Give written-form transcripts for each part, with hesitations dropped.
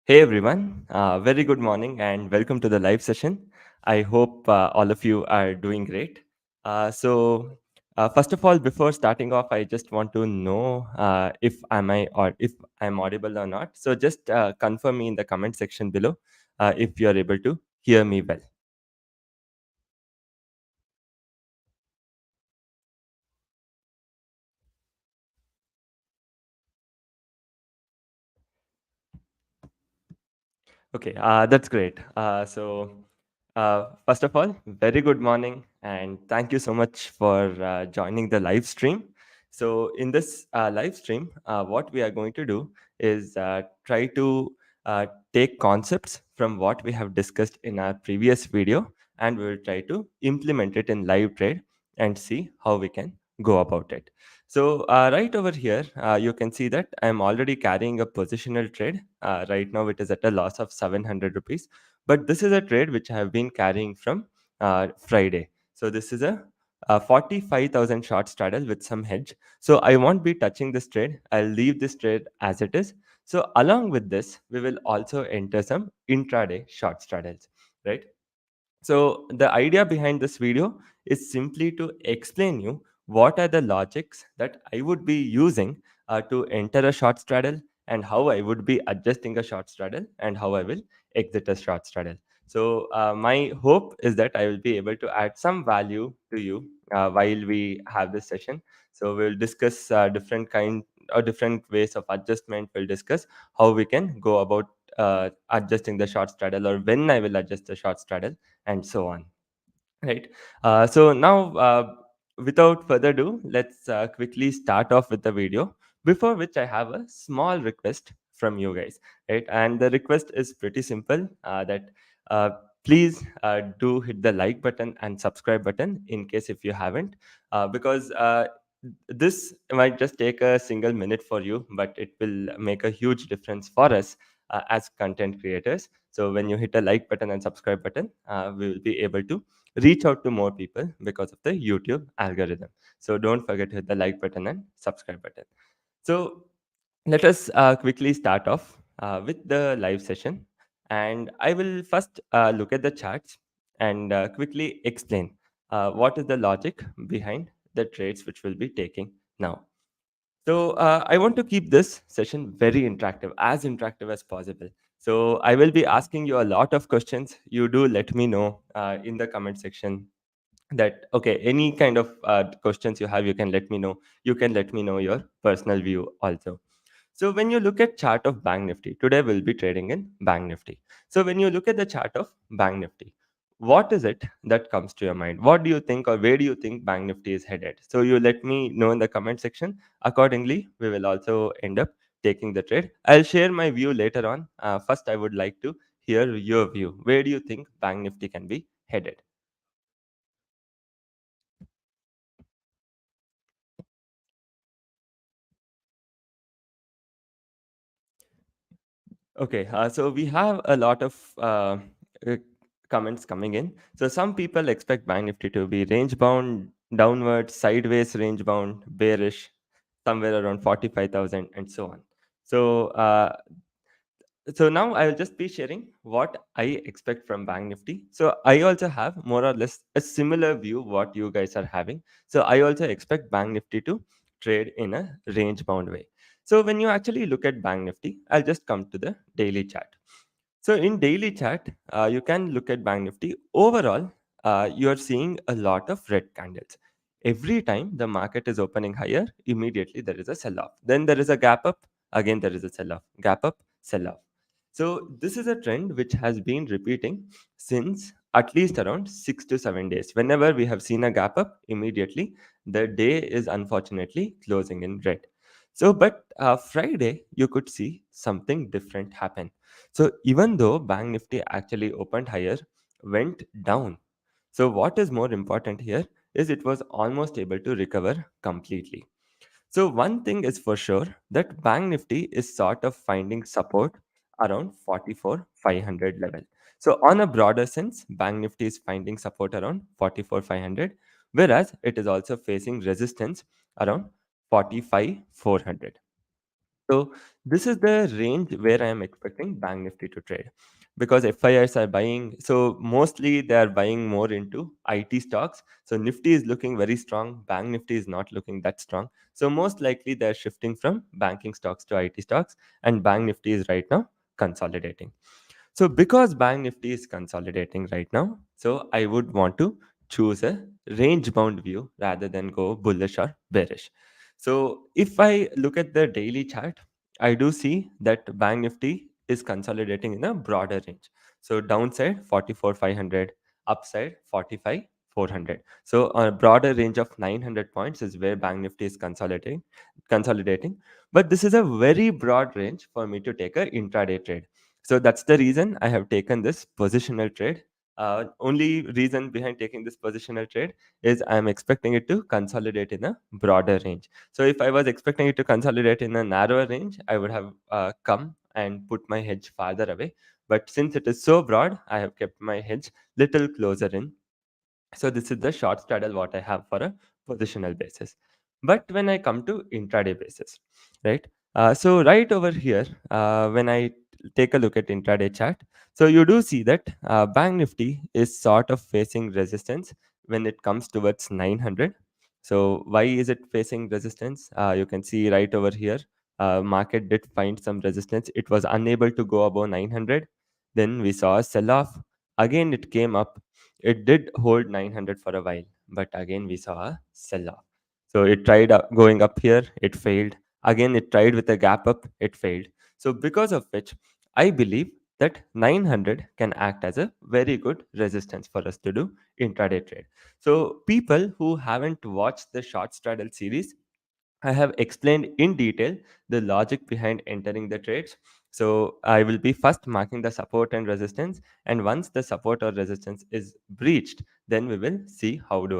Hey everyone, very good morning and welcome to the live session. I hope all of you are doing great. First of all, before starting off, I just want to know if I'm audible or not. So just confirm me in the comment section below if you are able to hear me well. Okay, that's great. First of all, very good morning, and thank you so much for joining the live stream. So, in this live stream, what we are going to do is try to uh, take concepts from what we have discussed in our previous video, and we will try to implement it in live trade and see how we can go about it. So right over here, you can see that I'm already carrying a positional trade. Right now, it is at a loss of 700 rupees. But this is a trade which I have been carrying from Friday. So this is a 45,000 short straddle with some hedge. So I won't be touching this trade. I'll leave this trade as it is. So along with this, we will also enter some intraday short straddles, right? So the idea behind this video is simply to explain you what are the logics that I would be using to enter a short straddle and how I would be adjusting a short straddle and how I will exit a short straddle. So my hope is that I will be able to add some value to you while we have this session. So we'll discuss different kind or different ways of adjustment. We'll discuss how we can go about adjusting the short straddle or when I will adjust the short straddle and so on, right? So now, without further ado, let's quickly start off with the video, before which I have a small request from you guys, right? And the request is pretty simple, that uh, please do hit the like button and subscribe button in case if you haven't, because this might just take a single minute for you, but it will make a huge difference for us as content creators. So when you hit a like button and subscribe button, we will be able to reach out to more people because of the YouTube algorithm. So don't forget to hit the like button and subscribe button. So let us quickly start off with the live session. And I will first look at the charts and quickly explain what is the logic behind the trades which we'll be taking now. So I want to keep this session very interactive, as interactive as possible. So I will be asking you a lot of questions. You do let me know in the comment section that okay, any kind of questions you have, you can let me know. You can let me know your personal view also. So when you look at chart of Bank Nifty, today we'll be trading in Bank Nifty. So when you look at the chart of Bank Nifty, what is it that comes to your mind? What do you think, or where do you think Bank Nifty is headed? So you let me know in the comment section. Accordingly, we will also end up taking the trade. I'll share my view later on. First, I would like to hear your view. Where do you think Bank Nifty can be headed? Okay, so we have a lot of uh, comments coming in. So some people expect Bank Nifty to be range bound, downward, sideways, range bound, bearish, somewhere around 45,000, and so on. So so now I will just be sharing what I expect from Bank Nifty. So I also have more or less a similar view what you guys are having. So I also expect Bank Nifty to trade in a range bound way. So when you actually look at Bank Nifty, I'll just come to the daily chart. So in daily chart, you can look at Bank Nifty. Overall, you are seeing a lot of red candles. Every time the market is opening higher, immediately there is a sell off. Then there is a gap up. Again, there is a sell off. Gap up, sell off. So this is a trend which has been repeating since at least around 6 to 7 days. Whenever we have seen a gap up, immediately the day is unfortunately closing in red. So, but Friday, you could see something different happen. So even though Bank Nifty actually opened higher, went down. So what is more important here is it was almost able to recover completely. So one thing is for sure that Bank Nifty is sort of finding support around 44,500 level. So on a broader sense, Bank Nifty is finding support around 44,500, whereas it is also facing resistance around 45,400. So this is the range where I am expecting Bank Nifty to trade, because FIIs are buying. So mostly they are buying more into IT stocks. So Nifty is looking very strong. Bank Nifty is not looking that strong. So most likely they're shifting from banking stocks to IT stocks, and Bank Nifty is right now consolidating. So because Bank Nifty is consolidating right now, so I would want to choose a range bound view rather than go bullish or bearish. So if I look at the daily chart, I do see that Bank Nifty is consolidating in a broader range. So downside 44,500, upside 45,400. So a broader range of 900 points is where Bank Nifty is consolidating. But this is a very broad range for me to take a intraday trade. So that's the reason I have taken this positional trade. Only reason behind taking this positional trade is I'm expecting it to consolidate in a broader range. So if I was expecting it to consolidate in a narrower range, I would have come and put my hedge farther away. But since it is so broad, I have kept my hedge little closer in. So this is the short straddle what I have for a positional basis. But when I come to intraday basis, right? So right over here, when I take a look at intraday chart, so you do see that Bank Nifty is sort of facing resistance when it comes towards 900. So why is it facing resistance? You can see right over here, market did find some resistance. It was unable to go above 900. Then we saw a sell off. Again, it came up. It did hold 900 for a while, but again we saw a sell off. So it tried going up here, it failed. Again, it tried with a gap up, it failed. So because of which, I believe that 900 can act as a very good resistance for us to do intraday trade. So people who haven't watched the short straddle series, I have explained in detail the logic behind entering the trades. So I will be first marking the support and resistance, and once the support or resistance is breached, then we will see how do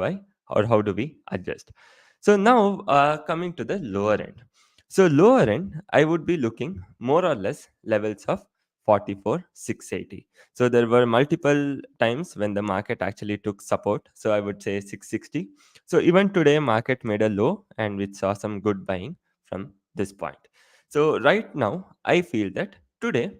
we adjust. So now coming to the lower end. So lower end, I would be looking more or less levels of 44,680. So there were multiple times when the market actually took support. So I would say 660. So even today, market made a low and we saw some good buying from this point. So right now, I feel that today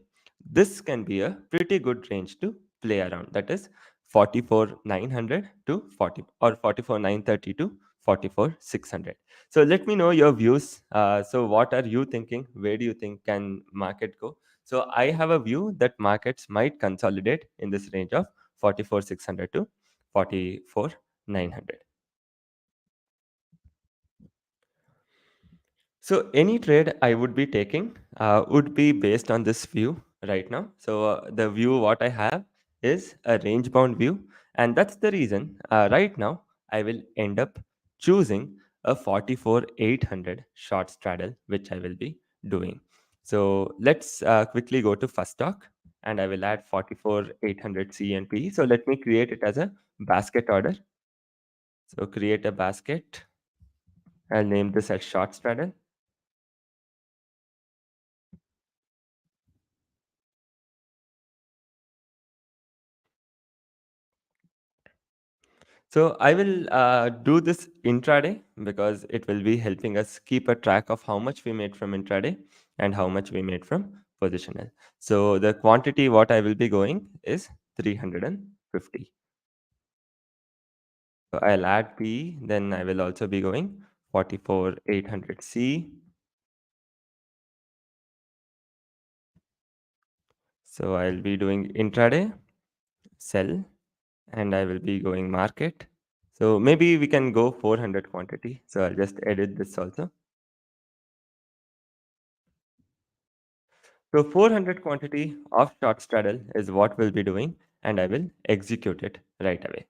this can be a pretty good range to play around. That is 44,900 to 40 or 44,930 to 44,600. So let me know your views. So what are you thinking? Where do you think can market go? So I have a view that markets might consolidate in this range of 44,600 to 44,900. So any trade I would be taking would be based on this view right now. So the view what I have is a range bound view, and that's the reason right now I will end up choosing a 44,800 short straddle, which I will be doing. So let's quickly go to first stock, and I will add 44,800 C and P. So let me create it as a basket order. So create a basket. I'll name this as short straddle. So I will do this intraday because it will be helping us keep a track of how much we made from intraday and how much we made from positional. So the quantity what I will be going is 350. So I'll add P, then I will also be going 44,800C. So I'll be doing intraday, sell, and I will be going market. So maybe we can go 400 quantity. So I'll just edit this also. So 400 quantity of short straddle is what we'll be doing, and I will execute it right away.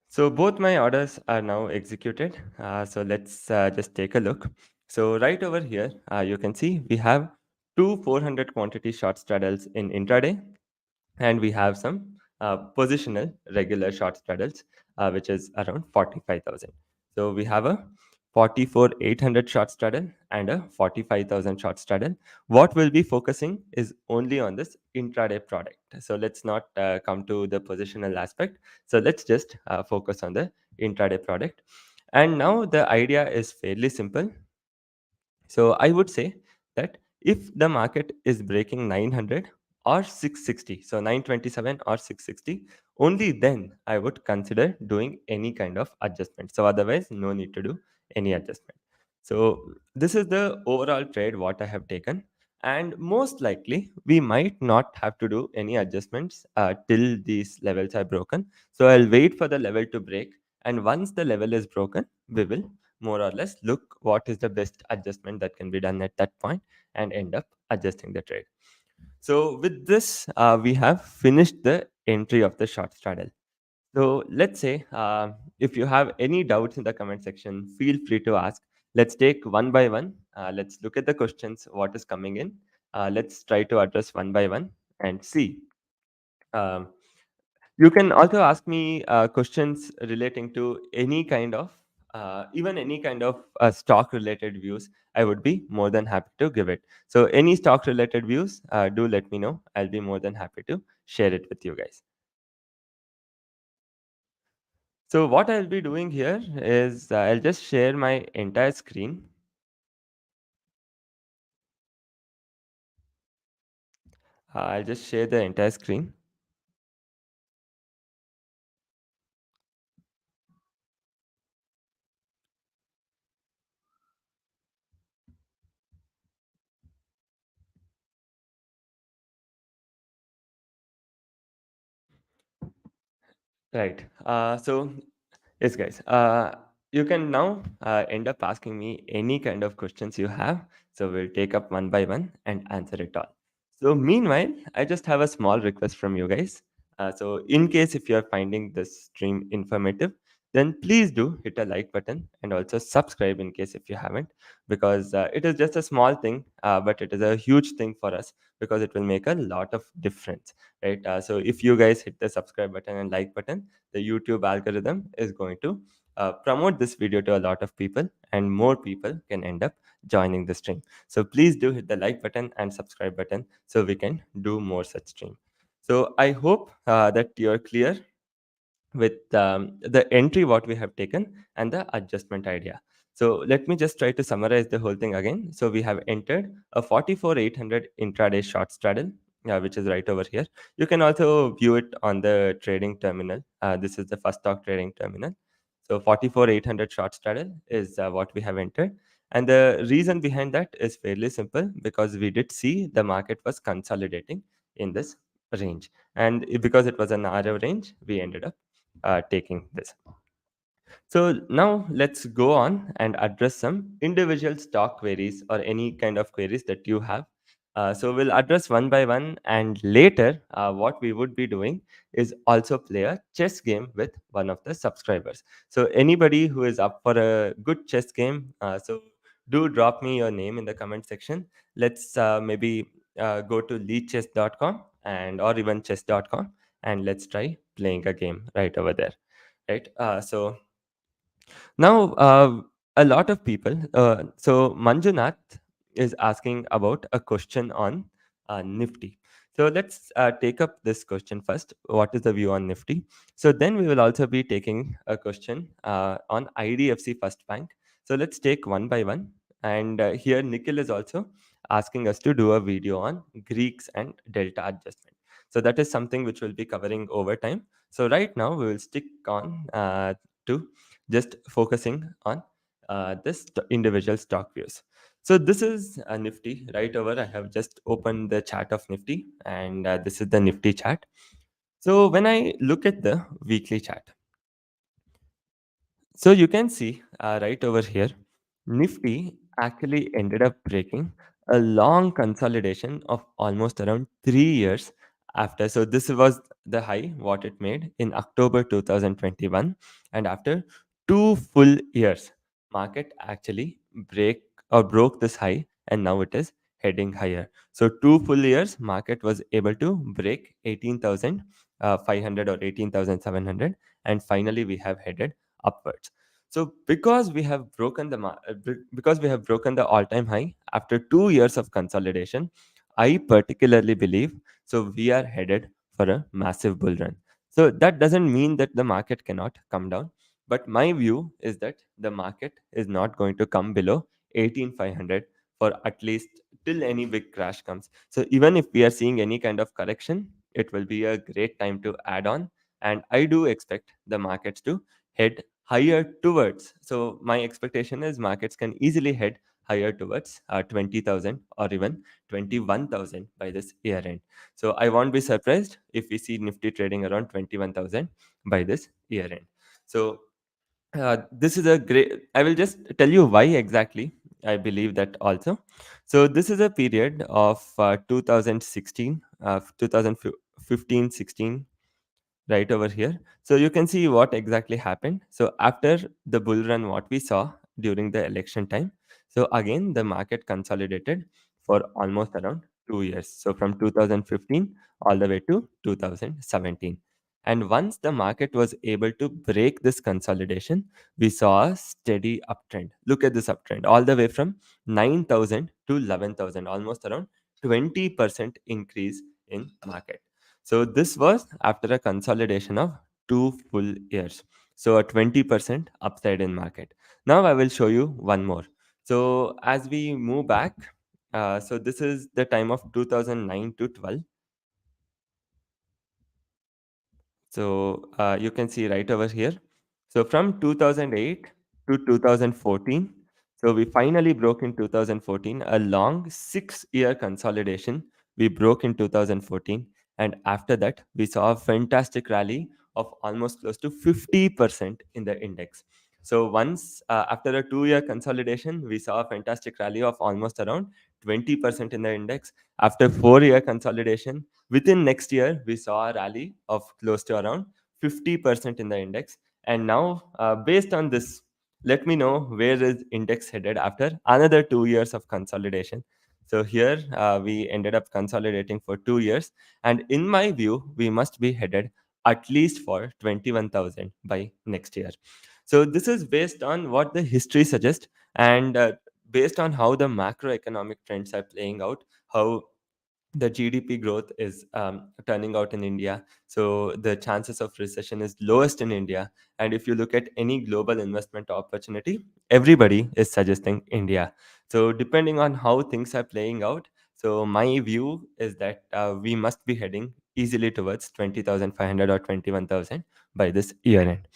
So both my orders are now executed. So let's just take a look. So right over here, you can see we have two 400 quantity short straddles in intraday, and we have some positional regular short straddles, which is around 45,000. So we have a 44,800 short straddle and a 45,000 short straddle. What we'll be focusing is only on this intraday product. So let's not come to the positional aspect. So let's just focus on the intraday product. And now the idea is fairly simple. So I would say that if the market is breaking 900 or 660, so 927 or 660, only then I would consider doing any kind of adjustment. So otherwise, no need to do any adjustment. So this is the overall trade what I have taken. And most likely, we might not have to do any adjustments till these levels are broken. So I'll wait for the level to break. And once the level is broken, we will more or less look what is the best adjustment that can be done at that point and end up adjusting the trade. So with this, we have finished the entry of the short straddle. So let's say if you have any doubts in the comment section, feel free to ask. Let's take one by one. Let's look at the questions, what is coming in. Let's try to address one by one and see. Um, you can also ask me questions relating to any kind of, even any kind of stock related views. I would be more than happy to give it. So, any stock related views, do let me know. I'll be more than happy to share it with you guys. So, what I'll be doing here is I'll just share my entire screen. I'll just share the entire screen. Right. Yes, guys. You can now end up asking me any kind of questions you have. So we'll take up one by one and answer it all. So meanwhile, I just have a small request from you guys. So in case if you are finding this stream informative, then please do hit a like button and also subscribe in case if you haven't, because it is just a small thing, but it is a huge thing for us because it will make a lot of difference, right? So if you guys hit the subscribe button and like button, the YouTube algorithm is going to promote this video to a lot of people, and more people can end up joining the stream. So please do hit the like button and subscribe button so we can do more such stream. So I hope that you're clear with the entry what we have taken and the adjustment idea. So let me just try to summarize the whole thing again. So we have entered a 44,800 intraday short straddle, which is right over here. You can also view it on the trading terminal. This is the first stock trading terminal. So 44,800 short straddle is what we have entered. And the reason behind that is fairly simple, because we did see the market was consolidating in this range. And because it was a narrow range, we ended up taking this. So now let's go on and address some individual stock queries or any kind of queries that you have. So we'll address one by one, and later what we would be doing is also play a chess game with one of the subscribers. So anybody who is up for a good chess game, so do drop me your name in the comment section. Let's maybe go to leadchess.com and or even chess.com, and let's try playing a game right over there, right? So now, a lot of people. So Manjunath is asking about a question on Nifty. So let's take up this question first. What is the view on Nifty? So then we will also be taking a question on IDFC First Bank. So let's take one by one. And here Nikhil is also asking us to do a video on Greeks and Delta adjustment. So that is something which we'll be covering over time. So right now we will stick on to just focusing on this individual stock views. So this is a Nifty right over. I have just opened the chart of Nifty, and this is the Nifty chart. So when I look at the weekly chart, so you can see right over here, Nifty actually ended up breaking a long consolidation of almost around 3 years after. So this was the high what it made in October 2021, and after 2 full years, market actually broke this high, and now it is heading higher. So 2 full years, market was able to break 18,500 or 18,700, and finally we have headed upwards. So because we have broken because we have broken the all-time high after 2 years of consolidation, I particularly believe so we are headed for a massive bull run. So that doesn't mean that the market cannot come down, but my view is that the market is not going to come below 18,500. for at least till any big crash comes. So even if we are seeing any kind of correction, it will be a great time to add on. And I do expect the markets to head higher towards. So my expectation is markets can easily head higher towards 20,000 or even 21,000 by this year end. So I won't be surprised if we see Nifty trading around 21,000 by this year end. So this is a great. I will just tell you why exactly I believe that also. So this is a period of 2016, 2015, 16, right over here. So you can see what exactly happened. So after the bull run, what we saw during the election time, so again the market consolidated for almost around 2 years. So from 2015 all the way to 2017. And once the market was able to break this consolidation, we saw a steady uptrend. Look at this uptrend all the way from 9,000 to 11,000, almost around 20% increase in market. So this was after a consolidation of 2 full years. So a 20% upside in market. Now I will show you one more. So as we move back, so this is the time of 2009 to 12. So you can see right over here. So from 2008 to 2014, so we finally broke in 2014, a long 6 year consolidation. We broke in 2014. And after that, we saw a fantastic rally of almost close to 50% in the index. So once after a 2 year consolidation, we saw a fantastic rally of almost around 20% in the index. After 4 year consolidation, within next year, we saw a rally of close to around 50% in the index. And now, based on this, let me know where is index headed after another 2 years of consolidation. So here we ended up consolidating for 2 years, and in my view, we must be headed at least for 21,000 by next year. So this is based on what the history suggests, and based on how the macroeconomic trends are playing out, how the GDP growth is turning out in India. So the chances of recession is lowest in India. And if you look at any global investment opportunity, everybody is suggesting India. So depending on how things are playing out, so my view is that we must be heading easily towards 20,500 or 21,000 by this year end.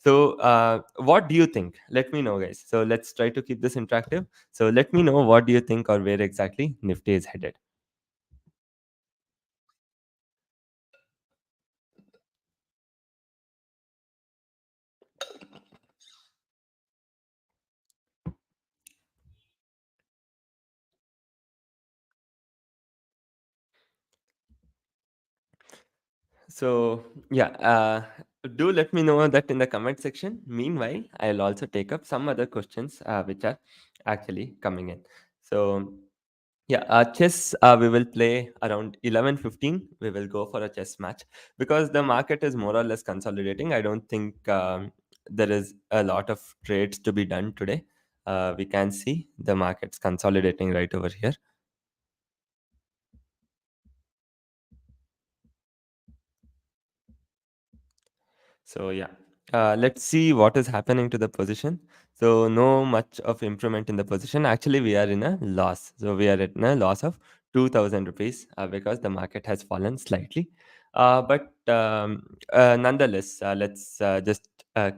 So, what do you think? Let me know, guys. So, let's try to keep this interactive. So, let me know what do you think or where exactly Nifty is headed. So, yeah, do let me know that in the comment section. Meanwhile, I'll also take up some other questions which are actually coming in. So, yeah, chess, we will play around 11:15. We will go for a chess match because the market is more or less consolidating. I don't think there is a lot of trades to be done today. We can see the markets consolidating right over here. So yeah, let's see what is happening to the position. So no much of improvement in the position. Actually, we are in a loss. So we are in a loss of 2,000 rupees because the market has fallen slightly. But nonetheless, let's just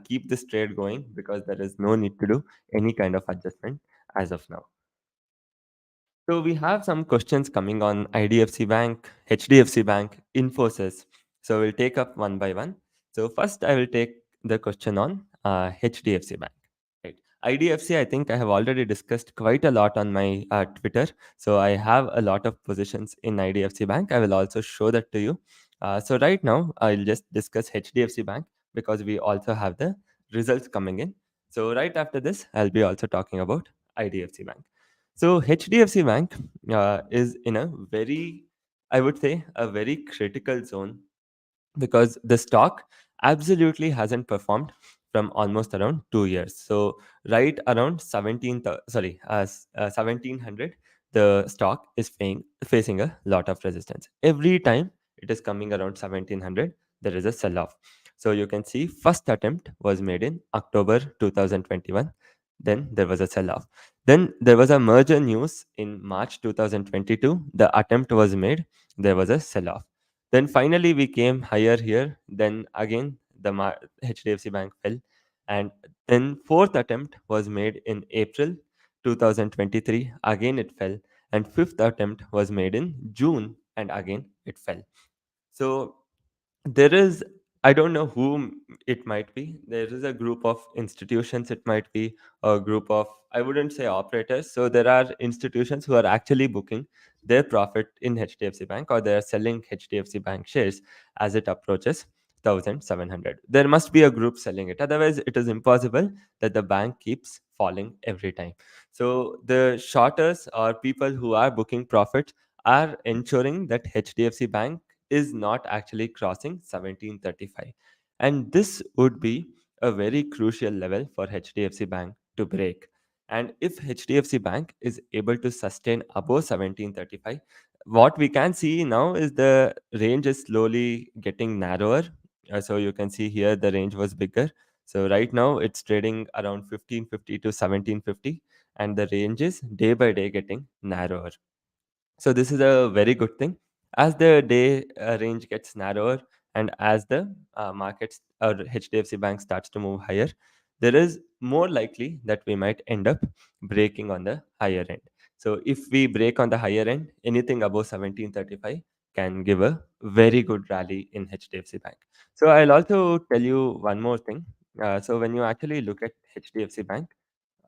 keep this trade going because there is no need to do any kind of adjustment as of now. So we have some questions coming on IDFC Bank, HDFC Bank, Infosys. So we'll take up one by one. So first, I will take the question on HDFC Bank. Right. IDFC, I think I have already discussed quite a lot on my Twitter. So I have a lot of positions in IDFC Bank. I will also show that to you. So right now, I'll just discuss HDFC Bank because we also have the results coming in. So right after this, I'll be also talking about IDFC Bank. So HDFC Bank is in a very, I would say, a very critical zone because the stock absolutely hasn't performed from almost around 2 years. So right around 1700, the stock is facing a lot of resistance. Every time it is coming around 1700, there is a sell-off. So you can see first attempt was made in October 2021. Then there was a sell-off. Then there was a merger news in March 2022. The attempt was made. There was a sell off. Then finally we came higher here. Then again HDFC Bank fell, and then fourth attempt was made in April 2023. Again it fell, and fifth attempt was made in June, and again it fell. So there is, I don't know whom it might be. There is a group of institutions, it might be a group of, I wouldn't say operators. So there are institutions who are actually booking their profit in HDFC Bank, or they are selling HDFC Bank shares as it approaches 1700. There must be a group selling it, otherwise it is impossible that the bank keeps falling every time. So the shorters or people who are booking profit are ensuring that HDFC Bank is not actually crossing 1735. And this would be a very crucial level for HDFC Bank to break. And if HDFC Bank is able to sustain above 1735, what we can see now is the range is slowly getting narrower. So you can see here the range was bigger. So right now it's trading around 1550 to 1750, and the range is day by day getting narrower. So this is a very good thing. As the day range gets narrower, and as the markets or HDFC Bank starts to move higher, there is more likely that we might end up breaking on the higher end. So if we break on the higher end, anything above 1735 can give a very good rally in HDFC Bank. So I'll also tell you one more thing. So when you actually look at HDFC Bank,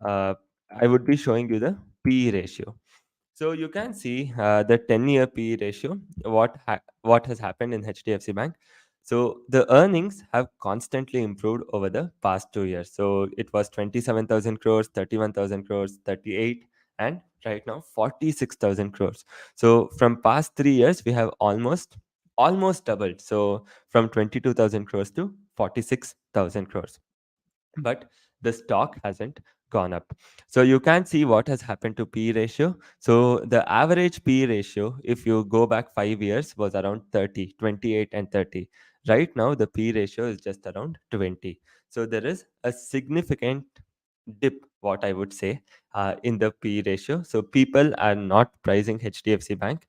uh, I would be showing you the P ratio. So you can see the 10-year PE ratio, what has happened in HDFC Bank. So the earnings have constantly improved over the past 2 years. So it was 27,000 crores, 31,000 crores, 38, and right now 46,000 crores. So from past 3 years, we have almost doubled. So from 22,000 crores to 46,000 crores, but the stock hasn't gone up. So you can see what has happened to P ratio. So the average P ratio, if you go back 5 years, was around 30, 28, and 30. Right now, the P ratio is just around 20. So there is a significant dip, what I would say, in the P ratio. So people are not pricing HDFC Bank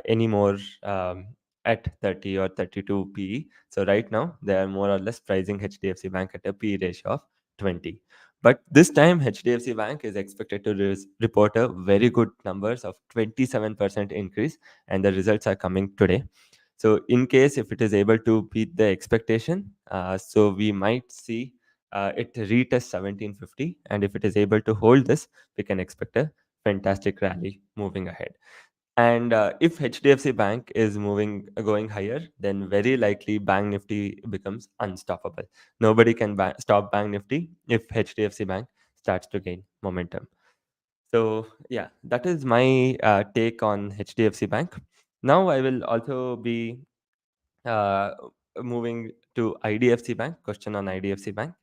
anymore at 30 or 32 PE. So right now, they are more or less pricing HDFC Bank at a P ratio of 20. But this time, HDFC Bank is expected to report a very good numbers of 27% increase, and the results are coming today. So in case if it is able to beat the expectation, so we might see it retest 1750, and if it is able to hold this, we can expect a fantastic rally moving ahead. And if HDFC Bank is going higher, then very likely Bank Nifty becomes unstoppable. Nobody can stop Bank Nifty if HDFC Bank starts to gain momentum. So yeah, that is my take on HDFC Bank. Now I will also be uh, moving to IDFC Bank. Question on IDFC Bank.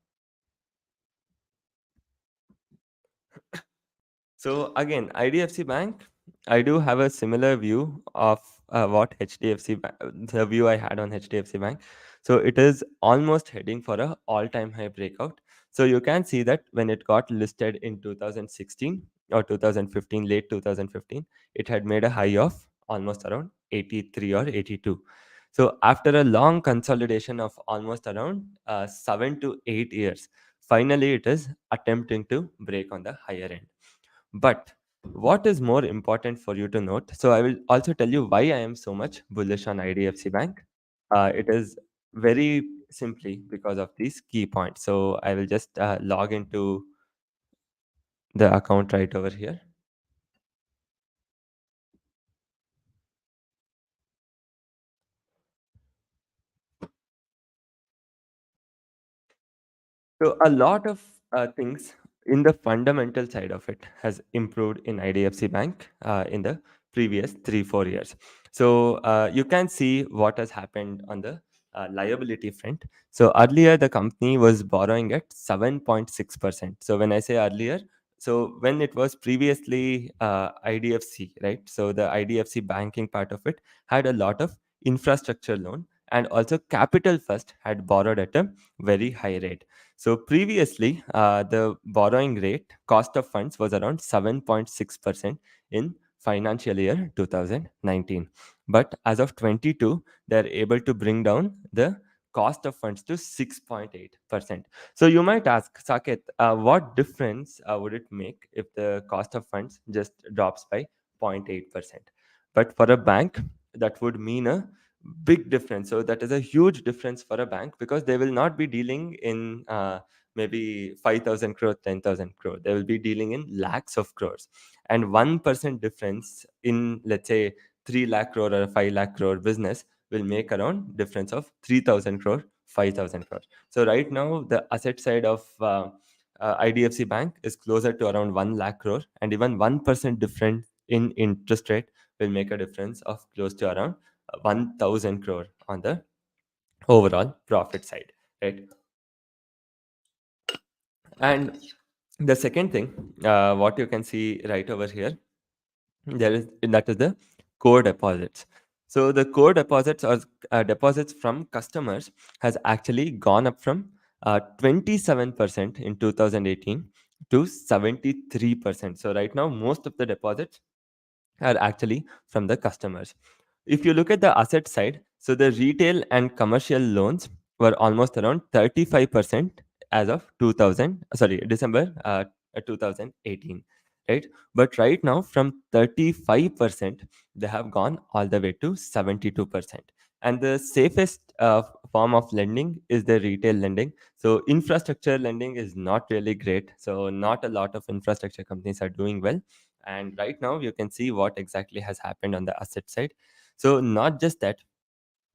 So again, IDFC Bank, I do have a similar view of what HDFC Bank, the view I had on HDFC Bank. So it is almost heading for a all-time high breakout. So you can see that when it got listed in 2016 or 2015, late 2015, it had made a high of almost around 83 or 82. So after a long consolidation of almost around 7 to 8 years, finally it is attempting to break on the higher end. But what is more important for you to note? So I will also tell you why I am so much bullish on IDFC Bank. It is very simply because of these key points. So I will just log into the account right over here. So a lot of things in the fundamental side of it has improved in IDFC Bank in the previous 3 4 years. So you can see what has happened on the liability front. So earlier the company was borrowing at 7.6%. So when I say earlier, so when it was previously IDFC, right? So the IDFC banking part of it had a lot of infrastructure loan, and also Capital First had borrowed at a very high rate. So previously, the borrowing rate, cost of funds was around 7.6% in financial year 2019. But as of 22, they're able to bring down the cost of funds to 6.8%. So you might ask, Saket, what difference would it make if the cost of funds just drops by 0.8%? But for a bank, that would mean a big difference. So that is a huge difference for a bank because they will not be dealing in maybe 5,000 crore, 10,000 crore. They will be dealing in lakhs of crores. And 1% difference in, let's say, 3 lakh crore or 5 lakh crore business will make around difference of 3,000 crore, 5,000 crore. So right now, the asset side of IDFC Bank is closer to around 1 lakh crore, and even 1% difference in interest rate will make a difference of close to around 1,000 crore on the overall profit side, right? And the second thing, what you can see right over here, there is that is the core deposits. So the core deposits or deposits from customers has actually gone up from 27% in 2018 to 73%. So right now, most of the deposits are actually from the customers. If you look at the asset side, so the retail and commercial loans were almost around 35% as of 2000, sorry, December 2018, right? But right now, from 35%, they have gone all the way to 72%. And the safest form of lending is the retail lending. So infrastructure lending is not really great. So not a lot of infrastructure companies are doing well, and right now you can see what exactly has happened on the asset side. So not just that,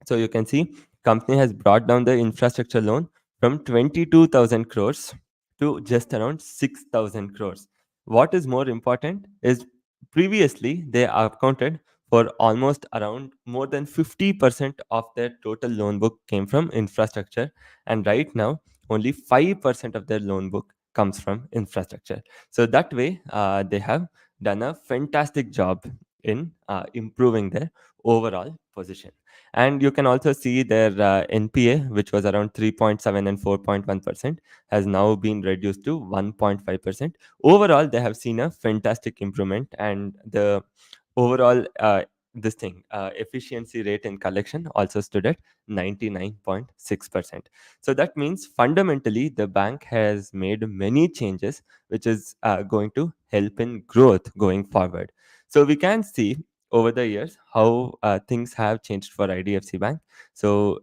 so you can see company has brought down the infrastructure loan from 22,000 crores to just around 6,000 crores. What is more important is previously they accounted for almost around more than 50% of their total loan book came from infrastructure, and right now only 5% of their loan book comes from infrastructure. So that way they have done a fantastic job in improving their overall position. And you can also see their NPA, which was around 3.7 and 4.1%, has now been reduced to 1.5%. Overall, they have seen a fantastic improvement, and the overall this thing efficiency rate in collection also stood at 99.6%. So that means fundamentally the bank has made many changes which is going to help in growth going forward. So we can see over the years how things have changed for IDFC Bank. So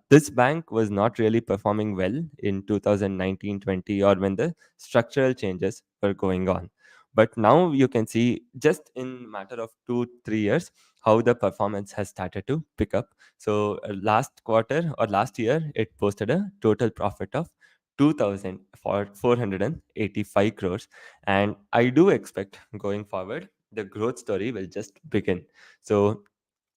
this bank was not really performing well in 2019-20, or when the structural changes were going on. But now you can see just in matter of 2 3 years how the performance has started to pick up. So last quarter or last year it posted a total profit of 2,485 crores, and I do expect going forward the growth story will just begin. So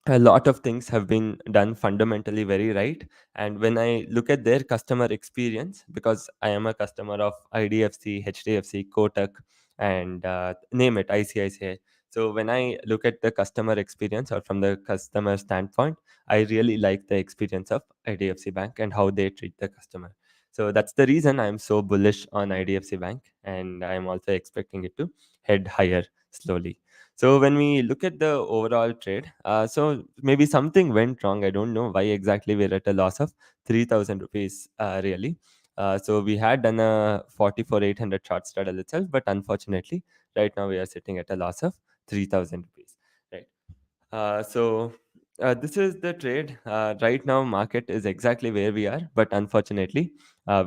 a lot of things have been done fundamentally very right. And when I look at their customer experience, because I am a customer of IDFC, HDFC, Kotak, and name it, ICICI. So when I look at the customer experience or from the customer standpoint, I really like the experience of IDFC Bank and how they treat the customer. So that's the reason I'm so bullish on IDFC Bank, and I'm also expecting it to head higher slowly. So when we look at the overall trade, so maybe something went wrong. I don't know why exactly we're at a loss of 3,000 rupees really. So we had done a 44,800 short straddle itself, but unfortunately, right now we are sitting at a loss of 3,000 rupees. Right. This is the trade. Right now, market is exactly where we are, but unfortunately,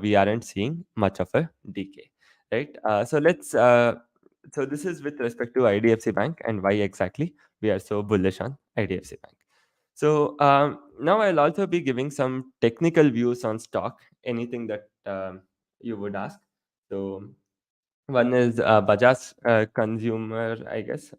we aren't seeing much of a decay. Right. So this is with respect to IDFC Bank and why exactly we are so bullish on IDFC Bank. So now I'll also be giving some technical views on stock. Anything that you would ask. So one is Bajaj Consumer, I guess.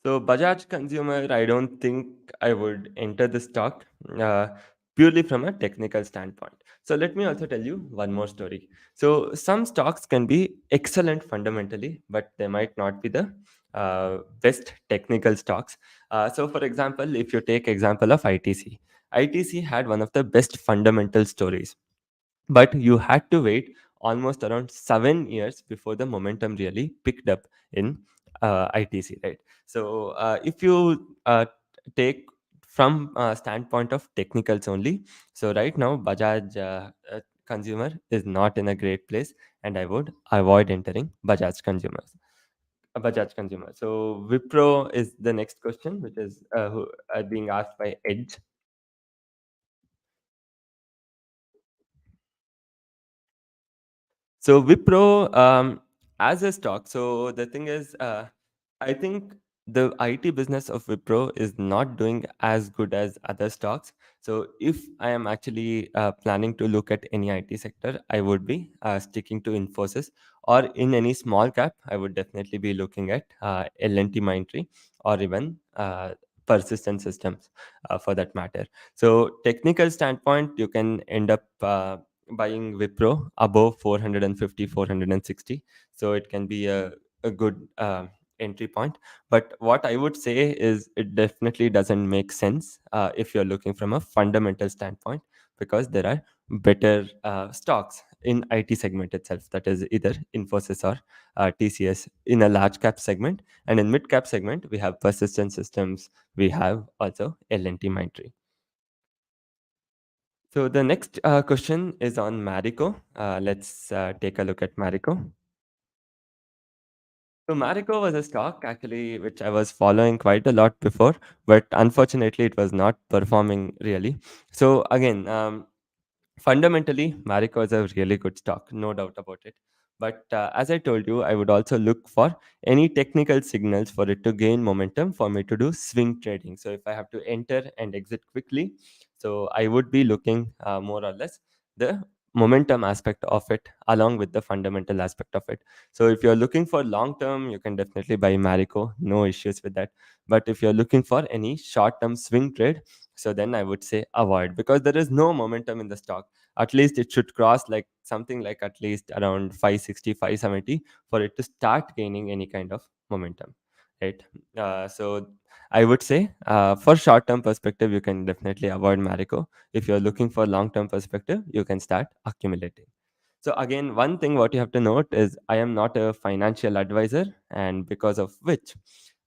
So Bajaj Consumer, I don't think I would enter the stock. Uh, purely from a technical standpoint. So let me also tell you one more story. So some stocks can be excellent fundamentally, but they might not be the best technical stocks. So for example, if you take example of ITC, ITC had one of the best fundamental stories, but you had to wait almost around 7 years before the momentum really picked up in ITC, right? So if you take from standpoint of technicals only, so right now Bajaj consumer is not in a great place, and I would avoid entering Bajaj consumer. So Wipro is the next question, which is being asked by Edge. So Wipro, as a stock, so the thing is, I think the IT business of Wipro is not doing as good as other stocks. So if I am actually planning to look at any IT sector, I would be sticking to Infosys, or in any small cap, I would definitely be looking at L&T Mindtree, or even Persistent Systems for that matter. So technical standpoint, you can end up buying Wipro above 450, 460. So it can be a good entry point. But what I would say is it definitely doesn't make sense if you're looking from a fundamental standpoint, because there are better stocks in IT segment itself, that is either Infosys or TCS in a large cap segment, and in mid cap segment we have Persistent Systems, we have also L&T Mindtree. So the next question is on Marico. Let's take a look at Marico. So Marico was a stock actually which I was following quite a lot before, but unfortunately it was not performing really. So again, fundamentally, Marico is a really good stock, no doubt about it. But as I told you, I would also look for any technical signals for it to gain momentum for me to do swing trading. So if I have to enter and exit quickly, so I would be looking more or less the momentum aspect of it along with the fundamental aspect of it. So if you're looking for long term, you can definitely buy Marico, no issues with that. But if you're looking for any short term swing trade, so then I would say avoid, because there is no momentum in the stock. At least it should cross like something like at least around 560, 570 for it to start gaining any kind of momentum, right? So I would say for short term perspective you can definitely avoid Marico. If you're looking for long term perspective, you can start accumulating. So again, one thing what you have to note is I am not a financial advisor, and because of which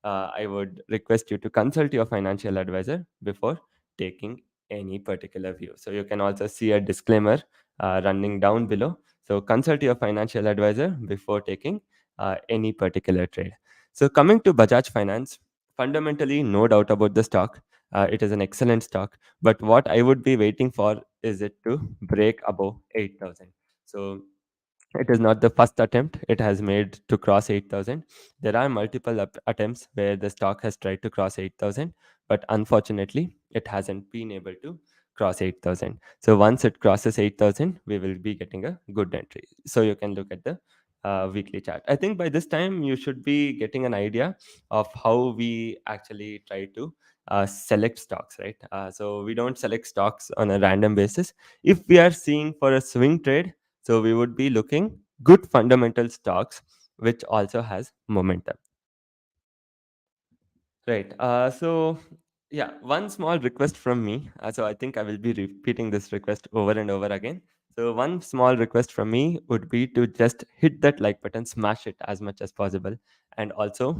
I would request you to consult your financial advisor before taking any particular view. So you can also see a disclaimer running down below. So consult your financial advisor before taking any particular trade. So coming to Bajaj Finance, fundamentally, no doubt about the stock. It is an excellent stock, but what I would be waiting for is it to break above 8,000. So it is not the first attempt it has made to cross 8,000. There are multiple attempts where the stock has tried to cross 8,000, but unfortunately, it hasn't been able to cross 8,000. So once it crosses 8,000, we will be getting a good entry. So you can look at the weekly chart. I think by this time, you should be getting an idea of how we actually try to select stocks, right? So we don't select stocks on a random basis. If we are seeing for a swing trade, so we would be looking good fundamental stocks which also has momentum. Right. So yeah, one small request from me. So I think I will be repeating this request over and over again. So one small request from me would be to just hit that like button, smash it as much as possible, and also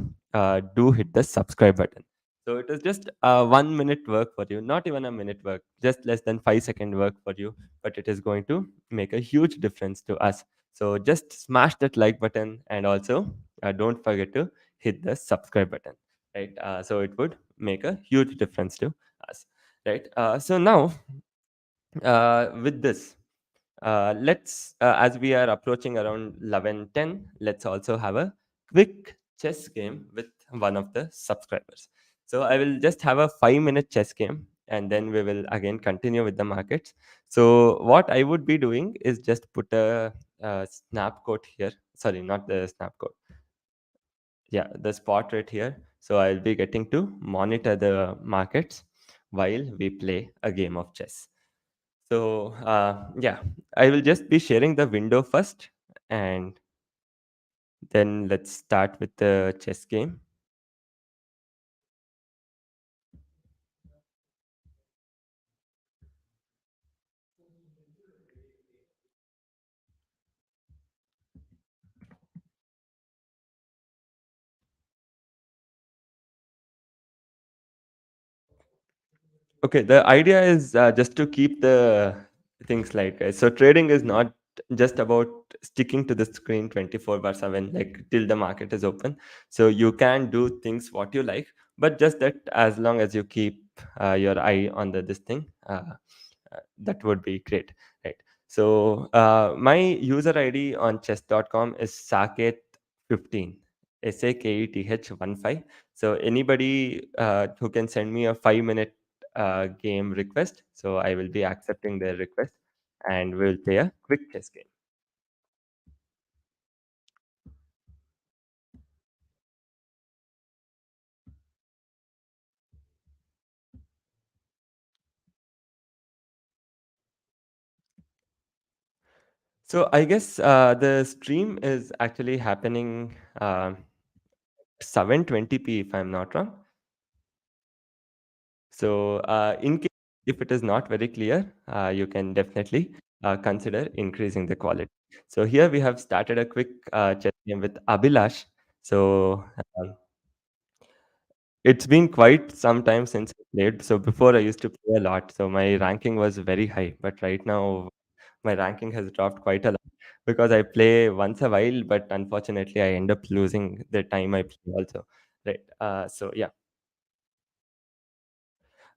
do hit the subscribe button. So it is just 1 minute work for you, not even a minute work, just less than 5 second work for you, but it is going to make a huge difference to us. So just smash that like button, and also don't forget to hit the subscribe button, right? So it would make a huge difference to us, right? So now with this, let's as we are approaching around 11:10, let's also have a quick chess game with one of the subscribers. So I will just have a 5 minute chess game, and then we will again continue with the markets. So what I would be doing is just put a snap quote here, sorry, not the snap quote, yeah, the spot right here. So I'll be getting to monitor the markets while we play a game of chess. So, yeah, I will just be sharing the window first, and then let's start with the chess game. Okay, the idea is just to keep the things like so trading is not just about sticking to the screen 24/7 like till the market is open. So you can do things what you like, but just that as long as you keep your eye on the this thing, that would be great, right? So my user ID on chess.com is Saketh 15, Saketh 15. So anybody who can send me a 5 minute game request, so I will be accepting their request, and we'll play a quick chess game. So I guess the stream is actually happening 720p if I'm not wrong. So, in case if it is not very clear, you can definitely consider increasing the quality. So here we have started a quick chess game with Abhilash. So it's been quite some time since I played. So before I used to play a lot. So my ranking was very high, but right now my ranking has dropped quite a lot because I play once a while, but unfortunately I end up losing the time I play also. Right. So yeah.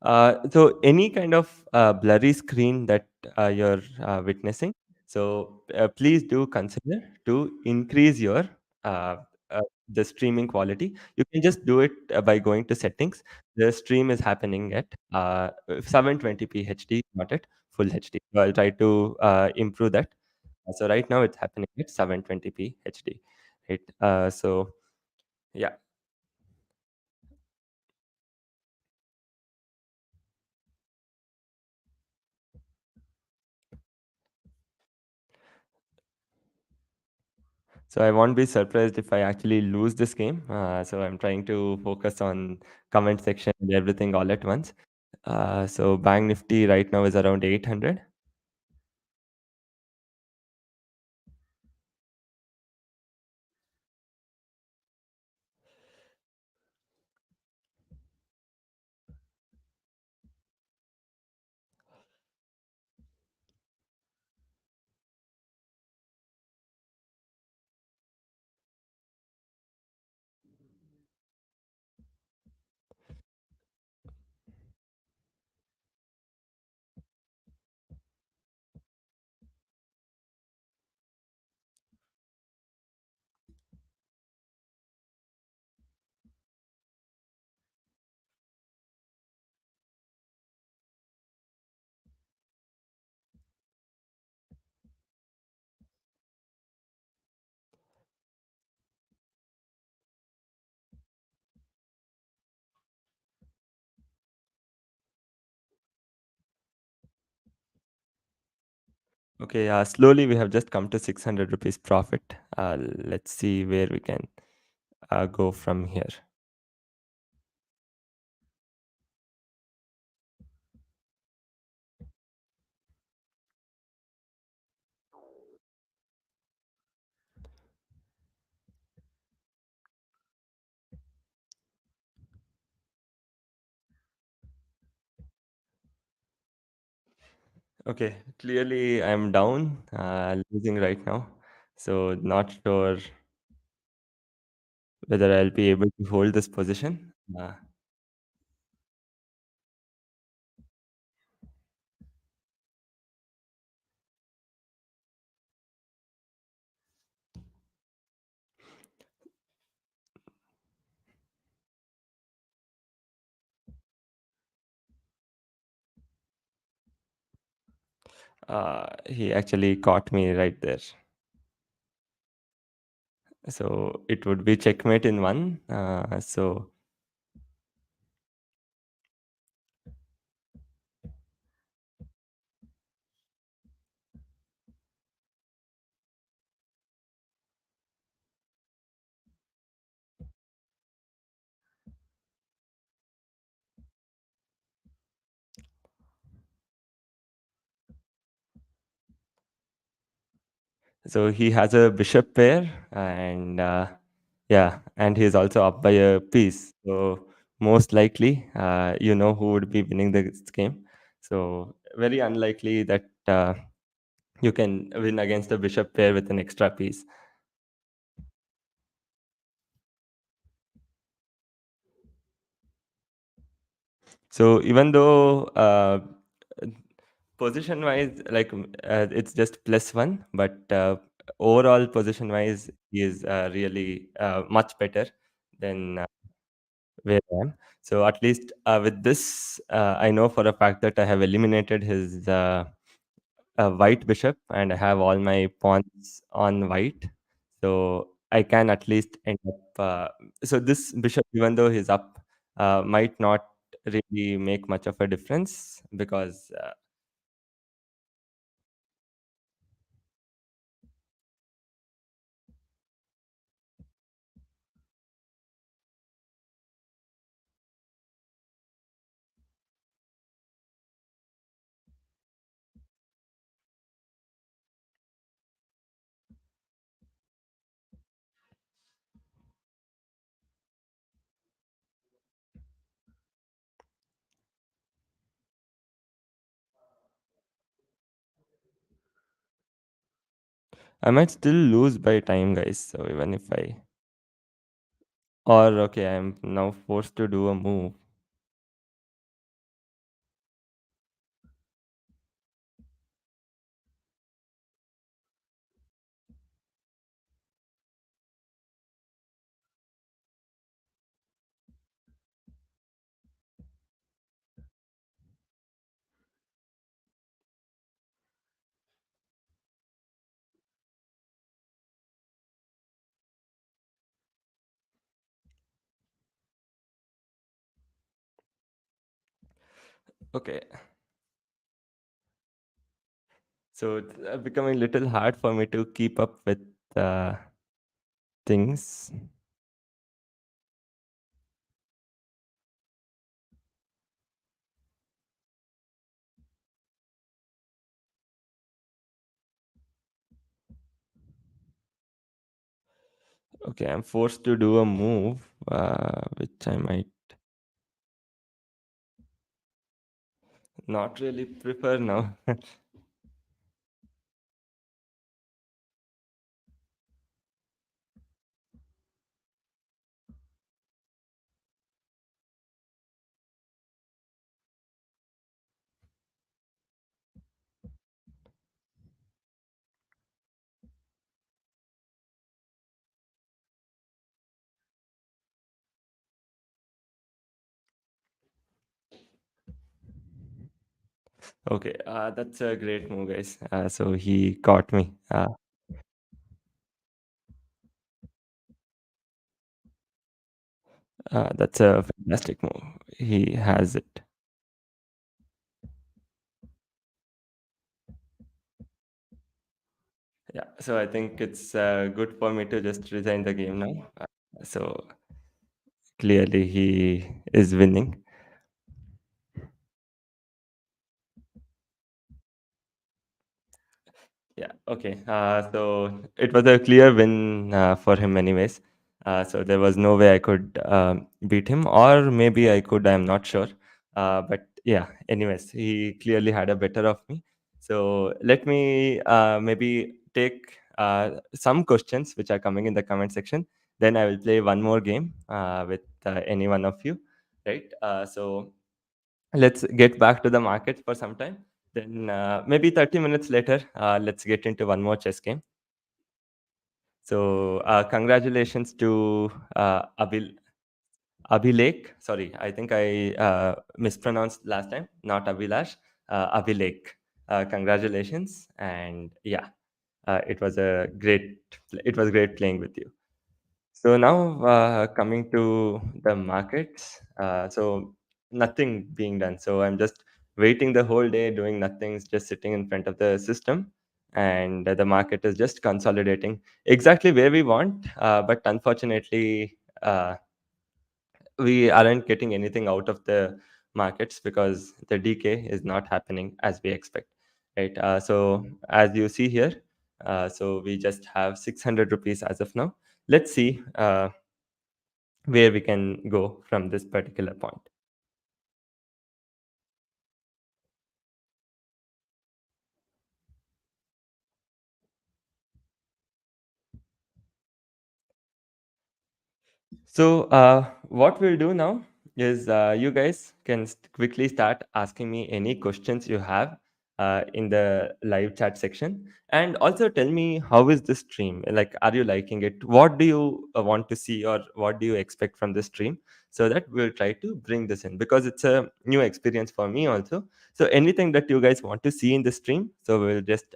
So any kind of blurry screen that you're witnessing, so please do consider to increase your uh, the streaming quality. You can just do it by going to settings. The stream is happening at 720p HD, not at full HD. So I'll try to improve that. So right now it's happening at 720p HD. Right. So yeah. So I won't be surprised if I actually lose this game. So I'm trying to focus on comment section and everything all at once. So Bank Nifty right now is around 800. Okay, slowly we have just come to 600 rupees profit. Let's see where we can go from here. Okay, clearly I'm down, losing right now. So not sure whether I'll be able to hold this position. He actually caught me right there. So it would be checkmate in one. So So he has a bishop pair, and yeah, and he's also up by a piece. So most likely, you know who would be winning this game. So very unlikely that you can win against a bishop pair with an extra piece. So even though position wise, like it's just +1, but overall position wise, he is really much better than where I am. So at least with this, I know for a fact that I have eliminated his white bishop, and I have all my pawns on white. So I can at least end up. So this bishop, even though he's up, might not really make much of a difference because I might still lose by time, guys. So even if I or okay, I'm now forced to do a move. Okay, so it's becoming a little hard for me to keep up with uh, things. Okay, I'm forced to do a move, which I might not really prefer now. Okay, that's a great move, guys. So he caught me. That's a fantastic move. He has it. Yeah, so I think it's good for me to just resign the game now. So clearly he is winning. Yeah, okay. So it was a clear win for him, anyways. So there was no way I could beat him, or maybe I could, I'm not sure. But yeah, anyways, he clearly had a better of me. So let me maybe take some questions which are coming in the comment section. Then I will play one more game with any one of you, right? So let's get back to the market for some time. Then maybe 30 minutes later, let's get into one more chess game. So congratulations to Abhilek. Sorry, I think I mispronounced last time. Not Abhilash, Abhilek. Congratulations, and yeah, it was great playing with you. So now coming to the markets, so nothing being done. So I'm just waiting the whole day, doing nothing, just sitting in front of the system, and the market is just consolidating exactly where we want. But unfortunately, we aren't getting anything out of the markets because the decay is not happening as we expect, right? So as you see here, So we just have 600 rupees as of now. Let's see where we can go from this particular point. So, what we'll do now is you guys can quickly start asking me any questions you have in the live chat section. And also tell me, how is the stream? Like, are you liking it? What do you want to see, or what do you expect from the stream? So that we'll try to bring this in, because it's a new experience for me also. So, anything that you guys want to see in the stream, so we'll just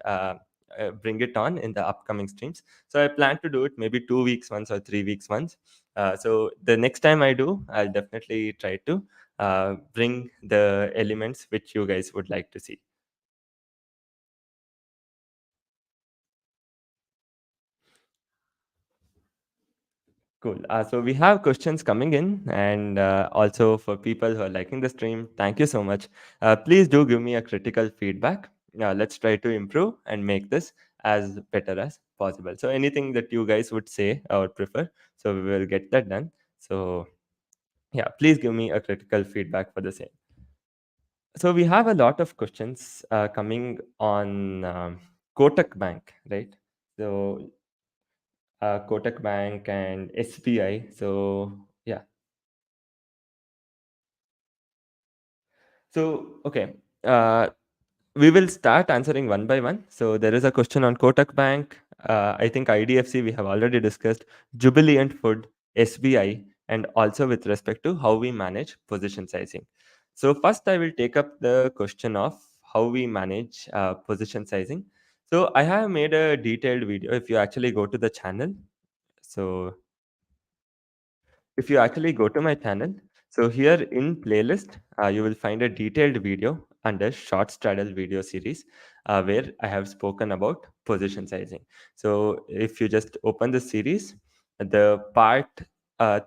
bring it on in the upcoming streams. So, I plan to do it maybe 2 weeks once or 3 weeks once. So the next time I do, I'll definitely try to bring the elements which you guys would like to see. Cool. So we have questions coming in, and also for people who are liking the stream, thank you so much. Please do give me a critical feedback. Let's try to improve and make this as better as possible. So anything that you guys would say or prefer, so we will get that done. So yeah, please give me a critical feedback for the same. So we have a lot of questions coming on Kotak Bank, right? So Kotak Bank and SBI. So yeah. So okay, uh, we will start answering one by one. So there is a question on Kotak Bank. I think IDFC we have already discussed. Jubilant Food, SBI, and also with respect to how we manage position sizing. So first, I will take up the question of how we manage position sizing. So I have made a detailed video. If you actually go to the channel, so if you actually go to my channel, so here in playlist, you will find a detailed video under short straddle video series where I have spoken about position sizing. So if you just open the series, the part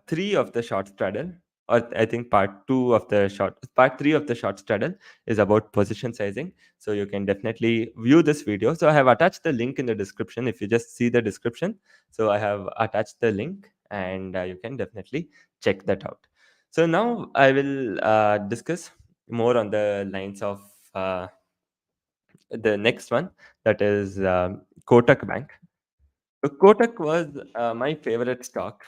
three of the short straddle, or I think part three of the short straddle is about position sizing. So you can definitely view this video. So I have attached the link in the description. If you just see the description, so I have attached the link, and you can definitely check that out. So now I will discuss more on the lines of uh, the next one, that is Kotak Bank. So Kotak was my favorite stock,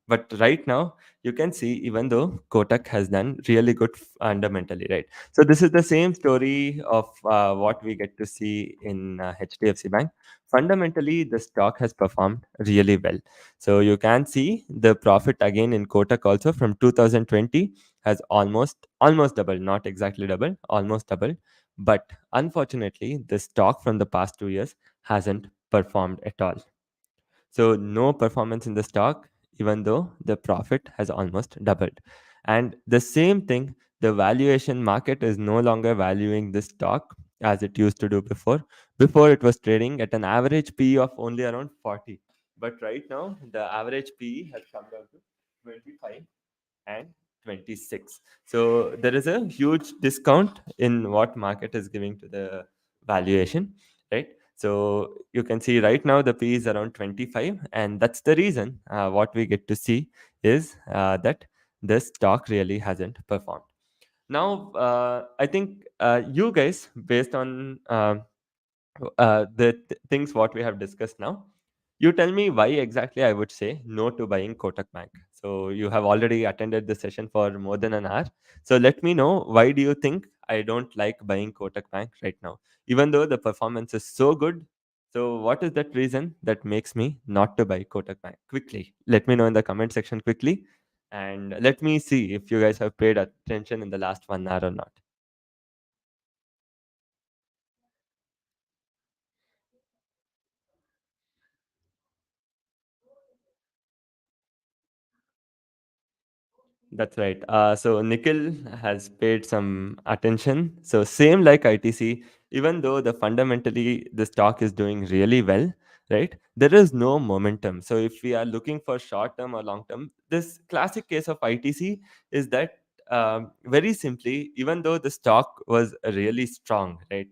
but right now you can see, even though Kotak has done really good fundamentally, right? So this is the same story of what we get to see in HDFC Bank. Fundamentally, the stock has performed really well. So you can see the profit again in Kotak also from 2020 has almost doubled, not exactly doubled, almost doubled. But unfortunately, the stock from the past 2 years hasn't performed at all. So no performance in the stock, even though the profit has almost doubled. And the same thing, the valuation market is no longer valuing this stock as it used to do before. Before it was trading at an average PE of only around 40. But right now, the average PE has come down to 25 and 26. So there is a huge discount in what market is giving to the valuation, right? So you can see right now the P is around 25, and that's the reason what we get to see is that the stock really hasn't performed. Now, I think you guys, based on the things what we have discussed now, you tell me why exactly I would say no to buying Kotak Bank. So you have already attended the session for more than an hour. So let me know, why do you think I don't like buying Kotak Bank right now, even though the performance is so good? So what is that reason that makes me not to buy Kotak Bank? Quickly, let me know in the comment section quickly, and let me see if you guys have paid attention in the last 1 hour or not. That's right. So Nikhil has paid some attention. So same like ITC, even though the fundamentally the stock is doing really well, right? There is no momentum. So if we are looking for short term or long term, this classic case of ITC is that very simply, even though the stock was really strong, right?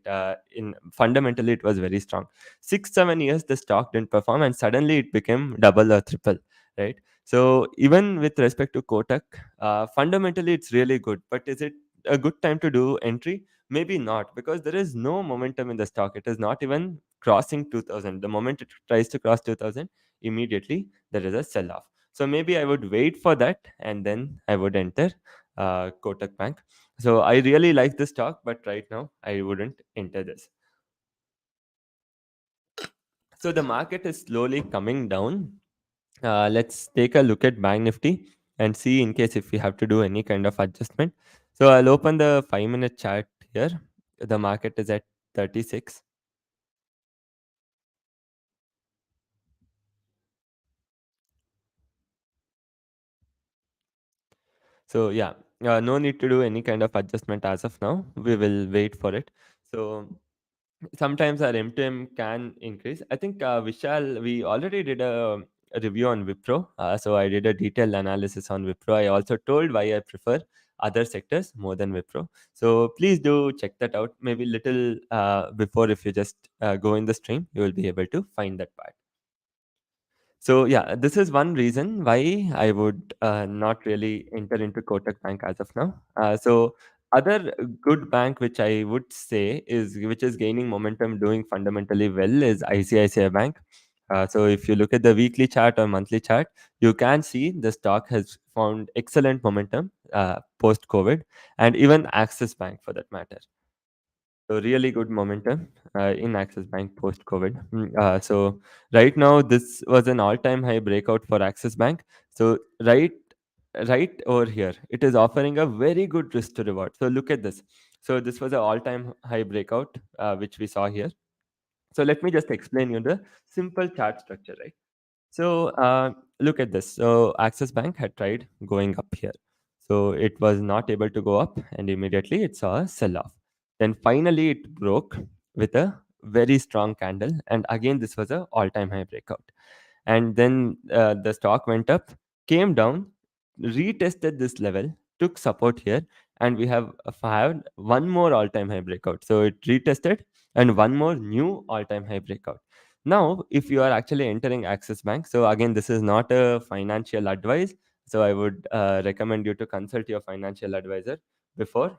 In fundamentally, it was very strong. 6 7 years, the stock didn't perform, and suddenly it became double or triple, right? So even with respect to Kotak, fundamentally it's really good. But is it a good time to do entry? Maybe not, because there is no momentum in the stock. It is not even crossing 2000. The moment it tries to cross 2000, immediately there is a sell off. So maybe I would wait for that and then I would enter Kotak Bank. So I really like this stock, but right now I wouldn't enter this. So the market is slowly coming down. Let's take a look at Bank Nifty and see in case if we have to do any kind of adjustment. So I'll open the 5 minute chart here. The market is at 36. So yeah, no need to do any kind of adjustment as of now. We will wait for it. So sometimes our M2M can increase. I think Vishal, we already did a review on Wipro. So I did a detailed analysis on Wipro. I also told why I prefer other sectors more than Wipro. So please do check that out. Maybe little before, if you just go in the stream, you will be able to find that part. So yeah, this is one reason why I would not really enter into Kotak Bank as of now. So other good bank which I would say is which is gaining momentum, doing fundamentally well, is ICICI Bank. So if you look at the weekly chart or monthly chart, you can see the stock has found excellent momentum post COVID, and even Axis Bank for that matter. So really good momentum in Axis Bank post COVID. So right now this was an all-time high breakout for Axis Bank. So right over here, it is offering a very good risk to reward. So look at this. So this was an all-time high breakout which we saw here. So let me just explain you the simple chart structure, right? So look at this. So Axis Bank had tried going up here. So it was not able to go up, and immediately it saw a sell off. Then finally it broke with a very strong candle. And again, this was a all-time high breakout. And then the stock went up, came down, retested this level, took support here, and we have had one more all-time high breakout. So it retested and one more new all-time high breakout. Now, if you are actually entering Axis Bank, so again, this is not a financial advice. So I would recommend you to consult your financial advisor before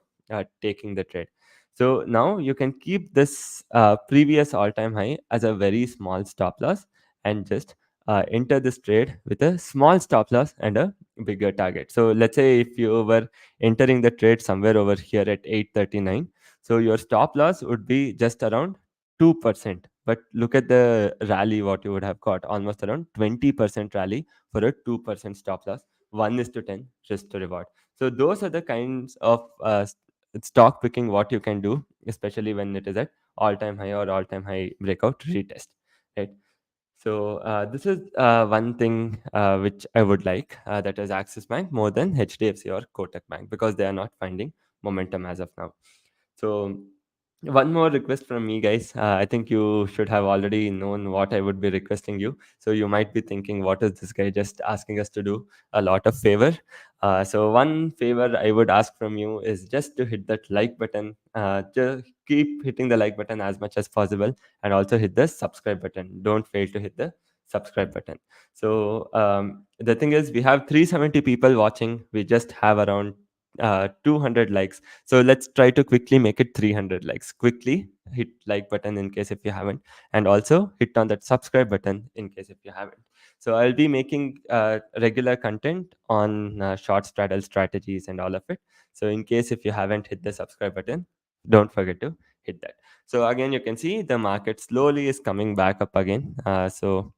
taking the trade. So now you can keep this previous all-time high as a very small stop loss and just enter this trade with a small stop loss and a bigger target. So let's say if you were entering the trade somewhere over here at 839, so your stop loss would be just around 2%. But look at the rally, what you would have got, almost around 20% rally for a 2% stop loss. 1 is to 10, risk to reward. So those are the kinds of stock picking what you can do, especially when it is at all-time high or all-time high breakout retest, right? So this is one thing which I would like, that is Axis Bank more than HDFC or Kotak Bank, because they are not finding momentum as of now. So one more request from me, guys. I think you should have already known what I would be requesting you. So you might be thinking, what is this guy just asking us to do a lot of favor? So one favor I would ask from you is just to hit that like button. Just keep hitting the like button as much as possible, and also hit the subscribe button. Don't fail to hit the subscribe button. So the thing is, we have 370 people watching. We just have around 200 likes. So let's try to quickly make it 300 likes. Quickly hit like button in case if you haven't, and also hit on that subscribe button in case if you haven't. So I'll be making regular content on short straddle strategies and all of it. So in case if you haven't hit the subscribe button, don't forget to hit that. So again, you can see the market slowly is coming back up again. So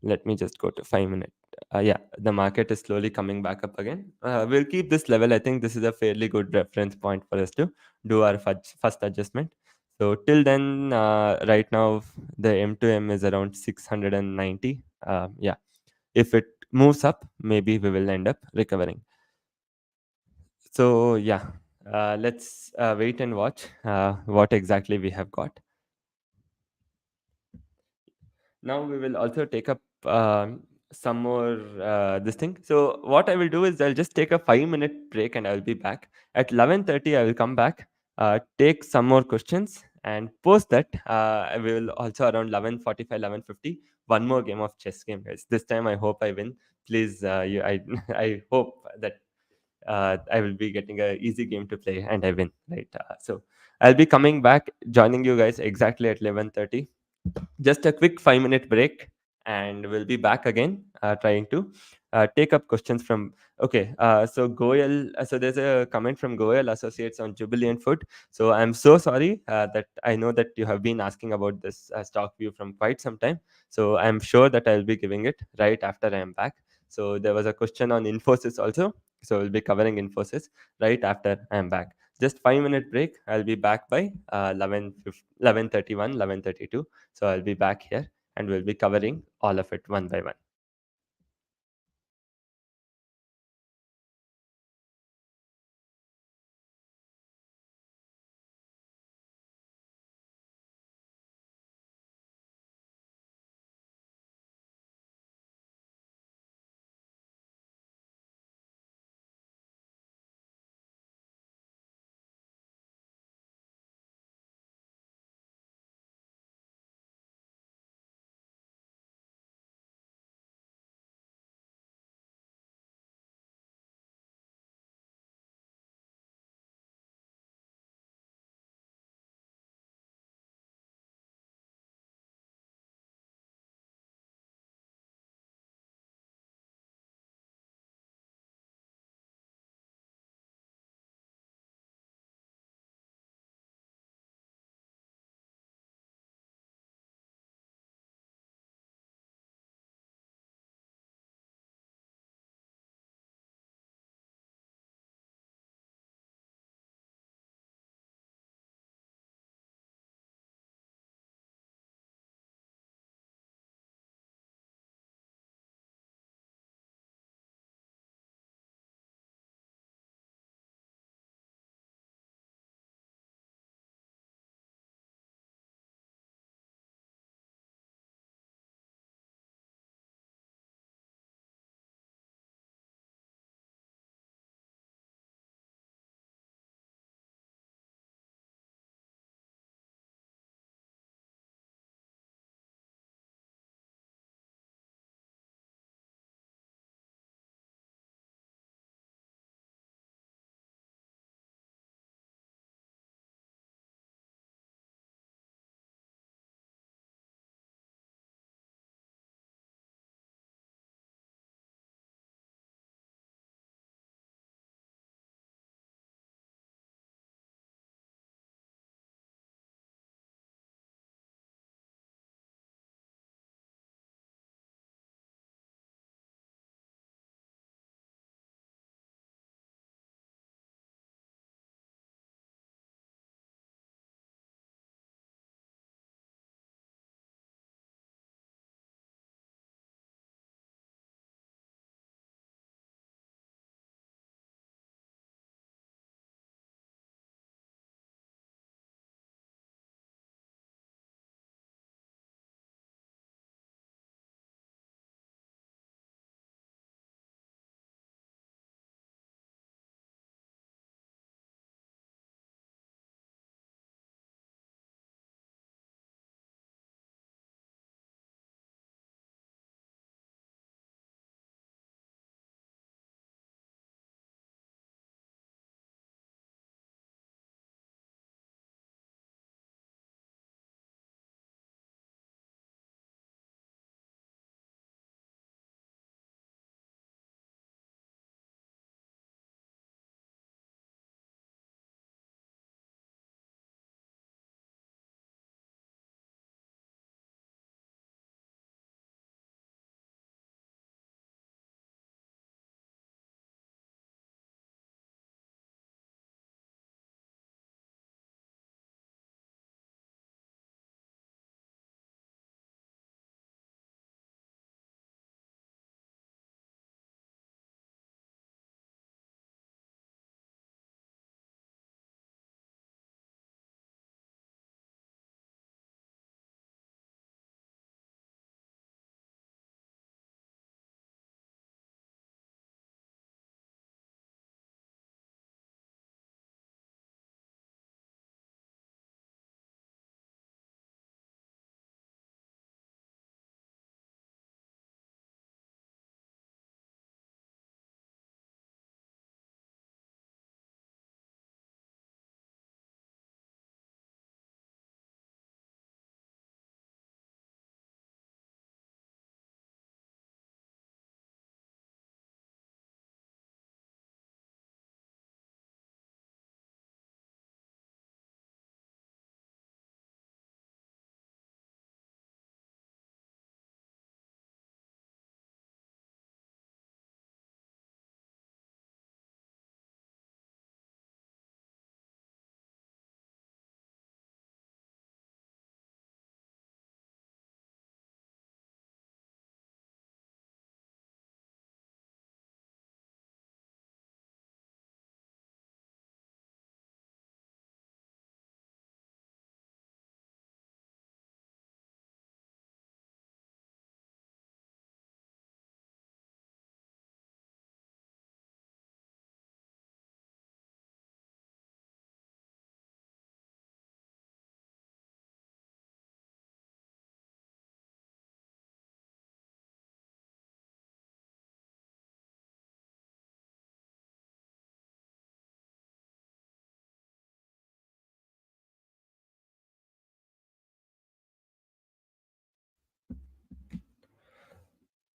let me just go to 5 minute. Yeah, the market is slowly coming back up again. We'll keep this level. I think this is a fairly good reference point for us to do our first adjustment. So till then, right now the M2M is around 690. Yeah, if it moves up, maybe we will end up recovering. So yeah, let's wait and watch what exactly we have got. Now we will also take up some more this thing. So what I will do is I'll just take a 5-minute break and I'll be back at 11:30. I will come back, take some more questions, and post that. I will also around 11:45, 11:50. One more game of chess game, guys. This time I hope I win. Please, I hope that I will be getting a easy game to play and I win. Right. So I'll be coming back, joining you guys exactly at 11:30. Just a quick 5-minute break, and we'll be back again, trying to take up questions from. Okay, so Goyal. So there's a comment from Goyal Associates on Jubilant Food. So I'm so sorry that I know that you have been asking about this stock view from quite some time. So I'm sure that I'll be giving it right after I am back. So there was a question on Infosys also. So we'll be covering Infosys right after I am back. Just 5-minute break. I'll be back by 11:31, 11:32. So I'll be back here and we'll be covering all of it one by one.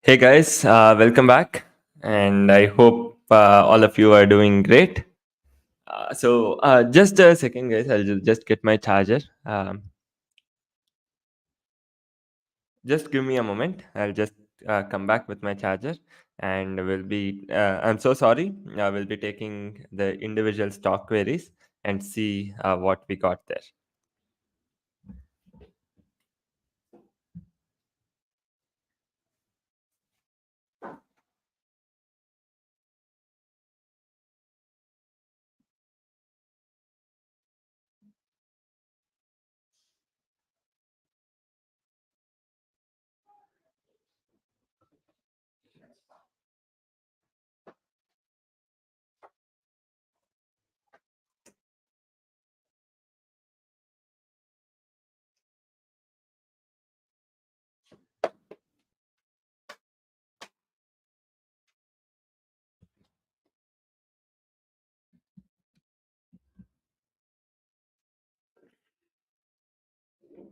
Hey guys, welcome back, and I hope all of you are doing great. Just a second, guys. I'll just get my charger. Just give me a moment. I'll just come back with my charger, and we'll be. I'm so sorry. We'll be taking the individual stock queries and see what we got there.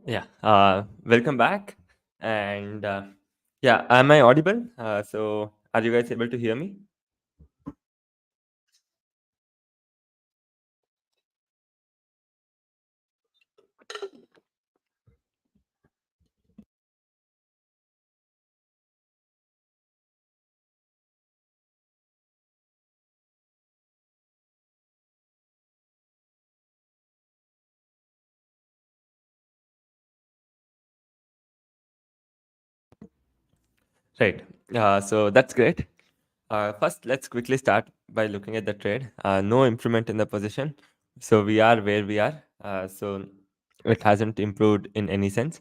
Yeah. Welcome back, and yeah, am I audible? Are you guys able to hear me? Right. So that's great. First, let's quickly start by looking at the trade. No improvement in the position. So we are where we are. So it hasn't improved in any sense.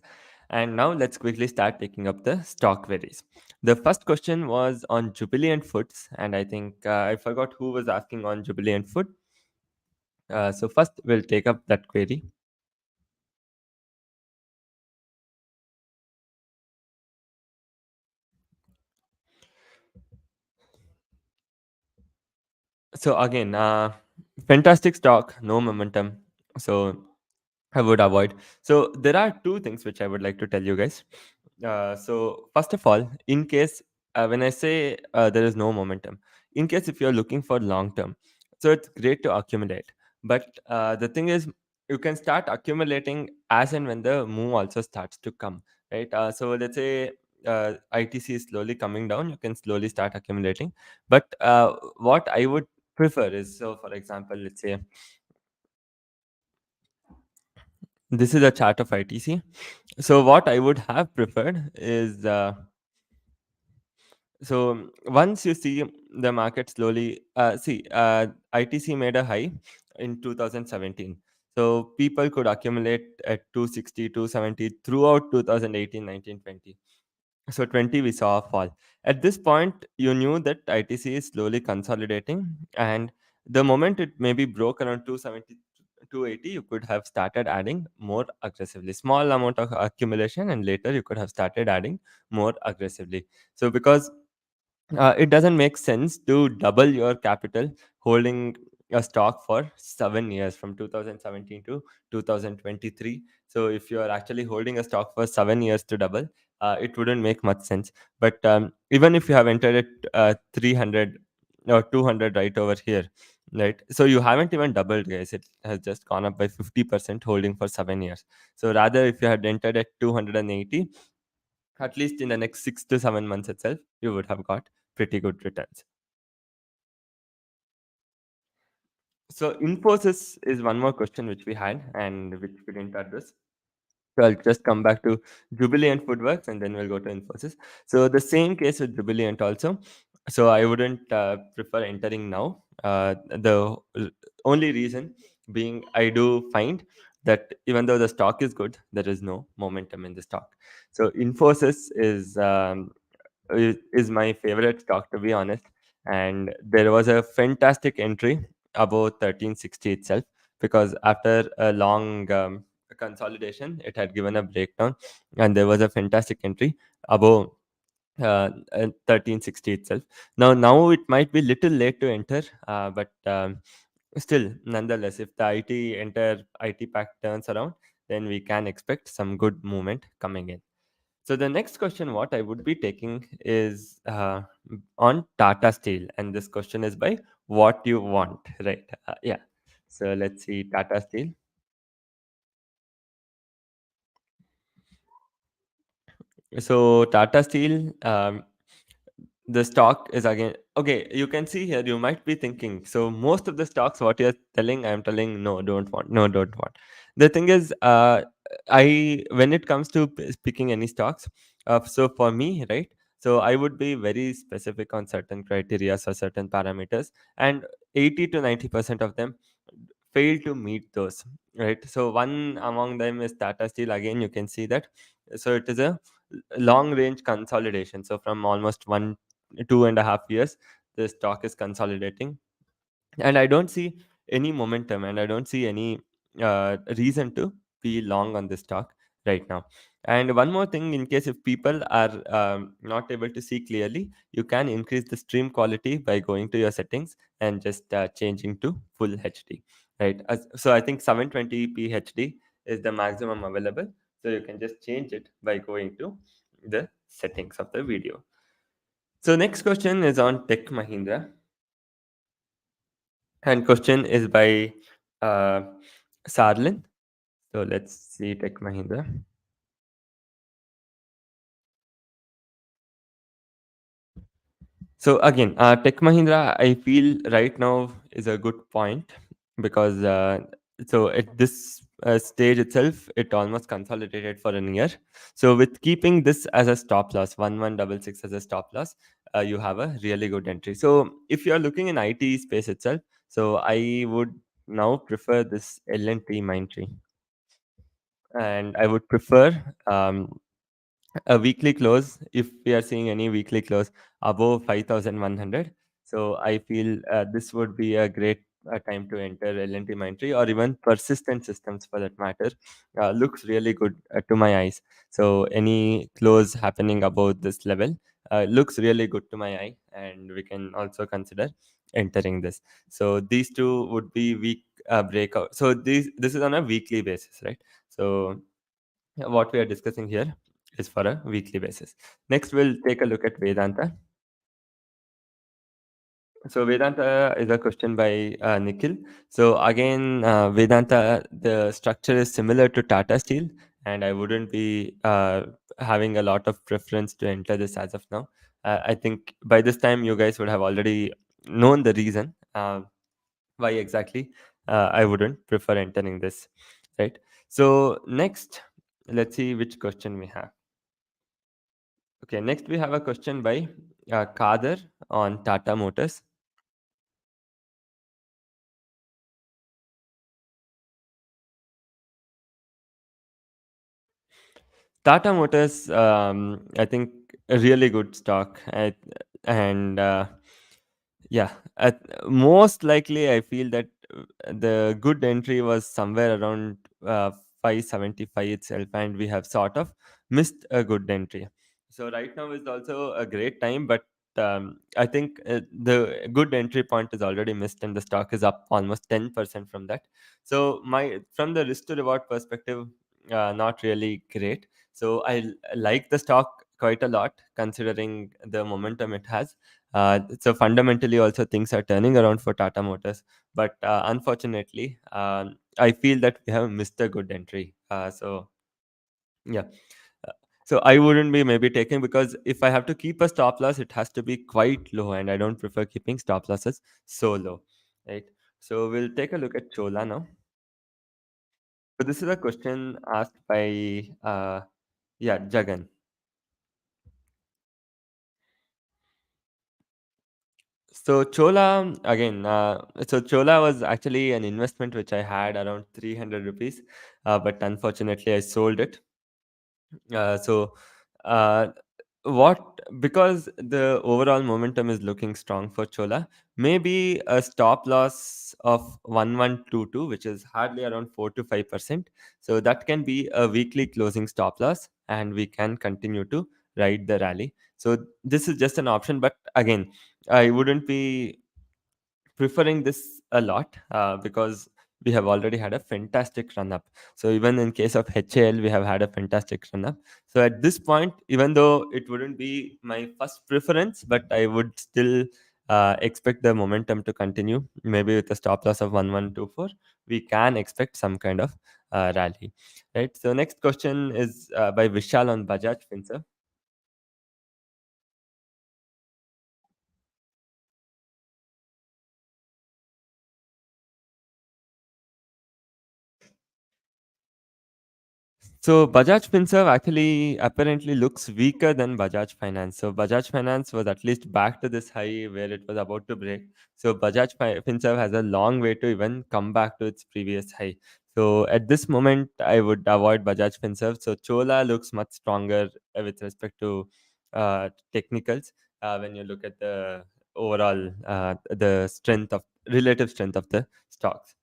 And now let's quickly start taking up the stock queries. The first question was on Jubilant Foods. And I think I forgot who was asking on Jubilant Food. So first, we'll take up that query. So again, fantastic stock, no momentum. So I would avoid. So there are two things which I would like to tell you guys. So first of all, in case when I say there is no momentum, in case if you're looking for long term, so it's great to accumulate. But the thing is, you can start accumulating as and when the move also starts to come, right? So let's say ITC is slowly coming down, you can slowly start accumulating. But what I would prefer is, so for example, let's say this is a chart of ITC. So what I would have preferred is once you see the market slowly see ITC made a high in 2017. So people could accumulate at 260, 270 throughout 2018, 19, 20. So 20 we saw a fall. At this point, you knew that ITC is slowly consolidating, and the moment it maybe broke around 270, 280, you could have started adding more aggressively. Small amount of accumulation, and later you could have started adding more aggressively. So because it doesn't make sense to double your capital holding a stock for 7 years from 2017 to 2023. So if you are actually holding a stock for 7 years to double, it wouldn't make much sense. But even if you have entered it 300 or 200 right over here, right? So you haven't even doubled, guys. It has just gone up by 50% holding for 7 years. So rather, if you had entered at 280, at least in the next 6 to 7 months itself, you would have got pretty good returns. So Infosys is one more question which we had and which we didn't address. So I'll just come back to Jubilant Foodworks and then we'll go to Infosys. So the same case with Jubilant also. So I wouldn't prefer entering now. Only reason being I do find that even though the stock is good, there is no momentum in the stock. So Infosys is my favorite stock, to be honest. And there was a fantastic entry above 1360 itself, because after a long consolidation, it had given a breakdown, and there was a fantastic entry above 1360 itself. Now it might be little late to enter, but still, nonetheless, if the IT pack turns around, then we can expect some good movement coming in. So the next question, what I would be taking is on Tata Steel, and this question is by what you want, right? Yeah. So let's see Tata Steel. So Tata Steel, the stock is again okay. You can see here. You might be thinking. So most of the stocks, what you're telling, I'm telling no, don't want, no, don't want. The thing is, I when it comes to picking any stocks, so for me, right? So I would be very specific on certain criteria or certain parameters, and 80 to 90% of them fail to meet those, right? So one among them is Tata Steel. Again, you can see that. So it is a long range consolidation. So from almost 2.5 years, the stock is consolidating, and I don't see any momentum, and I don't see any reason to be long on this stock right now. And one more thing, in case if people are not able to see clearly, you can increase the stream quality by going to your settings and just changing to full HD, right? So I think 720p HD is the maximum available, so you can just change it by going to the settings of the video. So next question is on Tech Mahindra, and question is by uh, Sarlin. So let's see Tech Mahindra. So again, Tech Mahindra, I feel right now is a good point because so at this stage itself, it almost consolidated for a year. So with keeping this as a stop loss, 1166 as a stop loss, you have a really good entry. So if you are looking in IT space itself, so I would now prefer this L&T Mindtree, and I would prefer a weekly close if we are seeing any weekly close above 5100. So I feel this would be a great time to enter L&T Mindtree, or even persistent systems for that matter. Looks really good to my eyes. So any close happening above this level looks really good to my eye, and we can also consider entering this. So these two would be week breakout. So this is on a weekly basis, right? So what we are discussing here is for a weekly basis. Next, we'll take a look at Vedanta. So Vedanta is a question by Nikhil. So again, Vedanta, the structure is similar to Tata Steel, and I wouldn't be having a lot of preference to enter this as of now. I think by this time you guys would have already known the reason why exactly I wouldn't prefer entering this, right? So next, let's see which question we have. Okay, next we have a question by Kader on Tata Motors. Tata Motors, I think a really good stock, and yeah, most likely I feel that the good entry was somewhere around 575 itself, and we have sort of missed a good entry. So right now is also a great time, but I think the good entry point is already missed, and the stock is up almost 10% from that. So my from the risk to reward perspective, not really great. So I like the stock quite a lot considering the momentum it has. So fundamentally, also things are turning around for Tata Motors, but unfortunately, I feel that we have missed a good entry. So yeah, uh, so I wouldn't be maybe taking, because if I have to keep a stop loss, it has to be quite low, and I don't prefer keeping stop losses so low, right? So we'll take a look at Chola now. So this is a question asked by yeah, Jagan. So Chola again. So Chola was actually an investment which I had around 300 rupees, but unfortunately I sold it. So uh, what because the overall momentum is looking strong for Chola, maybe a stop loss of 1122, which is hardly around 4 to 5%. So that can be a weekly closing stop loss, and we can continue to ride the rally. So this is just an option, but again, I wouldn't be preferring this a lot because we have already had a fantastic run up. So even in case of HAL, we have had a fantastic run up. So at this point, even though it wouldn't be my first preference, but I would still expect the momentum to continue. Maybe with a stop loss of 1124, we can expect some kind of rally. Right. So next question is by Vishal on Bajaj Finserv. So Bajaj Finserv actually apparently looks weaker than Bajaj Finance. So Bajaj Finance was at least back to this high where it was about to break. So Finserv has a long way to even come back to its previous high. So at this moment, I would avoid Bajaj Finserv. So Chola looks much stronger with respect to technicals when you look at the overall the strength of relative strength of the stocks.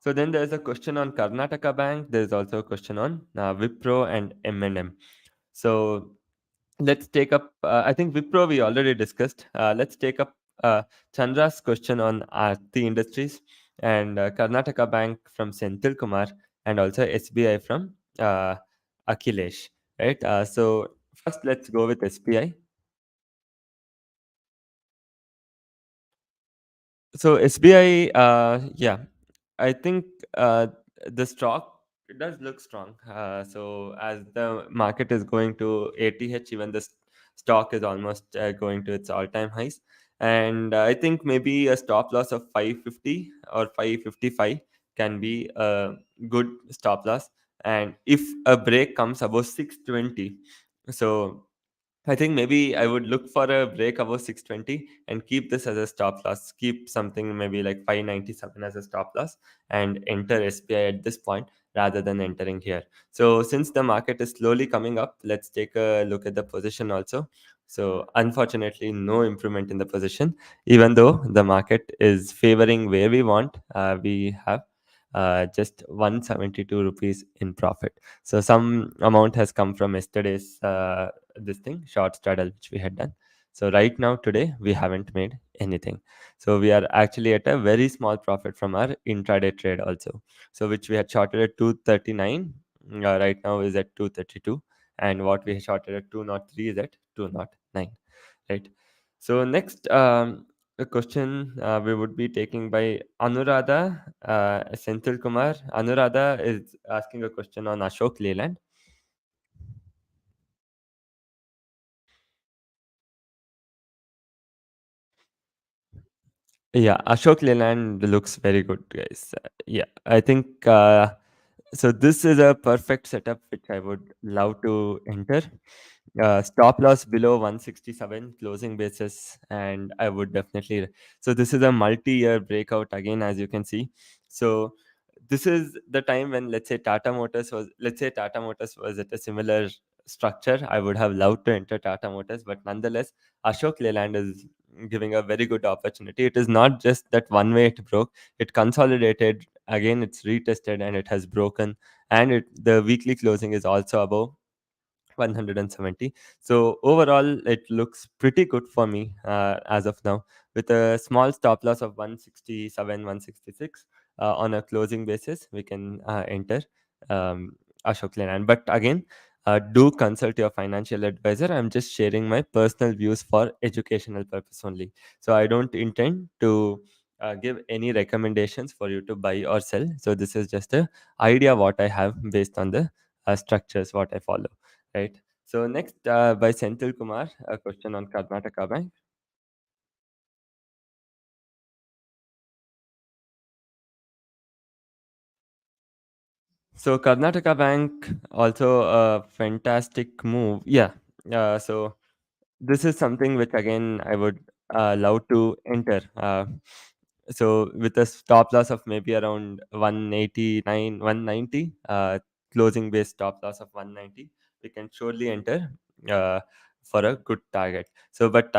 So then there's a question on Karnataka Bank. There's also a question on Wipro and M&M. So let's take up, I think Wipro we already discussed. Let's take up Chandra's question on Aarti Industries and Karnataka Bank from Senthil Kumar and also SBI from Akhilesh. Right. So first, let's go with SBI. So SBI, yeah, I think the stock does look strong. So as the market is going to ATH, even the stock is almost going to its all-time highs. And I think maybe a stop loss of 550 or 555 can be a good stop loss. And if a break comes above 620, so I think maybe I would look for a break above 620 and keep this as a stop loss. Keep something maybe like 597 as a stop loss and enter SBI at this point rather than entering here. So since the market is slowly coming up, let's take a look at the position also. So unfortunately, no improvement in the position, even though the market is favoring where we want. We have just 172 rupees in profit. So some amount has come from yesterday's this thing short straddle which we had done. So right now today we haven't made anything. So we are actually at a very small profit from our intraday trade also. So which we had shorted at 239, right now is at 232, and what we shorted at 203 is at 209. Right. So next a question we would be taking by Anuradha Senthil Kumar. Anuradha is asking a question on Ashok Leyland. Yeah, Ashok Leyland looks very good, guys. Yeah, I think so. This is a perfect setup which I would love to enter. Stop loss below 167 closing basis, and I would definitely. So this is a multi-year breakout again, as you can see. So this is the time when let's say Tata Motors was at a similar structure. I would have loved to enter Tata Motors, but nonetheless, Ashok Leyland is giving a very good opportunity. It is not just that one way it broke; it consolidated again. It's retested and it has broken, and the weekly closing is also above 170. So overall, it looks pretty good for me as of now, with a small stop loss of 167, 166 on a closing basis. We can enter Ashok Leyland. But again, do consult your financial advisor. I'm just sharing my personal views for educational purpose only. So I don't intend to give any recommendations for you to buy or sell. So this is just a idea what I have based on the structures what I follow. Right. So next, by Senthil Kumar, a question on Karnataka Bank. So Karnataka Bank also a fantastic move. Yeah. So this is something which again I would love to enter. So with a stop loss of maybe around 189, 190, closing base stop loss of 190, we can surely enter for a good target. So, but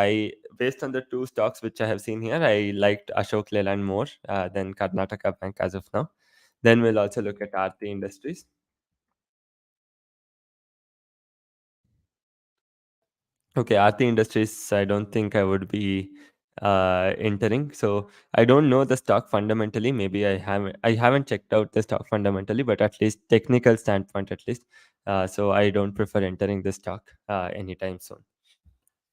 based on the two stocks which I have seen here, I liked Ashok Leyland more than Karnataka Bank as of now. Then we'll also look at Aarti Industries. Okay, Aarti Industries, I don't think I would be entering. So I don't know the stock fundamentally. Maybe I haven't checked out the stock fundamentally, but at least technical standpoint, at least. So I don't prefer entering the stock anytime soon.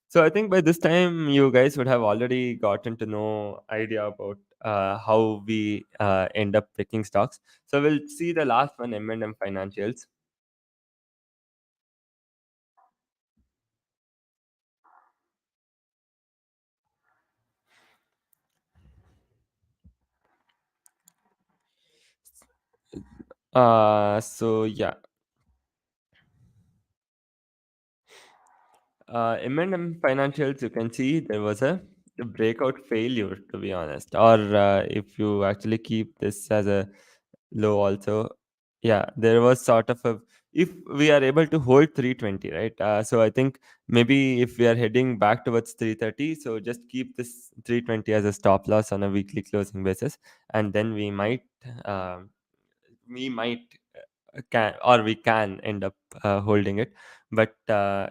So I think by this time you guys would have already gotten to know idea about how we end up picking stocks. So we'll see the last one, M&M Financials. So yeah, M&M Financials, you can see there was a breakout failure, to be honest. Or if you actually keep this as a low also, yeah, there was sort of a, if we are able to hold 320, right? So I think maybe if we are heading back towards 330, so just keep this 320 as a stop loss on a weekly closing basis, and then we might can, or we can end up holding it. But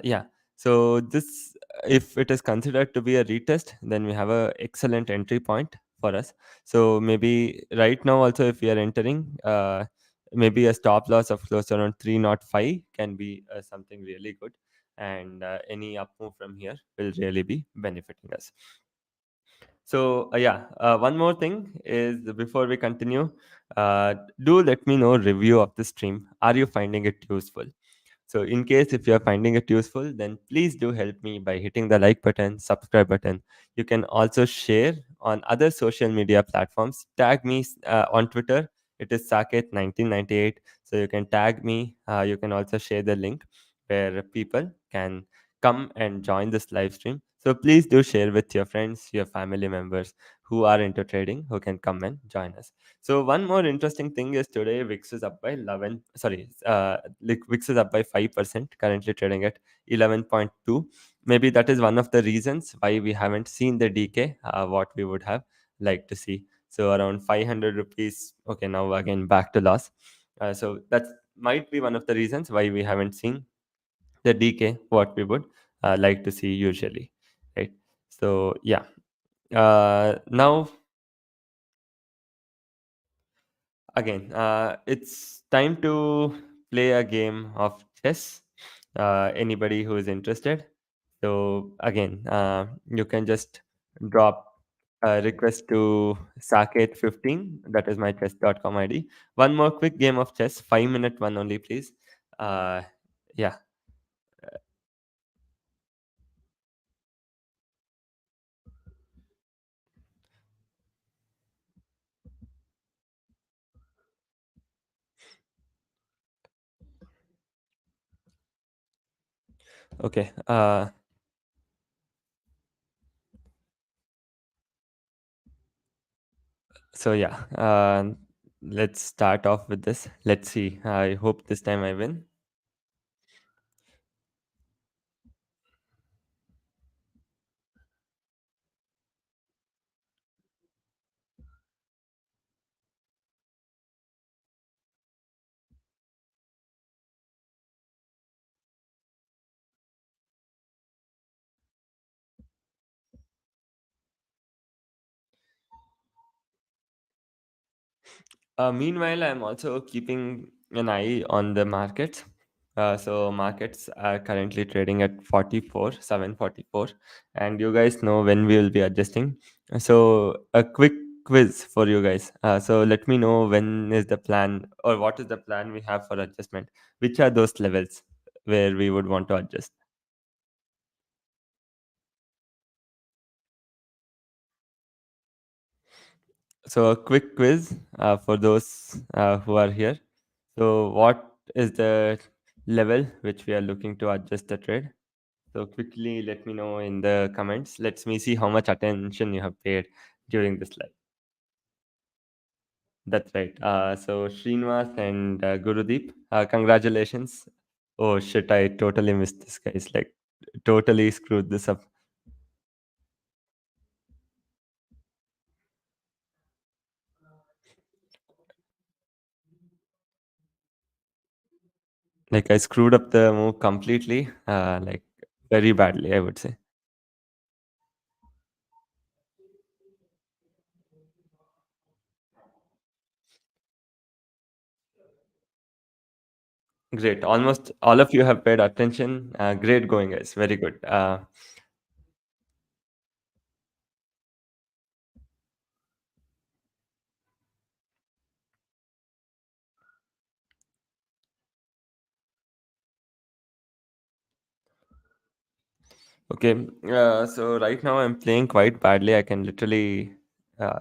yeah, so this, if it is considered to be a retest, then we have a excellent entry point for us. So maybe right now also, if we are entering, maybe a stop loss of close around 305 can be something really good, and any up move from here will really be benefiting us. So yeah, one more thing is, before we continue, do let me know review of the stream. Are you finding it useful? So in case if you are finding it useful, then please do help me by hitting the like button, subscribe button. You can also share on other social media platforms. Tag me on Twitter. It is Saketh 1998. So you can tag me. You can also share the link where people can come and join this live stream. So please do share with your friends, your family members who are into trading, who can come and join us. So one more interesting thing is, today VIX is up by 11. Sorry, like VIX is up by 5%, currently trading at 11.2. Maybe that is one of the reasons why we haven't seen the decay what we would have liked to see. So around 500 rupees. Okay, now again back to loss. So that might be one of the reasons why we haven't seen the decay what we would like to see usually, right? So yeah, now again, it's time to play a game of chess. Anybody who is interested. So again, you can just drop a request to Saketh15. That is my chess.com ID. One more quick game of chess, 5 minute one only, please. Uh, yeah. Okay. So yeah. Let's start off with this. Let's see. I hope this time I win. Meanwhile, I'm also keeping an eye on the markets. So markets are currently trading at 44, 744, and you guys know when we will be adjusting. So a quick quiz for you guys. So let me know when is the plan, or what is the plan we have for adjustment. Which are those levels where we would want to adjust? So a quick quiz for those who are here. So what is the level which we are looking to adjust the trade? So quickly let me know in the comments. Let me see how much attention you have paid during this live. That's right. So Srinivas and Gurudeep, congratulations. Oh shit, I totally missed this, guys. Like totally screwed this up. Like I screwed up the move completely. Like very badly, I would say. Great. Almost all of you have paid attention. Great going, guys. Very good. Okay. So right now I'm playing quite badly. I can literally uh,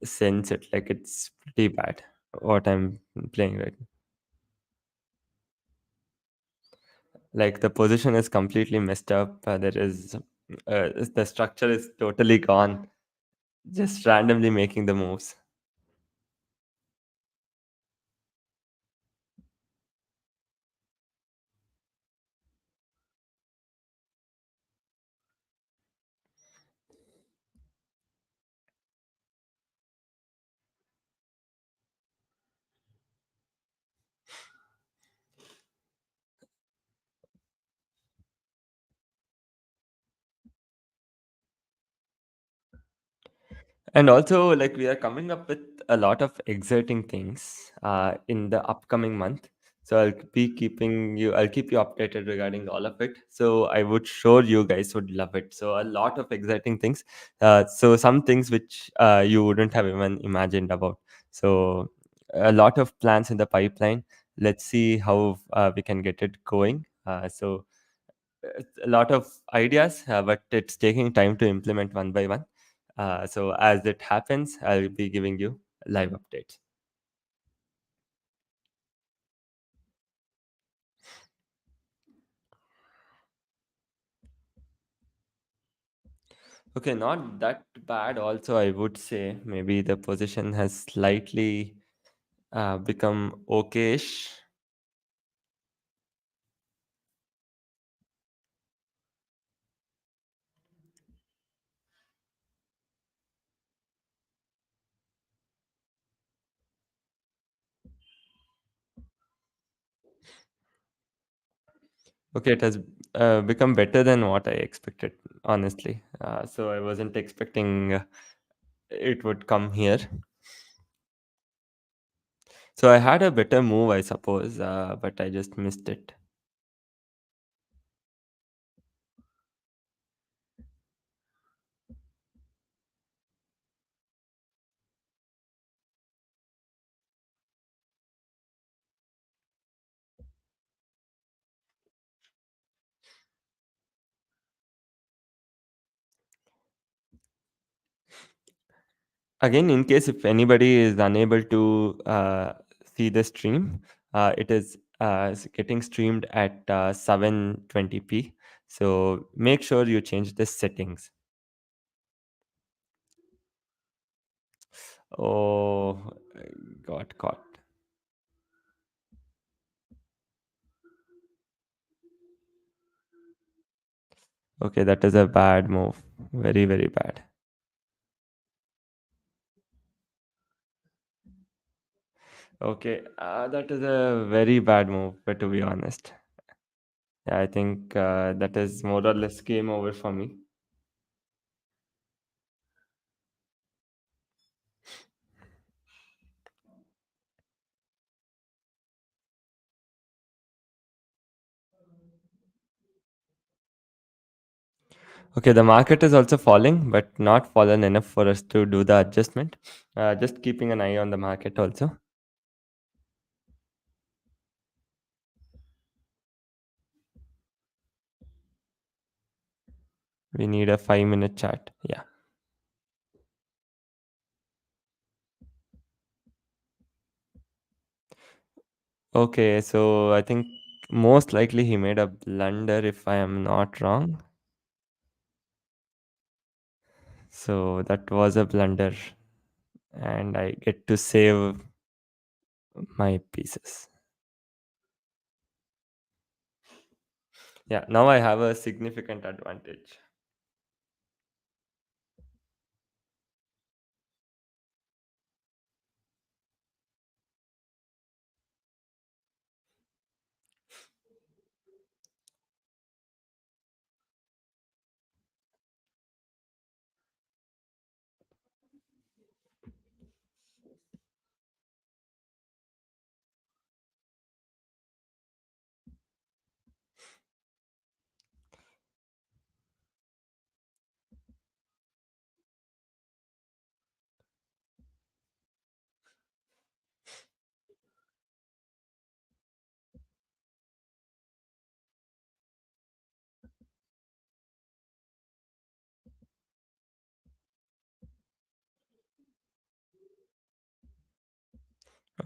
sense it. Like it's pretty bad what I'm playing right now. Like the position is completely messed up. There is the structure is totally gone. Just randomly making the moves. And also, like we are coming up with a lot of exciting things in the upcoming month. So I'll keep you updated regarding all of it. So I would sure you guys would love it. So a lot of exciting things. So some things which you wouldn't have even imagined about. So a lot of plans in the pipeline. Let's see how we can get it going. So it's a lot of ideas, but it's taking time to implement one by one. So as it happens, I'll be giving you live updates. Okay, not that bad. Also, I would say maybe the position has slightly become okayish. Okay, it has become better than what I expected, honestly. So I wasn't expecting it would come here. So I had a better move, I suppose, but I just missed it. Again, in case if anybody is unable to see the stream, it is getting streamed at 720p. So make sure you change the settings. Oh, I got caught. Okay, that is a bad move. Very, very bad. Okay, that is a very bad move, but to be honest, yeah, I think that is more or less game over for me. Okay, the market is also falling, but not fallen enough for us to do the adjustment. Just keeping an eye on the market also. We need a 5 minute chart. Yeah. Okay, so I think most likely he made a blunder if I am not wrong. So that was a blunder, and I get to save my pieces. Yeah, now I have a significant advantage.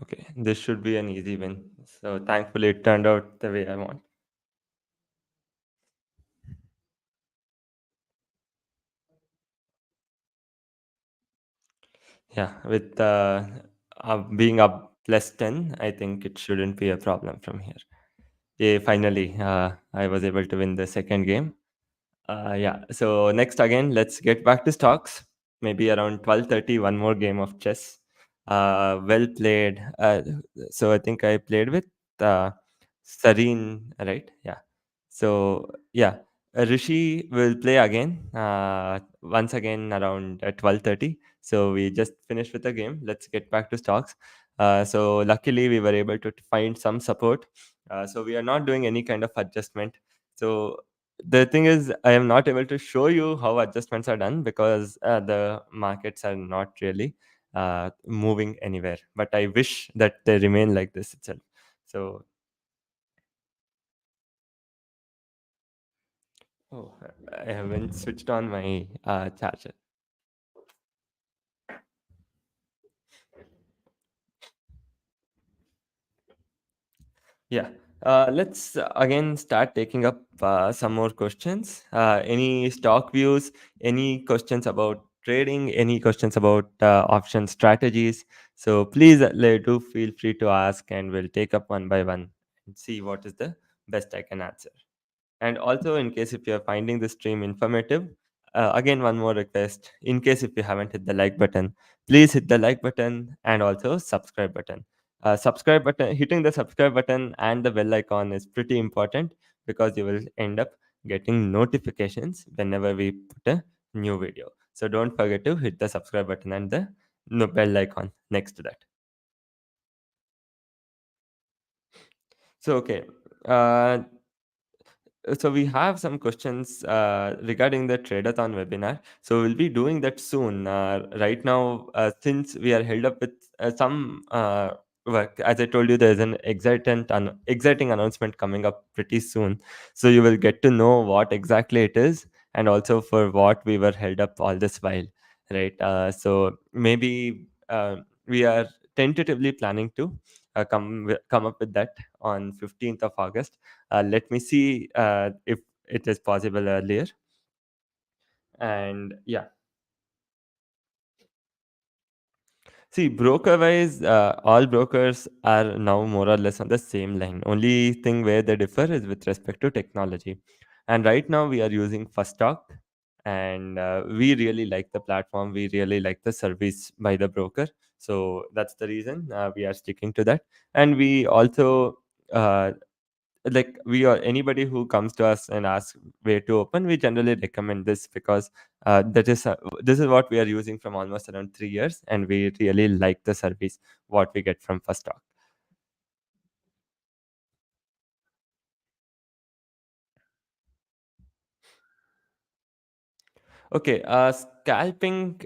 Okay, this should be an easy win. So thankfully, it turned out the way I want. Yeah, with being up plus 10, I think it shouldn't be a problem from here. Yeah, finally, I was able to win the second game. Yeah. So next again, let's get back to stocks. Maybe around 12:30, one more game of chess. Well played. So I think I played with uh, Serene, right? Yeah. So yeah, Rishi will play again. Once again around 12:30. So we just finished with the game. Let's get back to stocks. So luckily we were able to find some support. So we are not doing any kind of adjustment. So the thing is, I am not able to show you how adjustments are done because the markets are not really moving anywhere. But I wish that they remain like this itself. So, oh, I haven't switched on my charger. Yeah. Let's again start taking up some more questions. Any stock views, any questions about trading, any questions about option strategies. So please do feel free to ask and we'll take up one by one and see what is the best I can answer. And also, in case if you're finding the stream informative, again, one more request. In case if you haven't hit the like button, please hit the like button and also subscribe button. Subscribe button, hitting the subscribe button and the bell icon is pretty important because you will end up getting notifications whenever we put a new video. So don't forget to hit the subscribe button and the no bell icon next to that. So okay. Uh, so we have some questions regarding the Tradeathon webinar. So we'll be doing that soon. Right now, since we are held up with some work, as I told you, there's an exciting announcement coming up pretty soon. So you will get to know what exactly it is, and also for what we were held up all this while, right? So maybe we are tentatively planning to come up with that on 15th of August. Let me see if it is possible earlier. And yeah, see, broker wise, all brokers are now more or less on the same line. Only thing where they differ is with respect to technology. And right now we are using First Stock, and we really like the platform. We really like the service by the broker. So that's the reason we are sticking to that. And we also uh, like we or anybody who comes to us and asks where to open, we generally recommend this because that is this is what we are using from almost around 3 years, and we really like the service what we get from First Talk. Okay, scalping.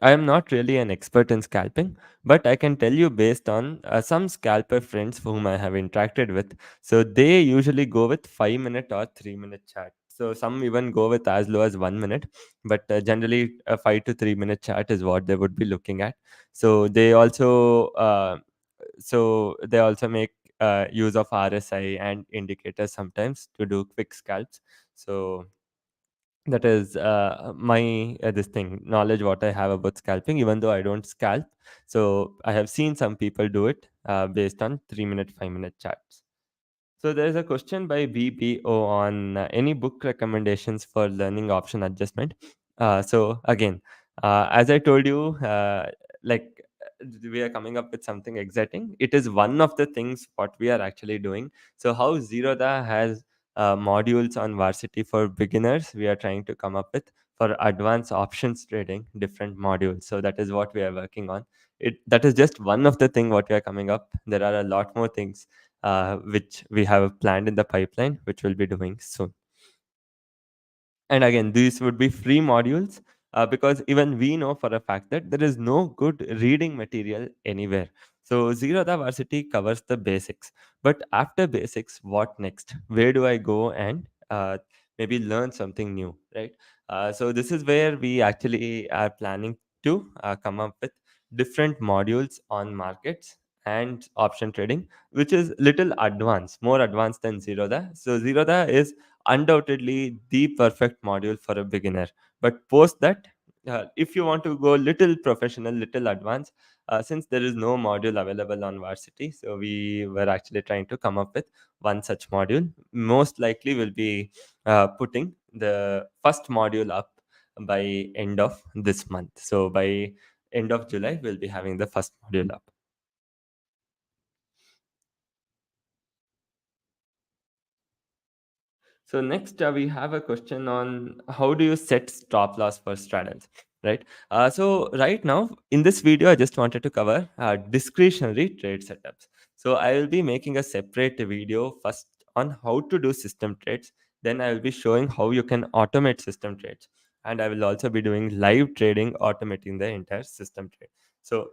I am not really an expert in scalping, but I can tell you based on some scalper friends whom I have interacted with. So they usually go with 5 minute or 3 minute chart. So some even go with as low as 1 minute, but generally a 5 to 3 minute chart is what they would be looking at. So they also make use of RSI and indicators sometimes to do quick scalps. So that is my this thing knowledge what I have about scalping, even though I don't scalp. So I have seen some people do it based on 3 minute 5 minute charts. So there is a question by BPO on any book recommendations for learning option adjustment. So again, as I told you, like we are coming up with something exciting. It is one of the things what we are actually doing. So how Zerodha has modules on Varsity for beginners, we are trying to come up with for advanced options trading different modules. So that is what we are working on. It that is just one of the thing what we are coming up. There are a lot more things which we have planned in the pipeline, which we'll be doing soon. And again, these would be free modules because even we know for a fact that there is no good reading material anywhere. So Zero the Varsity covers the basics. But after basics, what next? Where do I go and maybe learn something new, right? So this is where we actually are planning to come up with different modules on markets and option trading, which is little advanced, more advanced than Zerodha. So Zerodha is undoubtedly the perfect module for a beginner. But post that, if you want to go little professional, little advanced, since there is no module available on Varsity, so we were actually trying to come up with one such module. Most likely, we'll be putting the first module up by end of this month. So by end of July, we'll be having the first module up. So next, we have a question on how do you set stop loss for straddles, right? So right now in this video, I just wanted to cover discretionary trade setups. So I will be making a separate video first on how to do system trades. Then I will be showing how you can automate system trades, and I will also be doing live trading, automating the entire system trade. So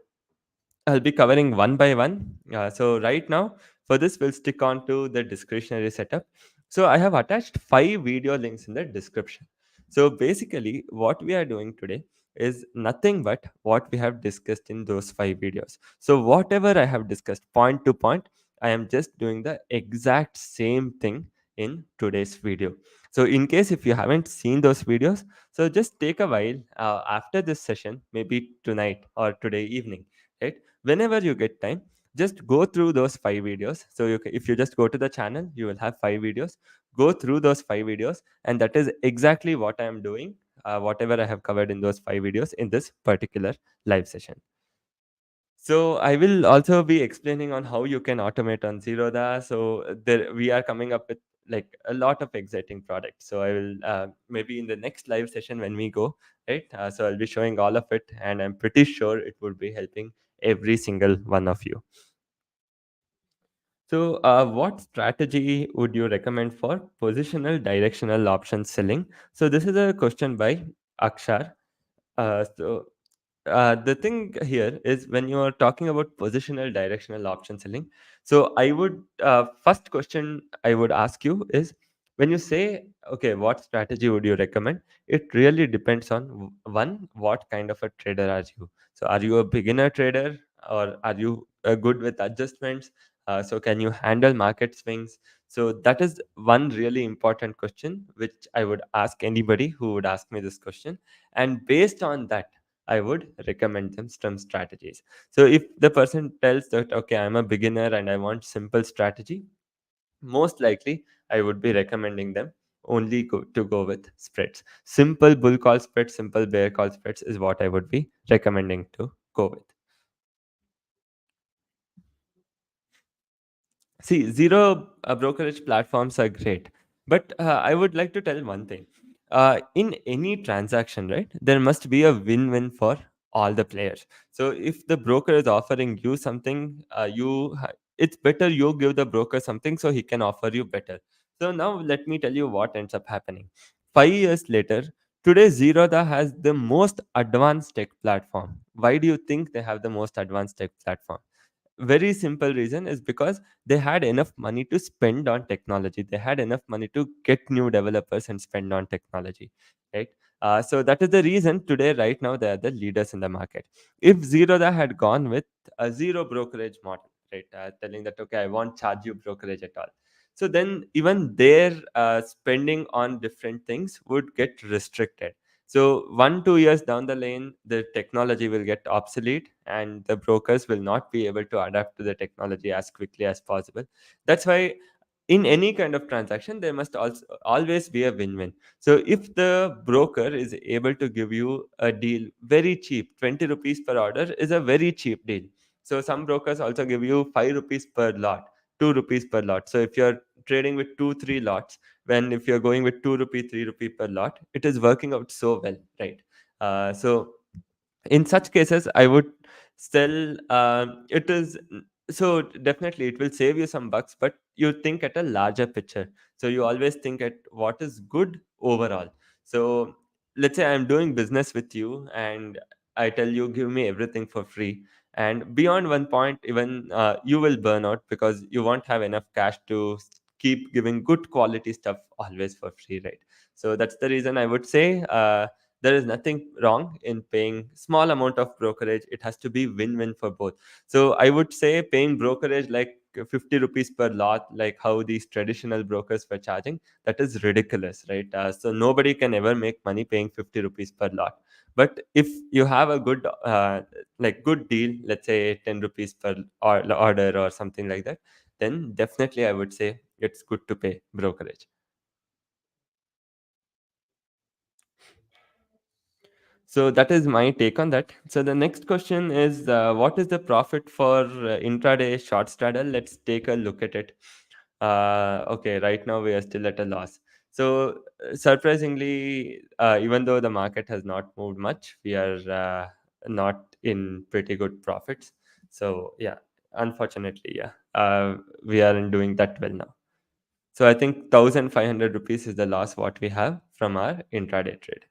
I'll be covering one by one. So right now, for this, we'll stick on to the discretionary setup. So I have attached 5 video links in the description. So basically, what we are doing today is nothing but what we have discussed in those 5 videos. So whatever I have discussed, point to point, I am just doing the exact same thing in today's video. So in case if you haven't seen those videos, so just take a while after this session, maybe tonight or today evening, right? Whenever you get time, just go through those 5 videos. So if you just go to the channel, you will have 5 videos. Go through those 5 videos, and that is exactly what I am doing, whatever I have covered in those 5 videos in this particular live session. So I will also be explaining on how you can automate on Zerodha. So there we are coming up with like a lot of exciting products. So I will maybe in the next live session when we go, right? So I'll be showing all of it, and I'm pretty sure it would be helping every single one of you. So, what strategy would you recommend for positional directional option selling? So, this is a question by Akshar. So the thing here is when you are talking about positional directional option selling, so I would first question I would ask you is when you say okay, what strategy would you recommend? It really depends on one, what kind of a trader are you? So are you a beginner trader, or are you good with adjustments? So can you handle market swings? So that is one really important question which I would ask anybody who would ask me this question, and based on that I would recommend them some strategies. So if the person tells that, okay, I'm a beginner and I want simple strategy, most likely I would be recommending them only to go with spreads. Simple bull call spreads, simple bear call spreads is what I would be recommending to go with. See, zero brokerage platforms are great, but I would like to tell one thing. In any transaction, right, there must be a win-win for all the players. So if the broker is offering you something, it's better you give the broker something so he can offer you better. So now let me tell you what ends up happening. 5 years later, today Zerodha has the most advanced tech platform. Why do you think they have the most advanced tech platform? Very simple reason is because they had enough money to spend on technology. They had enough money to get new developers and spend on technology, right? So that is the reason today, right now, they are the leaders in the market. If Zerodha had gone with a zero brokerage model, right, telling that okay, I won't charge you brokerage at all, so then even their spending on different things would get restricted. So 1 2 years down the lane, the technology will get obsolete, and the brokers will not be able to adapt to the technology as quickly as possible. That's why in any kind of transaction there must also always be a win-win. So if the broker is able to give you a deal very cheap, 20 rupees per order is a very cheap deal. So some brokers also give you 5 rupees per lot, 2 rupees per lot. So if you're trading with 2 3 lots, when if you're going with 2 rupee 3 rupee per lot, it is working out so well, right? So in such cases I would sell. It is so definitely it will save you some bucks, but you think at a larger picture. So you always think at what is good overall. So let's say I'm doing business with you and I tell you give me everything for free, and beyond one point even you will burn out because you won't have enough cash to keep giving good quality stuff always for free, right? So that's the reason I would say there is nothing wrong in paying small amount of brokerage. It has to be win-win for both. So I would say paying brokerage like 50 rupees per lot, like how these traditional brokers were charging, that is ridiculous, right? So nobody can ever make money paying 50 rupees per lot. But if you have a good like good deal, let's say 10 rupees per order or something like that, then definitely I would say it's good to pay brokerage. So that is my take on that. So the next question is, what is the profit for intraday short straddle? Let's take a look at it. Okay, right now we are still at a loss. So surprisingly, even though the market has not moved much, we are not in pretty good profits. So yeah, unfortunately, yeah, we aren't doing that well now. So I think 1,500 rupees is the loss what we have from our intraday trade.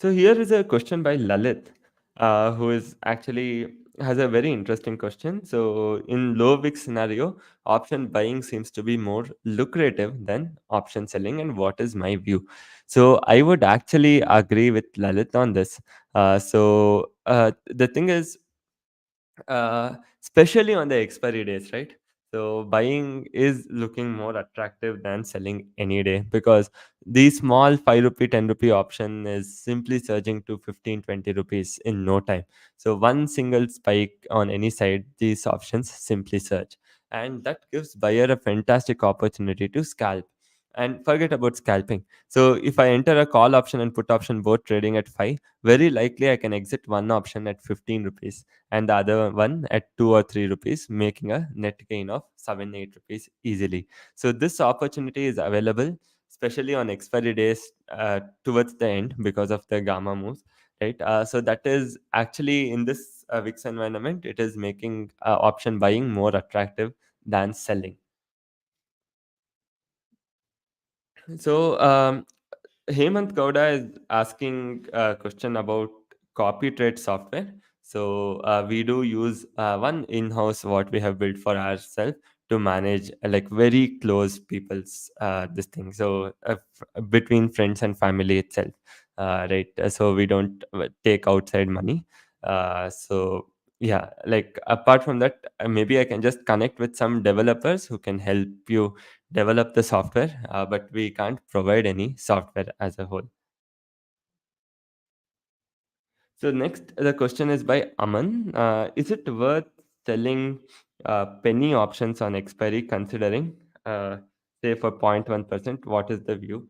So here is a question by Lalit, who is actually has a very interesting question. So in low VIX scenario, option buying seems to be more lucrative than option selling. And what is my view? So I would actually agree with Lalit on this. The thing is, especially on the expiry days, right? So buying is looking more attractive than selling any day, because the small 5 rupee 10 rupee option is simply surging to 15 20 rupees in no time. So one single spike on any side, these options simply surge, and that gives buyer a fantastic opportunity to scalp. And forget about scalping. So if I enter a call option and put option both trading at 5, very likely I can exit one option at 15 rupees and the other one at 2 or 3 rupees, making a net gain of 7 8 rupees easily. So this opportunity is available, especially on expiry days towards the end because of the gamma moves, right? So that is actually in this VIX environment, it is making option buying more attractive than selling. So Hemant Gowda is asking a question about copy trade software. So we do use one in-house what we have built for ourselves to manage like very close people's this thing. So between friends and family itself, right? So we don't take outside money. So yeah, like apart from that, maybe I can just connect with some developers who can help you develop the software, but we can't provide any software as a whole. So next, the question is by Aman. Is it worth selling penny options on expiry, considering, say, for 0.1%? What is the view?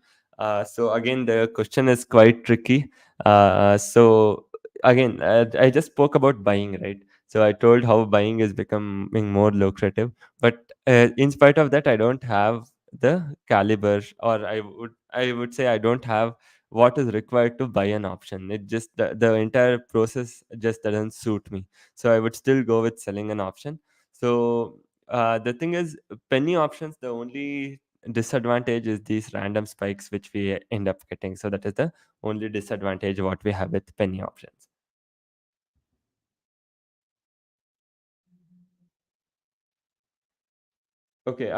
So again, the question is quite tricky. So again, I just spoke about buying, right? So I told how buying is becoming more lucrative, but in spite of that, I don't have the caliber, or I would say I don't have what is required to buy an option. It just the entire process just doesn't suit me. So I would still go with selling an option. So the thing is, penny options, the only disadvantage is these random spikes which we end up getting. So that is the only disadvantage what we have with penny options. Okay.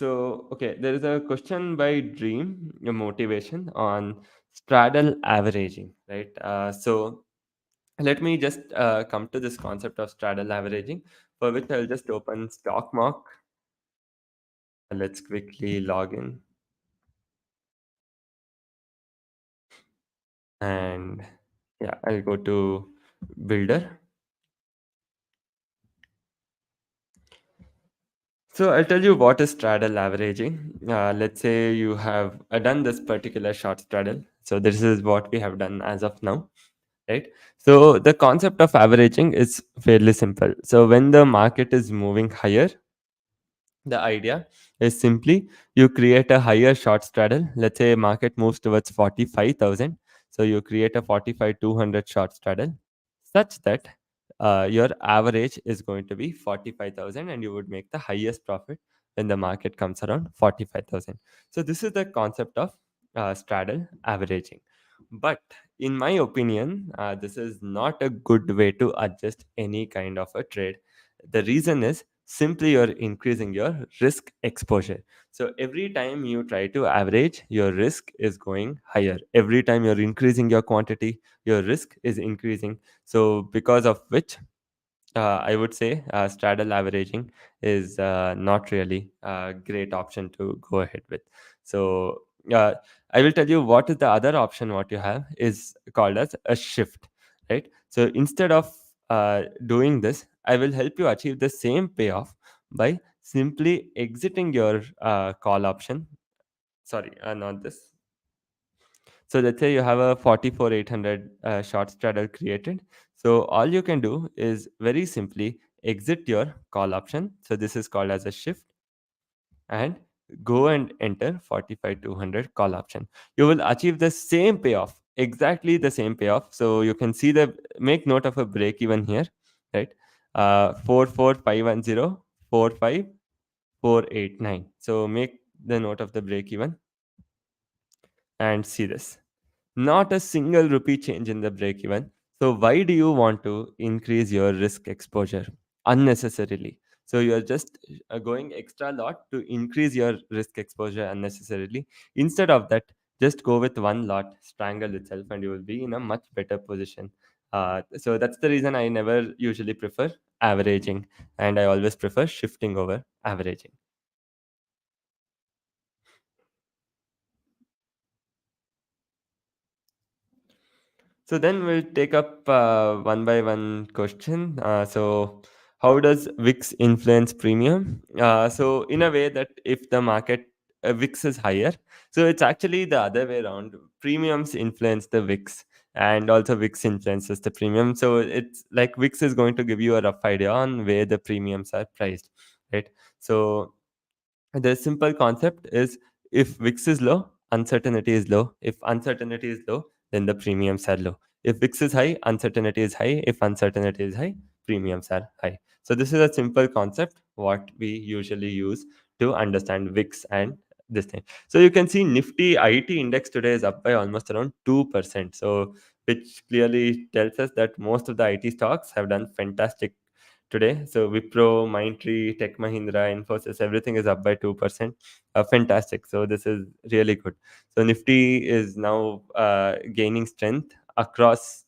Okay, there is a question by Dream your motivation on straddle averaging, right? So let me just come to this concept of straddle averaging, for which I'll just open Stockmock. Let's quickly log in, and yeah, I'll go to builder. So I'll tell you what is straddle averaging. Let's say you have done this particular short straddle. So this is what we have done as of now, right? So the concept of averaging is fairly simple. So when the market is moving higher, the idea is simply you create a higher short straddle. Let's say market moves towards 45,000. So you create a 45,200 short straddle such that your average is going to be 45,000, and you would make the highest profit when the market comes around 45,000. So this is the concept of straddle averaging. But in my opinion, this is not a good way to adjust any kind of a trade. The reason is simply you're increasing your risk exposure. So every time you try to average, your risk is going higher. Every time you're increasing your quantity, your risk is increasing. So because of which, I would say straddle averaging is not really a great option to go ahead with. So uh, I will tell you what is the other option. What you have is called as a shift, right? So instead of doing this, I will help you achieve the same payoff by simply exiting your call option. Sorry, not this. So let's say you have a 44,800 short straddle created. So all you can do is very simply exit your call option. So this is called as a shift, and go and enter 45,200 call option. You will achieve the same payoff, exactly the same payoff. So you can see the make note of a break even here, right? 44510 So make the note of the break even and see this. Not a single rupee change in the break even. So why do you want to increase your risk exposure unnecessarily? So you're just going extra lot to increase your risk exposure unnecessarily. Instead of that, just go with one lot, strangle itself, and you will be in a much better position. So that's the reason I never usually prefer averaging, and I always prefer shifting over averaging. So then we'll take up one by one question. So how does VIX influence premium? So in a way that if the market VIX is higher, so it's actually the other way around. Premiums influence the VIX, and also VIX influences the premium. So it's like VIX is going to give you a rough idea on where the premiums are priced, right? So the simple concept is, if VIX is low, uncertainty is low. If uncertainty is low, then the premiums are low. If VIX is high, uncertainty is high. If uncertainty is high, premiums are high. So this is a simple concept what we usually use to understand VIX and this thing. So you can see Nifty IT index today is up by almost around 2%. So which clearly tells us that most of the IT stocks have done fantastic today. So Wipro, Mindtree, Tech Mahindra, Infosys, everything is up by 2%. Fantastic. So this is really good. So Nifty is now gaining strength across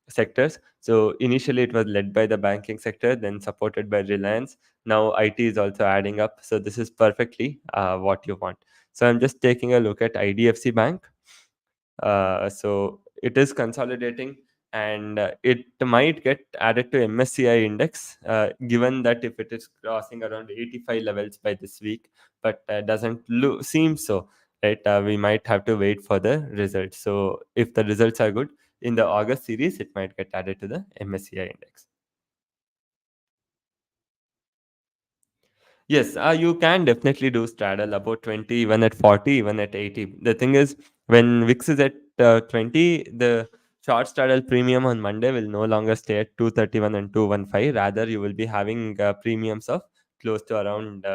sectors. So initially it was led by the banking sector, then supported by Reliance. Now IT is also adding up. So this is perfectly what you want. So I'm just taking a look at IDFC Bank. So it is consolidating, and it might get added to MSCI index, given that if it is crossing around 85 levels by this week, but doesn't seem so. Right, we might have to wait for the results. So if the results are good in the August series, it might get added to the MSCI index. Yes, you can definitely do straddle about 20, even at 40, even at 80. The thing is, when VIX is at 20, the short straddle premium on Monday will no longer stay at 231 and 215. Rather, you will be having premiums of close to around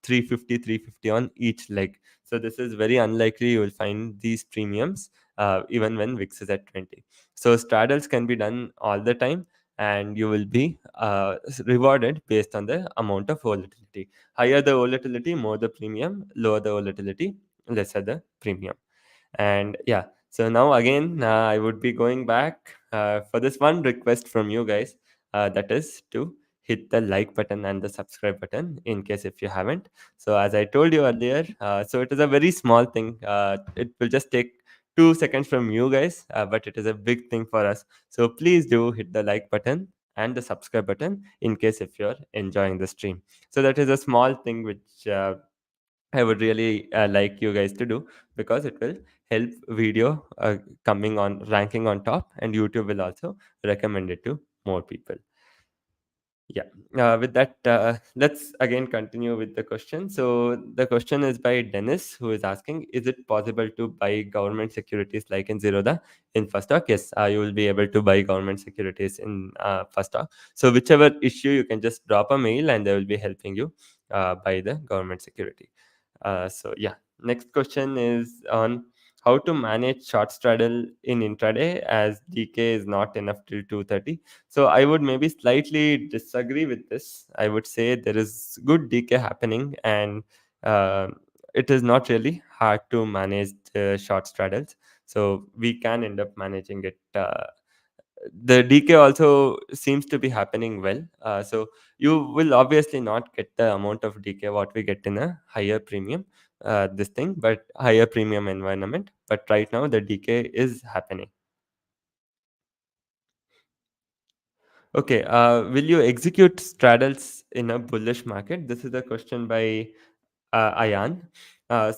350 on each leg. So this is very unlikely you will find these premiums even when VIX is at 20. So straddles can be done all the time, and you will be rewarded based on the amount of volatility. Higher the volatility, more the premium. Lower the volatility, lesser the premium. And yeah, so now again, I would be going back for this one request from you guys, that is to hit the like button and the subscribe button in case if you haven't. So as I told you earlier, so it is a very small thing. It will just take 2 seconds from you guys, but it is a big thing for us. So please do hit the like button and the subscribe button in case if you're enjoying the stream. So that is a small thing which I would really like you guys to do, because it will help video coming on ranking on top, and YouTube will also recommend it to more people. Yeah. With that, let's again continue with the question. So the question is by Dennis, who is asking: is it possible to buy government securities like in Zerodha in First Stock? Yes, you will be able to buy government securities in First Stock. So whichever issue, you can just drop a mail, and they will be helping you buy the government security. So yeah, next question is on how to manage short straddle in intraday as DK is not enough till 2:30. So I would maybe slightly disagree with this. I would say there is good DK happening, and uh, it is not really hard to manage the short straddles. So we can end up managing it. The DK also seems to be happening well. So you will obviously not get the amount of DK what we get in a higher premium this thing, but higher premium environment. But right now the DK is happening. Okay, will you execute straddles in a bullish market? This is a question by Ayan.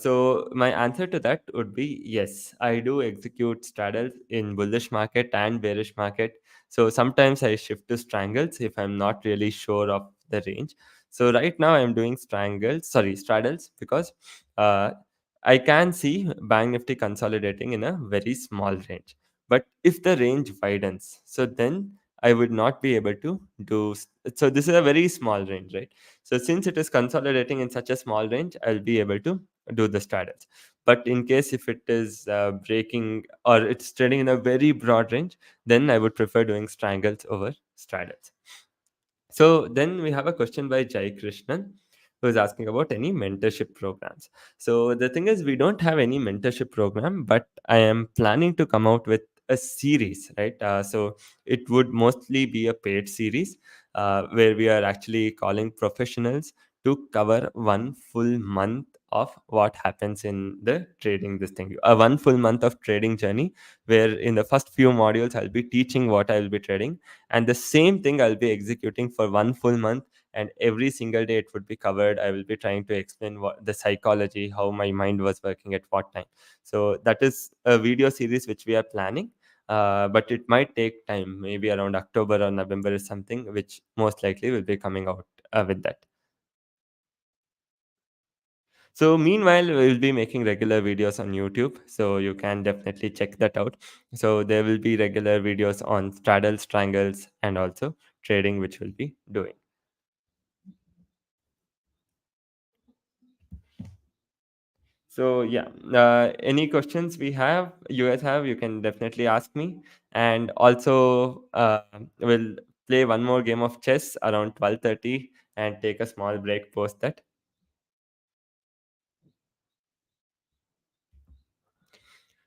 So my answer to that would be yes. I do execute straddles in bullish market and bearish market. So sometimes I shift to strangles if I'm not really sure of the range. So right now I'm doing straddles because uh, I can see Bank Nifty consolidating in a very small range. But if the range widens, so then I would not be able to do. So this is a very small range, right? So since it is consolidating in such a small range, I'll be able to do the straddles. But in case if it is breaking or it's trading in a very broad range, then I would prefer doing strangles over straddles. So then we have a question by Jai Krishnan who is asking about any mentorship programs. So the thing is, we don't have any mentorship program, but I am planning to come out with a series, right? So it would mostly be a paid series where we are actually calling professionals to cover one full month of what happens in the trading this thing, a one full month of trading journey, where in the first few modules I'll be teaching what I will be trading, and the same thing I'll be executing for one full month, and every single day it would be covered. I will be trying to explain what the psychology, how my mind was working at what time. So that is a video series which we are planning, but it might take time, maybe around October or November is something which most likely will be coming out with that. So meanwhile, we will be making regular videos on YouTube, so you can definitely check that out. So there will be regular videos on straddles, strangles, and also trading, which we'll be doing. So yeah, any questions you guys have, you can definitely ask me. And also, we'll play one more game of chess around 12:30 and take a small break post that.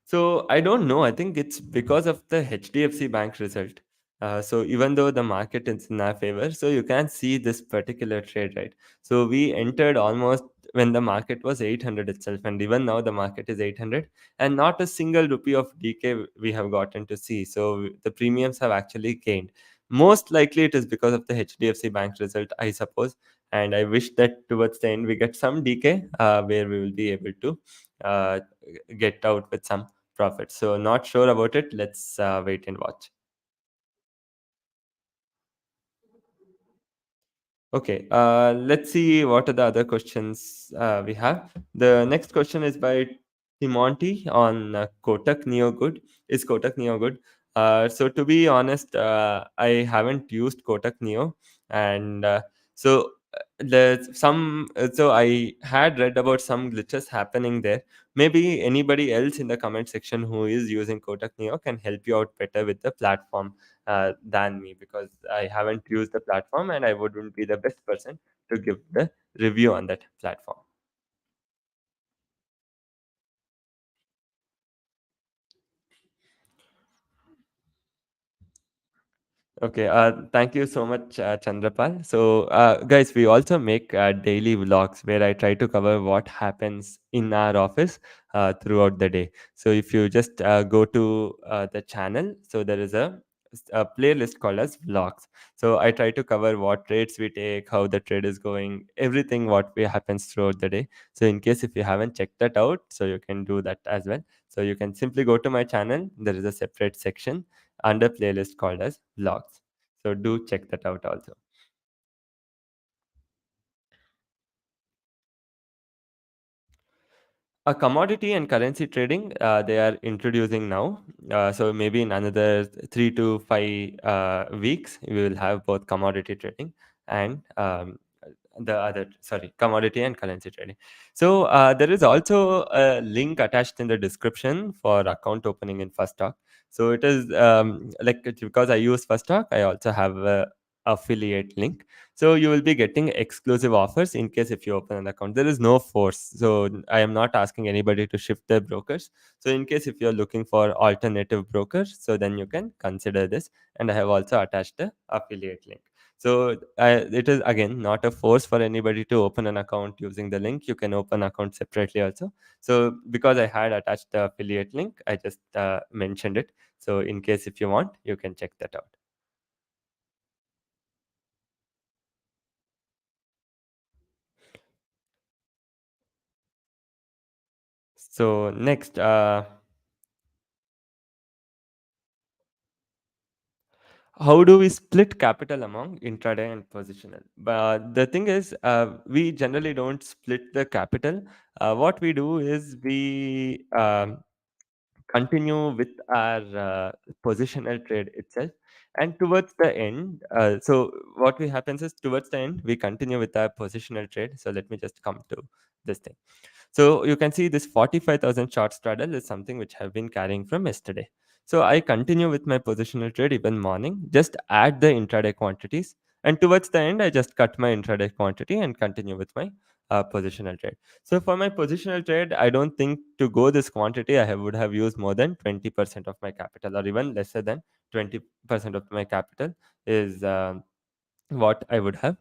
So I don't know. I think it's because of the HDFC Bank result. So even though the market is in our favor, so you can see this particular trade, right? So we entered almost when the market was 800 itself, and even now the market is 800, and not a single rupee of DK we have gotten to see. So the premiums have actually gained. Most likely it is because of the HDFC Bank result, I suppose. And I wish that towards the end we get some DK where we will be able to uh, get out with some profit. So not sure about it. Let's wait and watch. Okay, let's see what are the other questions we have. The next question is by Timonti on Kotak Neo Good. Is Kotak Neo good? So to be honest, I haven't used Kotak Neo, and so I had read about some glitches happening there. Maybe anybody else in the comment section who is using Kotak Neo can help you out better with the platform than me, because I haven't used the platform and I wouldn't be the best person to give the review on that platform. Okay, thank you so much, Chandrapal. So, guys, we also make daily vlogs where I try to cover what happens in our office throughout the day. So, if you just go to the channel, so there is a playlist called as vlogs. So, I try to cover what trades we take, how the trade is going, everything what we happens throughout the day. So, in case if you haven't checked that out, so you can do that as well. So, you can simply go to my channel. There is a separate section under playlist called as vlogs. So do check that out also. A commodity and currency trading, they are introducing now. So maybe in another 3 to 5 weeks, we will have both commodity trading and the other, sorry, commodity and currency trading. So there is also a link attached in the description for account opening in First Stock. So it is like because I use First Stock, I also have a affiliate link. So you will be getting exclusive offers in case if you open an account. There is no force. So I am not asking anybody to shift their brokers. So in case if you're looking for alternative brokers, so then you can consider this. And I have also attached the affiliate link. So it is again not a force for anybody to open an account using the link. You can open account separately also. So because I had attached the affiliate link, I just mentioned it. So in case if you want, you can check that out. So next, how do we split capital among intraday and positional? But the thing is, we generally don't split the capital. What we do is we continue with our positional trade itself, and towards the end, so what we happens is towards the end we continue with our positional trade. So let me just come to this thing. So you can see this 45,000 short straddle is something which I've been carrying from yesterday. So I continue with my positional trade even morning, just add the intraday quantities. And towards the end, I just cut my intraday quantity and continue with my positional trade. So for my positional trade, I don't think to go this quantity, would have used more than 20% of my capital, or even lesser than 20% of my capital is what I would have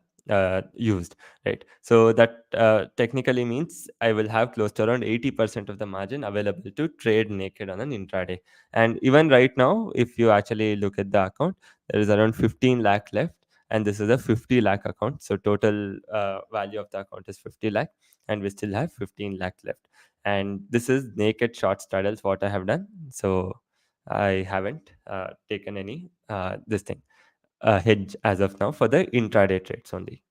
used, right? So that technically means I will have close to around 80% of the margin available to trade naked on an intraday. And even right now, if you actually look at the account, there is around 15 lakh left, and this is a 50 lakh account. So total value of the account is 50 lakh, and we still have 15 lakh left. And this is naked short straddles what I have done. So I haven't taken any this thing hedge as of now for the intraday trades only.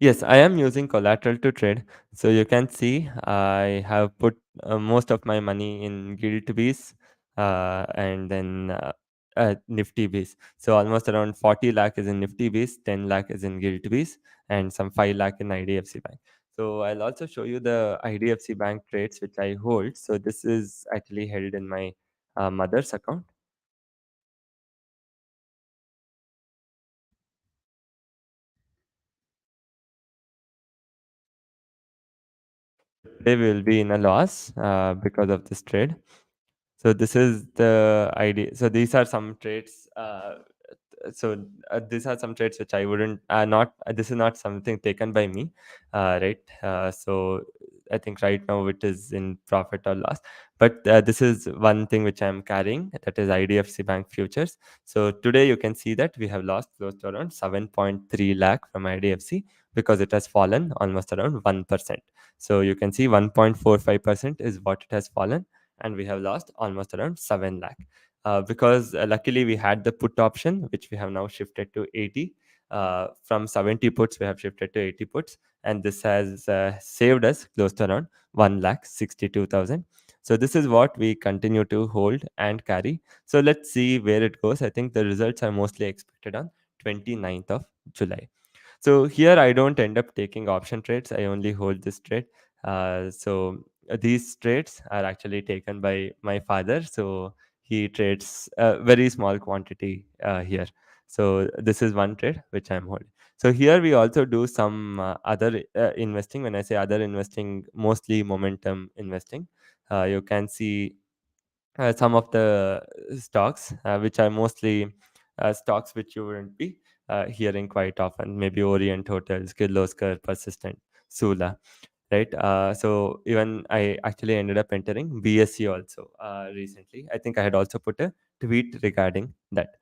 Yes, I am using collateral to trade. So you can see I have put most of my money in gilt bees and then Nifty bees. So almost around 40 lakh is in Nifty bees, 10 lakh is in gilt bees, and some 5 lakh in IDFC Bank. So I'll also show you the IDFC Bank trades which I hold. So this is actually held in my mother's account. They will be in a loss because of this trade. So this is the idea. So these are some traits. These are some traits which I wouldn't not. This is not something taken by me, right? So I think right now it is in profit or loss. But this is one thing which I am carrying. That is IDFC Bank futures. So today you can see that we have lost close to around 7.3 lakh from IDFC because it has fallen almost around 1%. So you can see 1.45% is what it has fallen, and we have lost almost around 7 lakh. Because luckily we had the put option, which we have now shifted to 80. From 70 puts, we have shifted to 80 puts, and this has saved us close to around 1 lakh 62,000. So this is what we continue to hold and carry. So let's see where it goes. I think the results are mostly expected on 29th of July. So here I don't end up taking option trades. I only hold this trade. These trades are actually taken by my father. So he trades a very small quantity here. So this is one trade which I'm holding. So here we also do some other investing. When I say other investing, mostly momentum investing. You can see some of the stocks, which are mostly stocks which you wouldn't be hearing quite often, maybe Orient Hotels, Kirloskar, Persistent, Sula, right? So even I actually ended up entering BSC also recently. I think I had also put a tweet regarding that.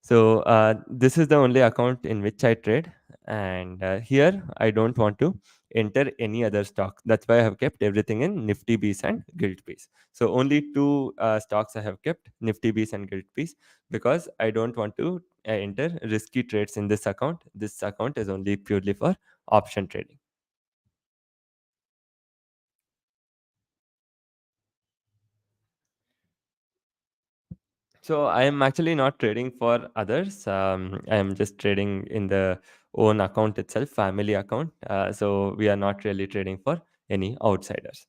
So this is the only account in which I trade, and here I don't want to enter any other stock. That's why I have kept everything in Nifty Bs and Gilt Bs. So only two stocks I have kept, Nifty Bs and Gilt Bs, because I don't want to enter risky trades in this account. This account is only purely for option trading. So I am actually not trading for others. I am just trading in the own account itself, family account. So we are not really trading for any outsiders.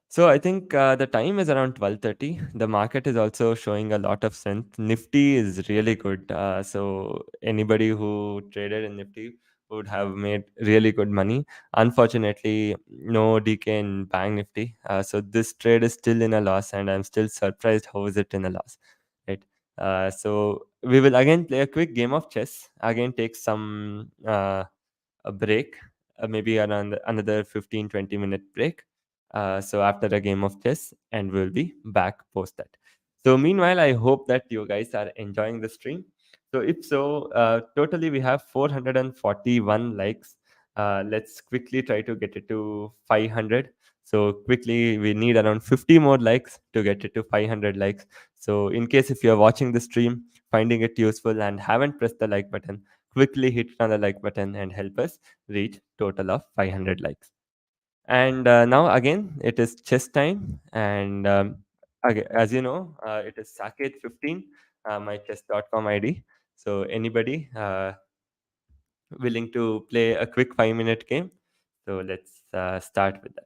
So I think the time is around 12:30. The market is also showing a lot of strength. Nifty is really good. So anybody who traded in Nifty would have made really good money. Unfortunately, no DK in Bank Nifty. So this trade is still in a loss, and I'm still surprised how is it in a loss. Right. So we will again play a quick game of chess. Again, take some a break, maybe around another 15-20 minute break. So after a game of chess, and we'll be back post that. So meanwhile, I hope that you guys are enjoying the stream. So if so, totally we have 441 likes. Let's quickly try to get it to 500. So quickly, we need around 50 more likes to get it to 500 likes. So in case if you're watching the stream, finding it useful and haven't pressed the like button, quickly hit on the like button and help us reach total of 500 likes. And now again, it is chess time. And as you know, it is Saketh 15, my chess.com ID. So anybody willing to play a quick 5 minute game? So let's start with that.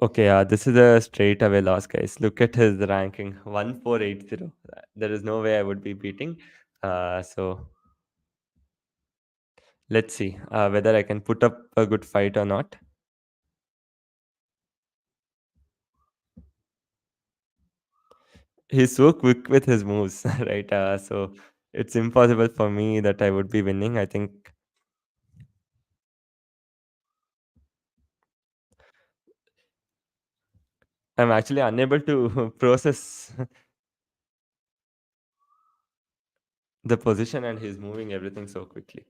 Okay, this is a straight away loss, guys. Look at his ranking 1480. There is no way I would be beating. So let's see whether I can put up a good fight or not. He's so quick with his moves, right? So it's impossible for me that I would be winning. I think I'm actually unable to process the position, and he's moving everything so quickly.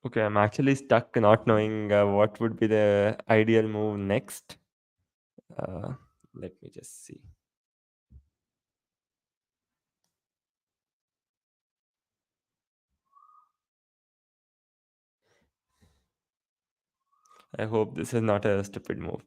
Okay, I'm actually stuck not knowing what would be the ideal move next. Uh, Let me just see. I hope this is not a stupid move.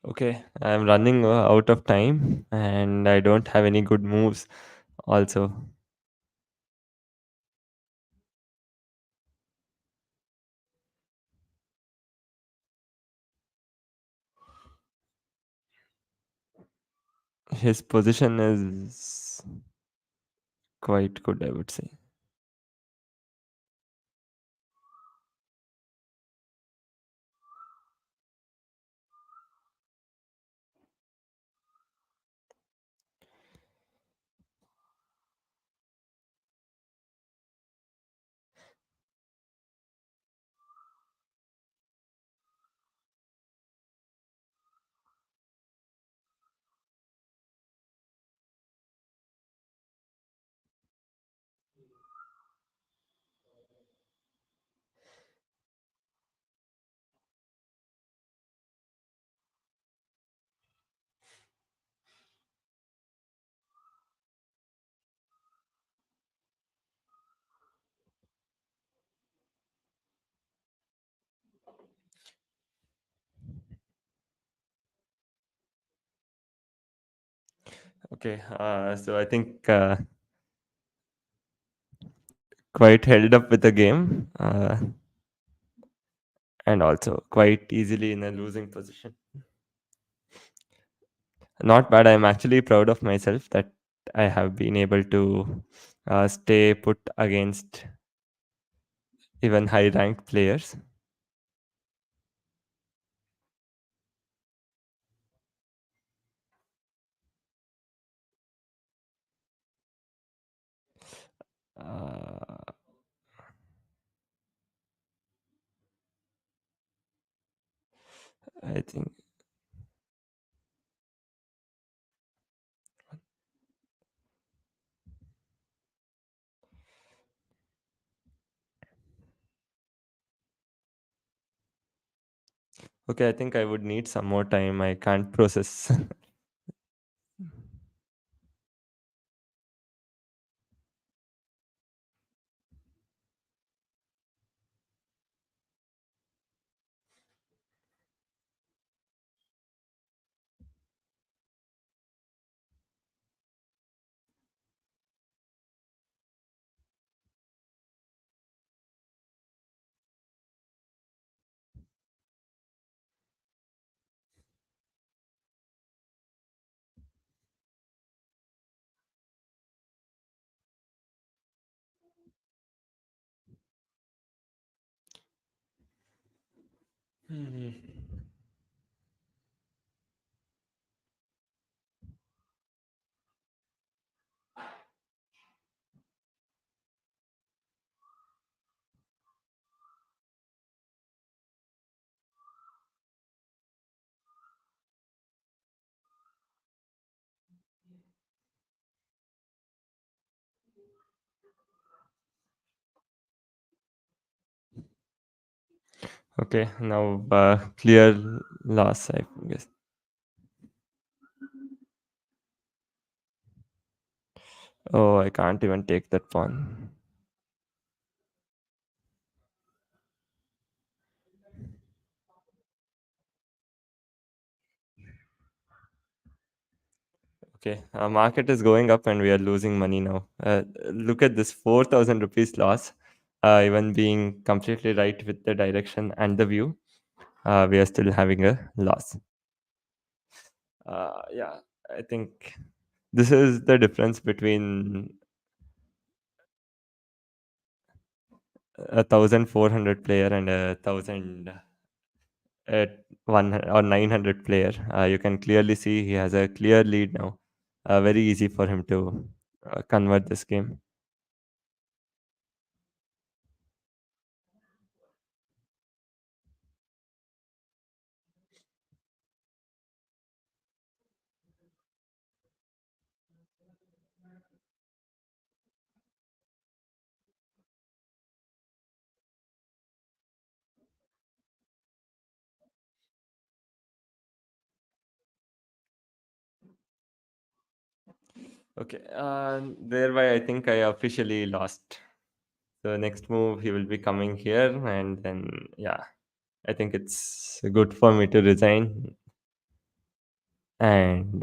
Okay, I'm running out of time, and I don't have any good moves also. His position is quite good, I would say. Okay, so I think quite held up with the game, and also quite easily in a losing position. Not bad. I'm actually proud of myself that I have been able to stay put against even high ranked players. Uh, I think okay. I think I would need some more time. I can't process. Mhm. Okay, now clear loss, I guess. Oh, I can't even take that pawn. Okay, market is going up and we are losing money now. Look at this 4,000 rupees loss. Even being completely right with the direction and the view, we are still having a loss. Yeah, I think this is the difference between 1,400 player and 1,000 at 900 player. You can clearly see he has a clear lead now. Very easy for him to convert this game. Okay, thereby I think I officially lost. So next move he will be coming here, and then yeah, I think it's good for me to resign. And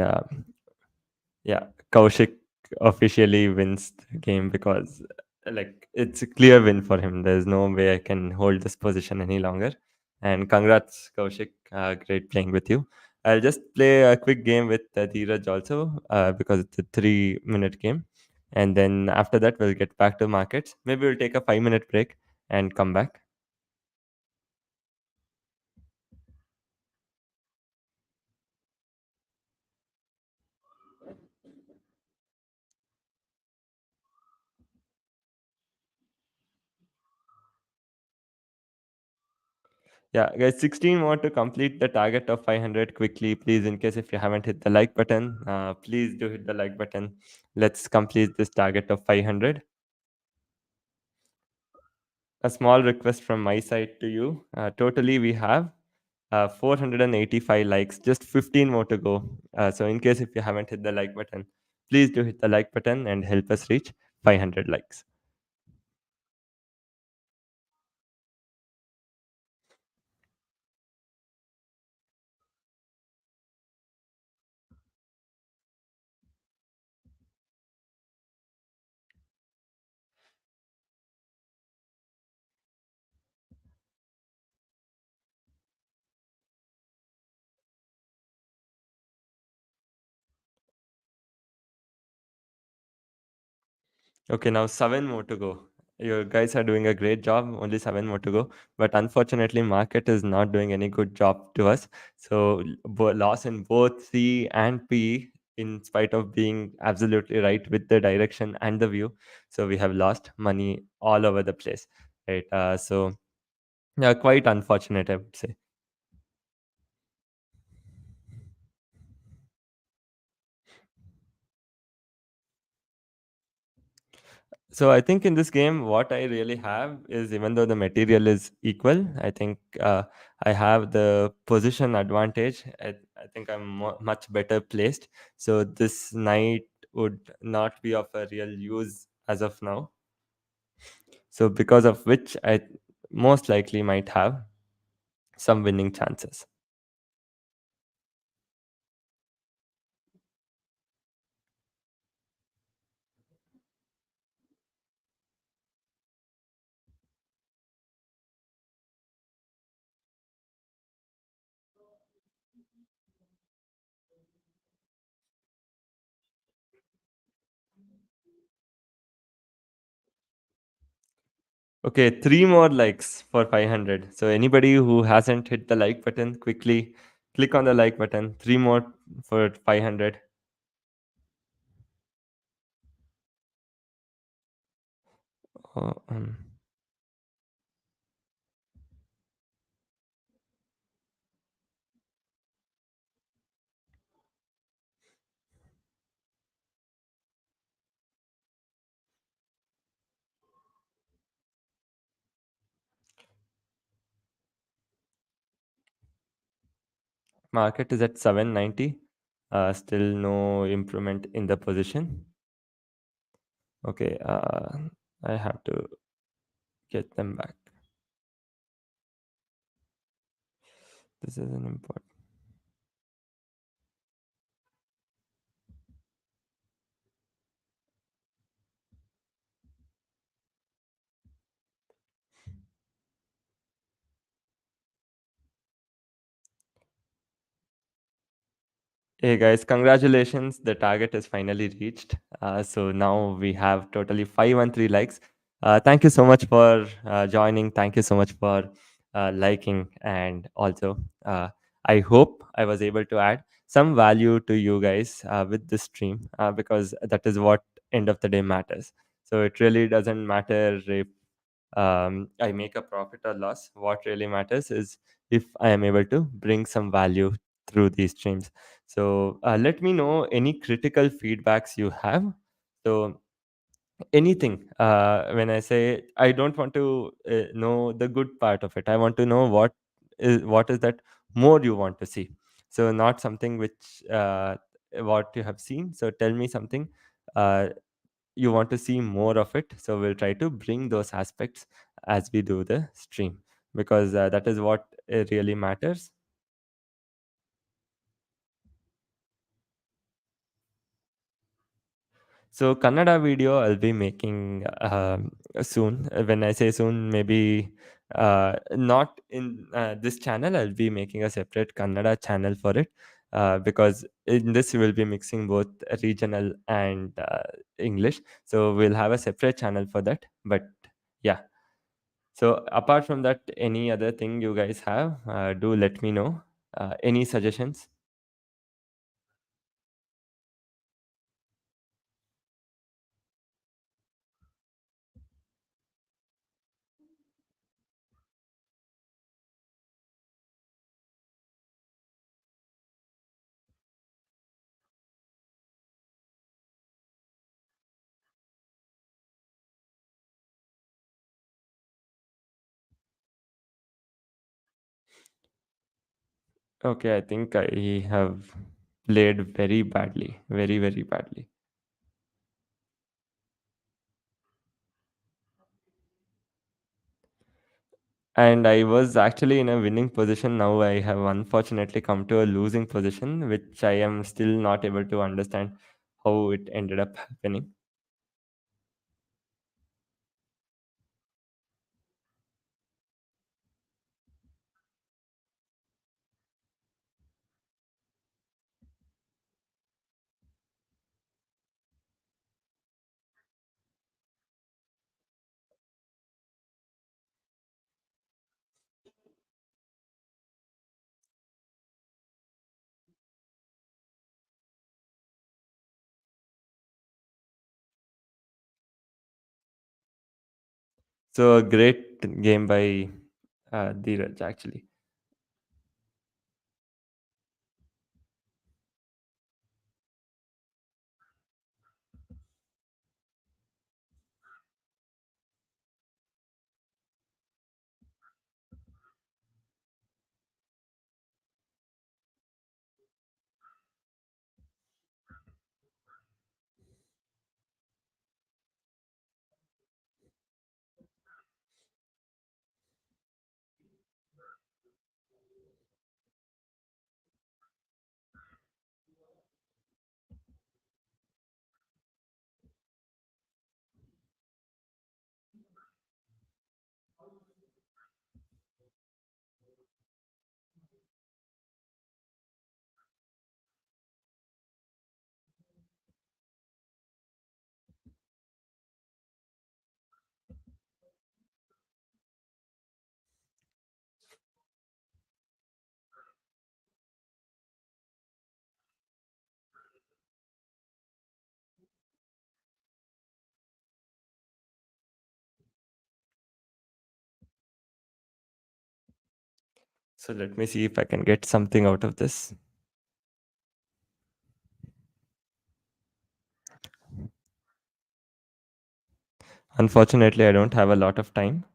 yeah, Kaushik officially wins the game because like it's a clear win for him. There's no way I can hold this position any longer. And congrats, Kaushik. Great playing with you. I'll just play a quick game with Dheeraj also because it's a 3 minute game. And then after that, we'll get back to markets. Maybe we'll take a 5 minute break and come back. Yeah, guys, 16 more to complete the target of 500 quickly. Please, in case if you haven't hit the like button, please do hit the like button. Let's complete this target of 500. A small request from my side to you. Totally, we have 485 likes, just 15 more to go. So, in case if you haven't hit the like button, please do hit the like button and help us reach 500 likes. Okay, now seven more to go. You guys are doing a great job. Only seven more to go. But unfortunately, market is not doing any good job to us. So loss in both C and P, in spite of being absolutely right with the direction and the view. So we have lost money all over the place. Right. So yeah, quite unfortunate, I would say. So I think in this game, what I really have is, even though the material is equal, I think I have the position advantage. I think I'm much better placed. So this knight would not be of a real use as of now. So because of which I most likely might have some winning chances. Okay, three more likes for 500. So anybody who hasn't hit the like button, quickly click on the like button. Three more for 500. Oh, market is at 790. Still no improvement in the position. Okay, I have to get them back. This is an important. Hey guys, congratulations. The target is finally reached. So now we have totally 513 likes. Thank you so much for joining. Thank you so much for liking. And also, I hope I was able to add some value to you guys with this stream, because that is what end of the day matters. So it really doesn't matter if I make a profit or loss. What really matters is if I am able to bring some value through these streams. So let me know any critical feedbacks you have. So anything. When I say, I don't want to know the good part of it, I want to know what is that more you want to see. So not something which what you have seen. So tell me something. Uh, you want to see more of it, so we'll try to bring those aspects as we do the stream, because that is what really matters. So Kannada video I'll be making soon. When I say soon, maybe not in this channel. I'll be making a separate Kannada channel for it, because in this we will be mixing both regional and English. So we'll have a separate channel for that. But yeah. So apart from that, any other thing you guys have, do let me know. Any suggestions? Okay, I think I have played very badly, very, very badly. And I was actually in a winning position. Now I have unfortunately come to a losing position, which I am still not able to understand how it ended up happening. So a great game by Dheeraj actually. So let me see if I can get something out of this. Unfortunately, I don't have a lot of time.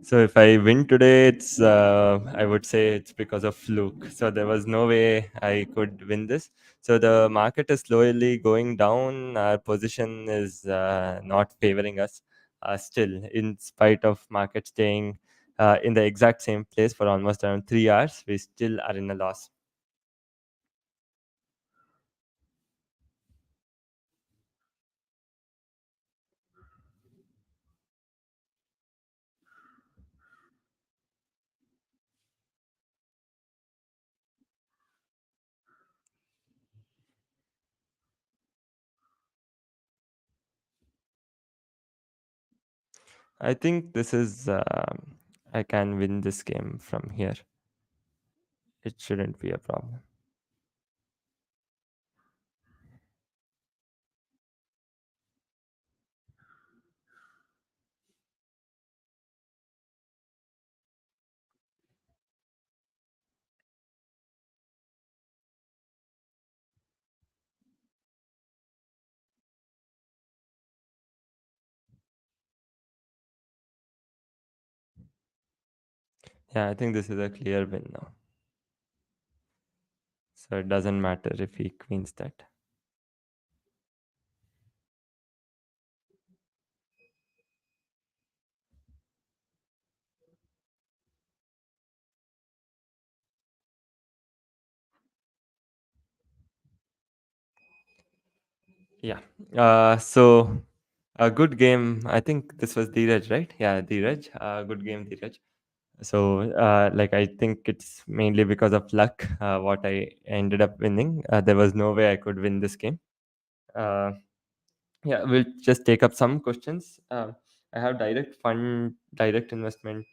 So if I win today, it's I would say it's because of fluke. So there was no way I could win this. So the market is slowly going down. Our position is not favoring us still, in spite of market staying in the exact same place for almost around 3 hours. We still are in a loss. I think this is I can win this game from here. It shouldn't be a problem. Yeah, I think this is a clear win now. So it doesn't matter if he queens that. Yeah. So a good game. I think this was Dheeraj, right? Yeah, Dheeraj. Good game, Dheeraj. So, like, I think it's mainly because of luck what I ended up winning. There was no way I could win this game. Uh, yeah, we'll just take up some questions. I have direct fund, direct investment.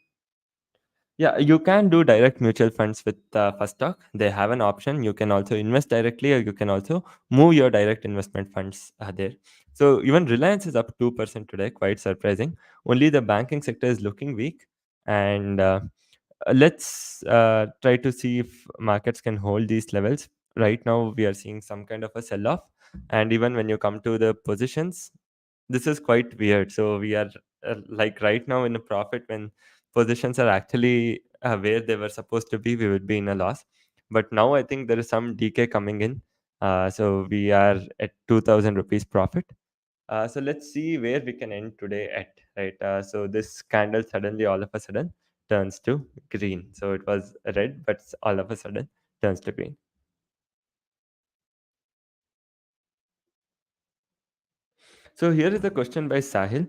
Yeah, you can do direct mutual funds with First Stock. They have an option. You can also invest directly, or you can also move your direct investment funds there. So even Reliance is up 2% today, quite surprising. Only the banking sector is looking weak, and let's try to see if markets can hold these levels. Right now, we are seeing some kind of a sell-off, and even when you come to the positions, this is quite weird. So we are like right now in a profit when positions are actually where they were supposed to be. We would be in a loss, but now I think there is some decay coming in. So we are at 2,000 rupees profit. So let's see where we can end today at, right? So this candle suddenly all of a sudden turns to green. So it was red, but all of a sudden turns to green. So here is a question by Sahil.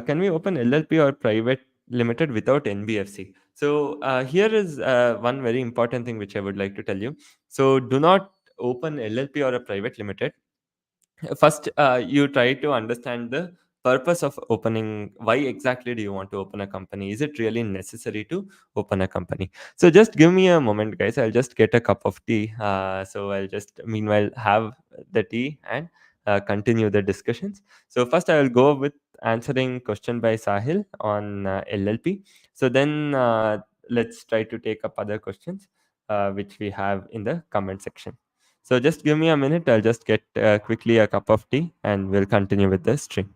Can we open LLP or private limited without NBFC? So here is one very important thing which I would like to tell you. So do not open LLP or a private limited first you try to understand the purpose of opening. Why exactly do you want to open a company? Is it really necessary to open a company? So just give me a moment, guys. I'll just get a cup of tea. So I'll just meanwhile have the tea and continue the discussions. So first I will go with answering question by Sahil on LLP. So then let's try to take up other questions which we have in the comment section. So just give me a minute. I'll just get quickly a cup of tea and we'll continue with the stream.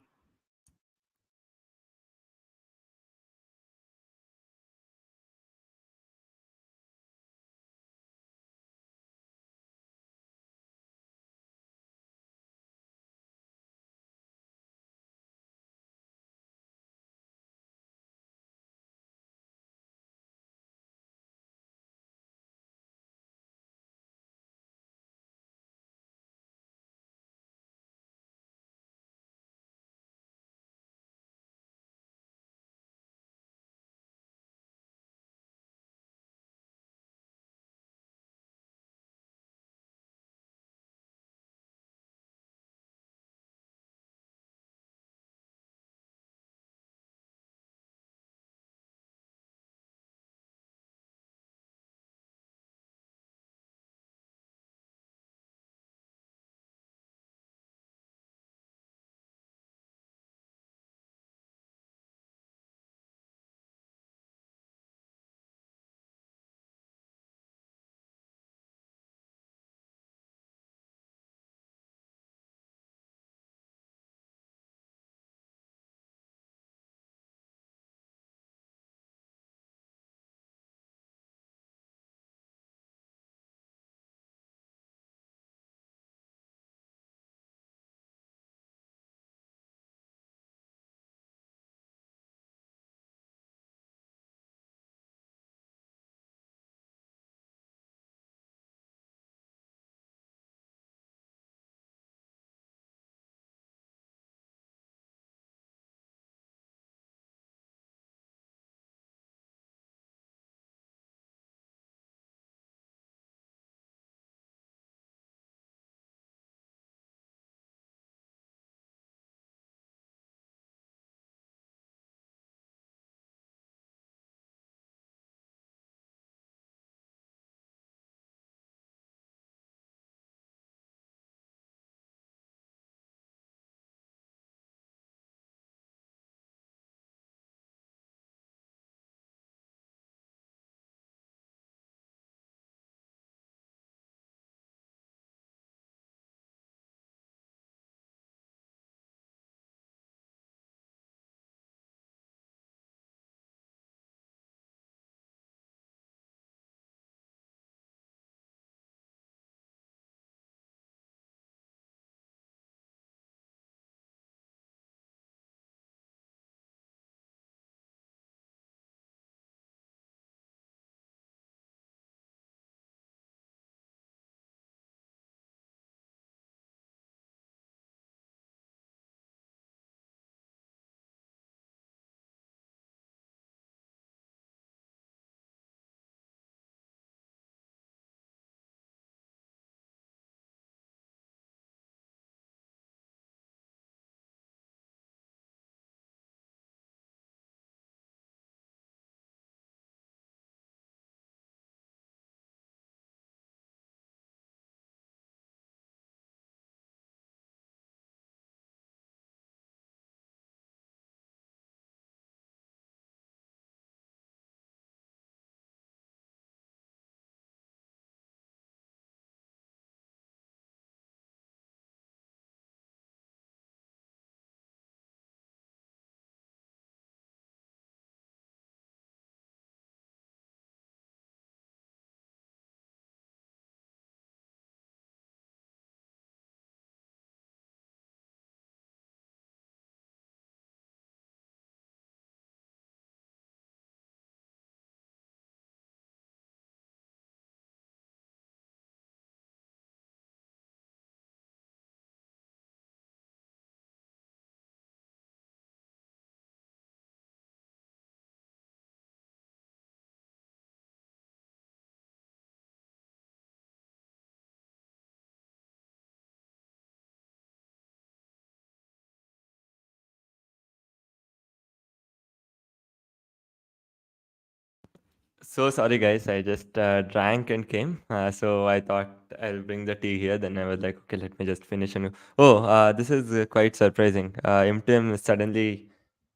So sorry, guys. I just drank and came. So I thought I'll bring the tea here. Then I was like, okay, let me just finish. And oh, this is quite surprising. MTM suddenly.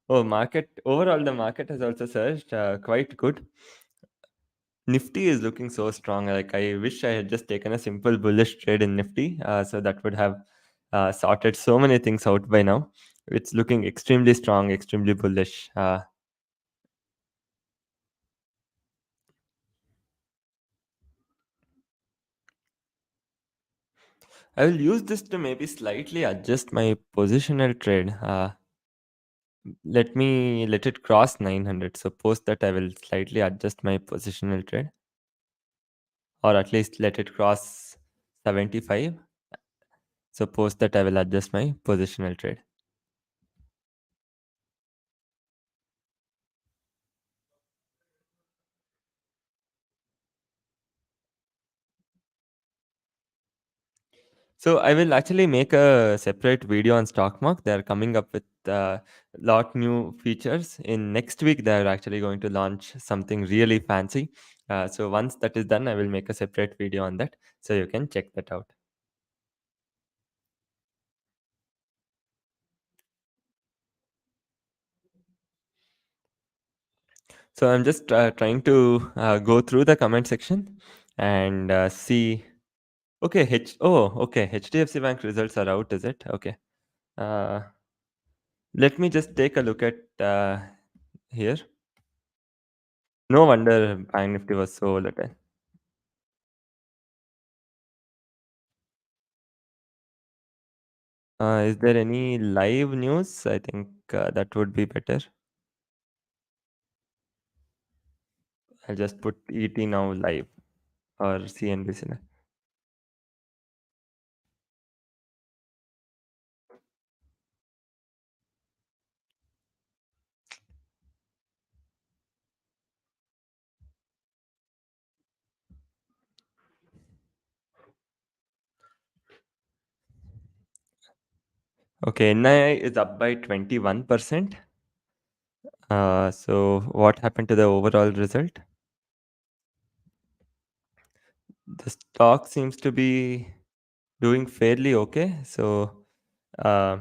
Oh, market overall, the market has also surged quite good. Nifty is looking so strong. Like I wish I had just taken a simple bullish trade in Nifty. So that would have sorted so many things out by now. It's looking extremely strong, extremely bullish. I will use this to maybe slightly adjust my positional trade. Let it cross 900. Suppose that I will slightly adjust my positional trade, or at least let it cross 75. Suppose that I will adjust my positional trade. So I will actually make a separate video on Stockmock. They are coming up with a lot new features. In next week, they are actually going to launch something really fancy. So once that is done, I will make a separate video on that, so you can check that out. So I'm just trying to go through the comment section and see. Okay, okay, HDFC Bank results are out, is it? Okay. Uh, Let me just take a look at here. No wonder Bank Nifty was so volatile. Is there any live news? I think that would be better. I'll just put ET now live or CNBC. Okay, NII is up by 21%. So what happened to the overall result? The stock seems to be doing fairly okay. So, uh,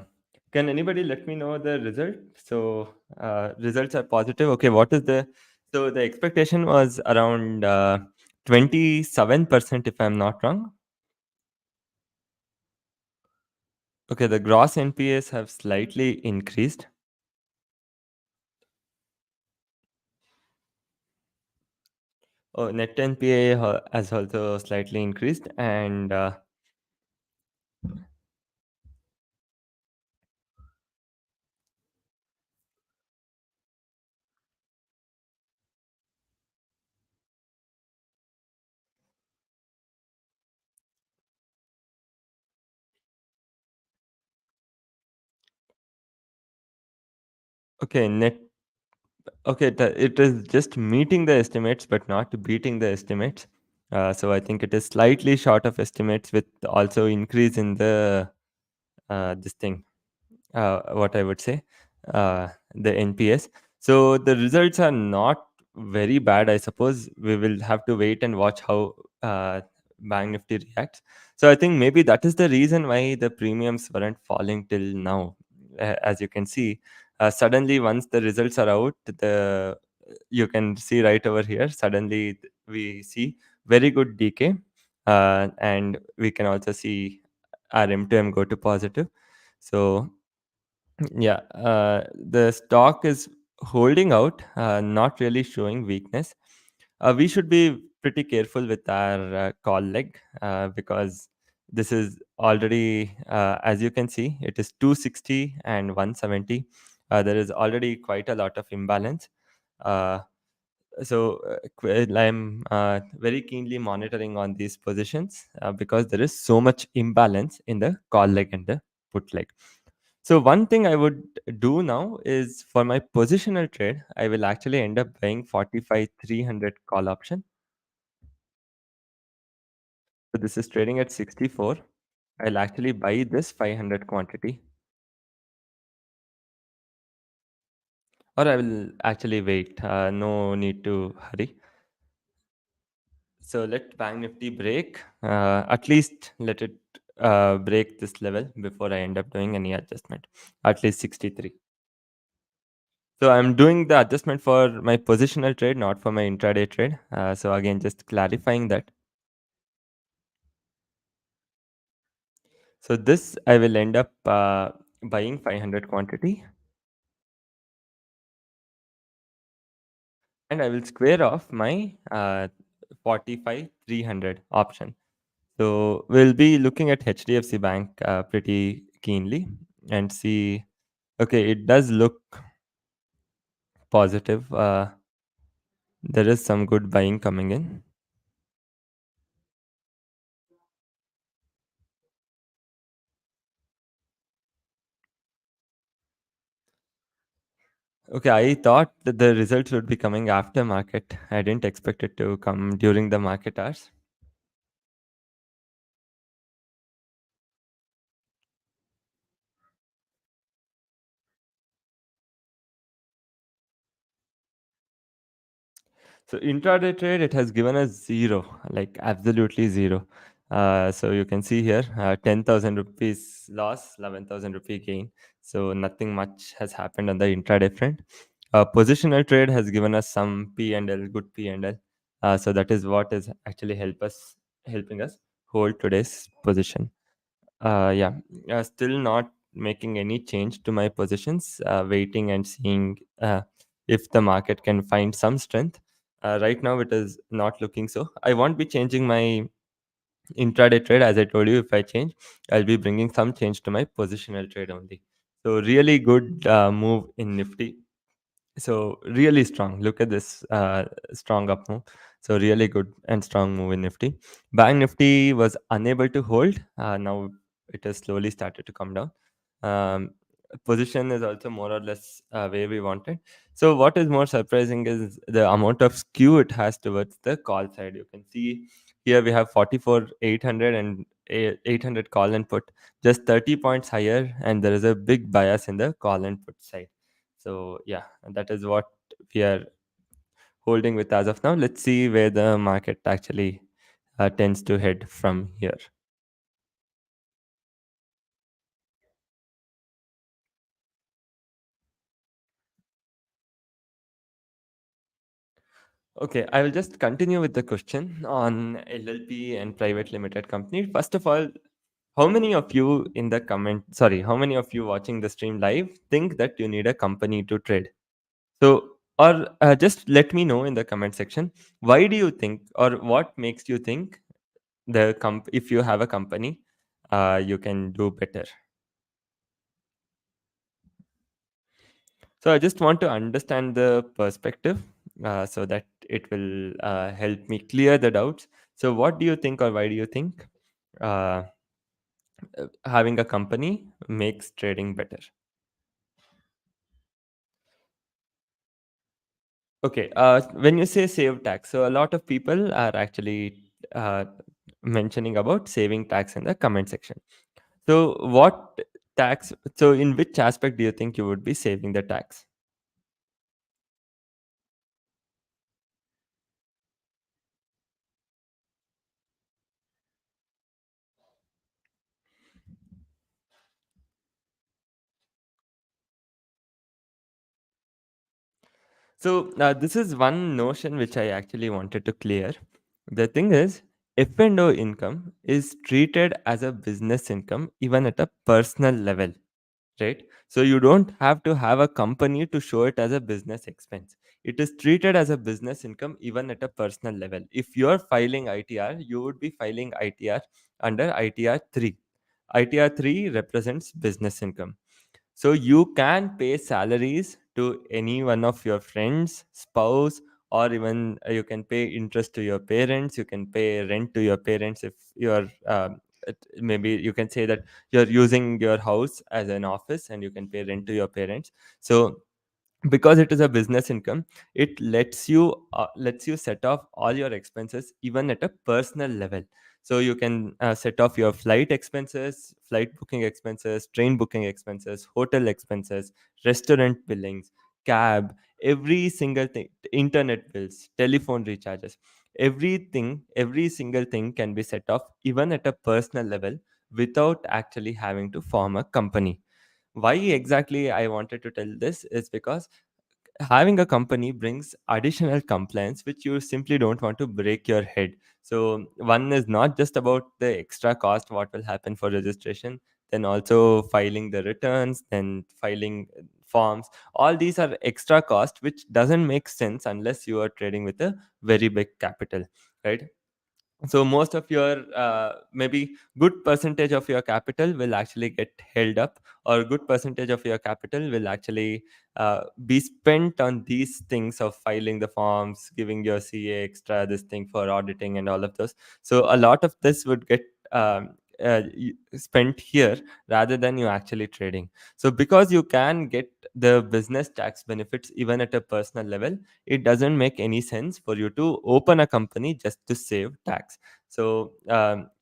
can anybody let me know the result? So, results are positive. Okay, what is the so the expectation was around 27%, if I'm not wrong. Okay, the gross NPAs have slightly increased. Oh, net NPA has also slightly increased, and okay, it is just meeting the estimates, but not beating the estimates. So I think it is slightly short of estimates, with also increase in the this thing. What I would say, the NPS. So the results are not very bad. I suppose we will have to wait and watch how Bank Nifty reacts. So I think maybe that is the reason why the premiums weren't falling till now. As you can see, suddenly once the results are out, the you can see right over here. Suddenly we see very good decay, and we can also see our M2M go to positive. So yeah, the stock is holding out, not really showing weakness. We should be pretty careful with our call leg, because this is already, as you can see, it is 260 and 170. There is already quite a lot of imbalance. Uh, I'm very keenly monitoring on these positions, because there is so much imbalance in the call leg and the put leg. So one thing I would do now is, for my positional trade, I will actually end up buying 45 300 call option. So this is trading at 64. I'll actually buy this 500 quantity, or I will actually wait. No need to hurry. So let Bank Nifty break. At least let it break this level before I end up doing any adjustment. At least 63. So I'm doing the adjustment for my positional trade, not for my intraday trade. So again, just clarifying that. So this I will end up buying 500 quantity, and I will square off my 45 300 option. So we'll be looking at HDFC Bank pretty keenly and see. Okay, it does look positive. There is some good buying coming in. Okay, I thought that the results would be coming after market. I didn't expect it to come during the market hours. So intraday trade, it has given us zero, like absolutely zero. So you can see here, 10,000 rupees loss, 11,000 rupee gain. So nothing much has happened on the intraday front. Positional trade has given us some P and L, good P and L. So that is what is actually helping us hold today's position. Yeah, still not making any change to my positions, waiting and seeing if the market can find some strength. Right now, it is not looking so. I won't be changing my intraday trade. As I told you, if I change, I'll be bringing some change to my positional trade only. So, really good move in Nifty. So really strong. Look at this strong up move. So really good and strong move in Nifty. Bank Nifty was unable to hold. Now it has slowly started to come down. Um, Position is also more or less where we wanted. So what is more surprising is the amount of skew it has towards the call side. You can see here we have 44 800 and 800 call and put, just 30 points higher, and there is a big bias in the call and put side. So yeah, that is what we are holding with as of now. Let's see where the market actually tends to head from here. Okay, I will just continue with the question on LLP and private limited company. First of all, how many of you in the comment, sorry, how many of you watching the stream live think that you need a company to trade? So, or just let me know in the comment section, why do you think, or what makes you think if you have a company, you can do better? So I just want to understand the perspective so that it will help me clear the doubts. So, what do you think, or why do you think uh, having a company makes trading better? Okay, when you say save tax, so a lot of people are actually mentioning about saving tax in the comment section. So, what tax? So, in which aspect do you think you would be saving the tax? So this is one notion which I actually wanted to clear. The thing is, F&O income is treated as a business income even at a personal level, right? So you don't have to have a company to show it as a business expense. It is treated as a business income even at a personal level. If you're filing ITR, you would be filing ITR under ITR 3. ITR 3 represents business income. So you can pay salaries to any one of your friends, spouse, or even you can pay interest to your parents. You can pay rent to your parents if you're maybe you can say that you're using your house as an office and you can pay rent to your parents. So because it is a business income, it lets you set off all your expenses even at a personal level. So you can set off your flight expenses, flight booking expenses, train booking expenses, hotel expenses, restaurant billings, cab, every single thing, internet bills, telephone recharges, everything, every single thing can be set off even at a personal level without actually having to form a company. Why exactly I wanted to tell this is because having a company brings additional compliance which you simply don't want to break your head. So one is not just about the extra cost what will happen for registration, then also filing the returns, then filing forms. All these are extra cost which doesn't make sense unless you are trading with a very big capital, right? So most of your maybe good percentage of your capital will actually get held up, or good percentage of your capital will actually be spent on these things of filing the forms, giving your CA extra this thing for auditing and all of those. So a lot of this would get spent here rather than you actually trading. So because you can get the business tax benefits even at a personal level, it doesn't make any sense for you to open a company just to save tax. So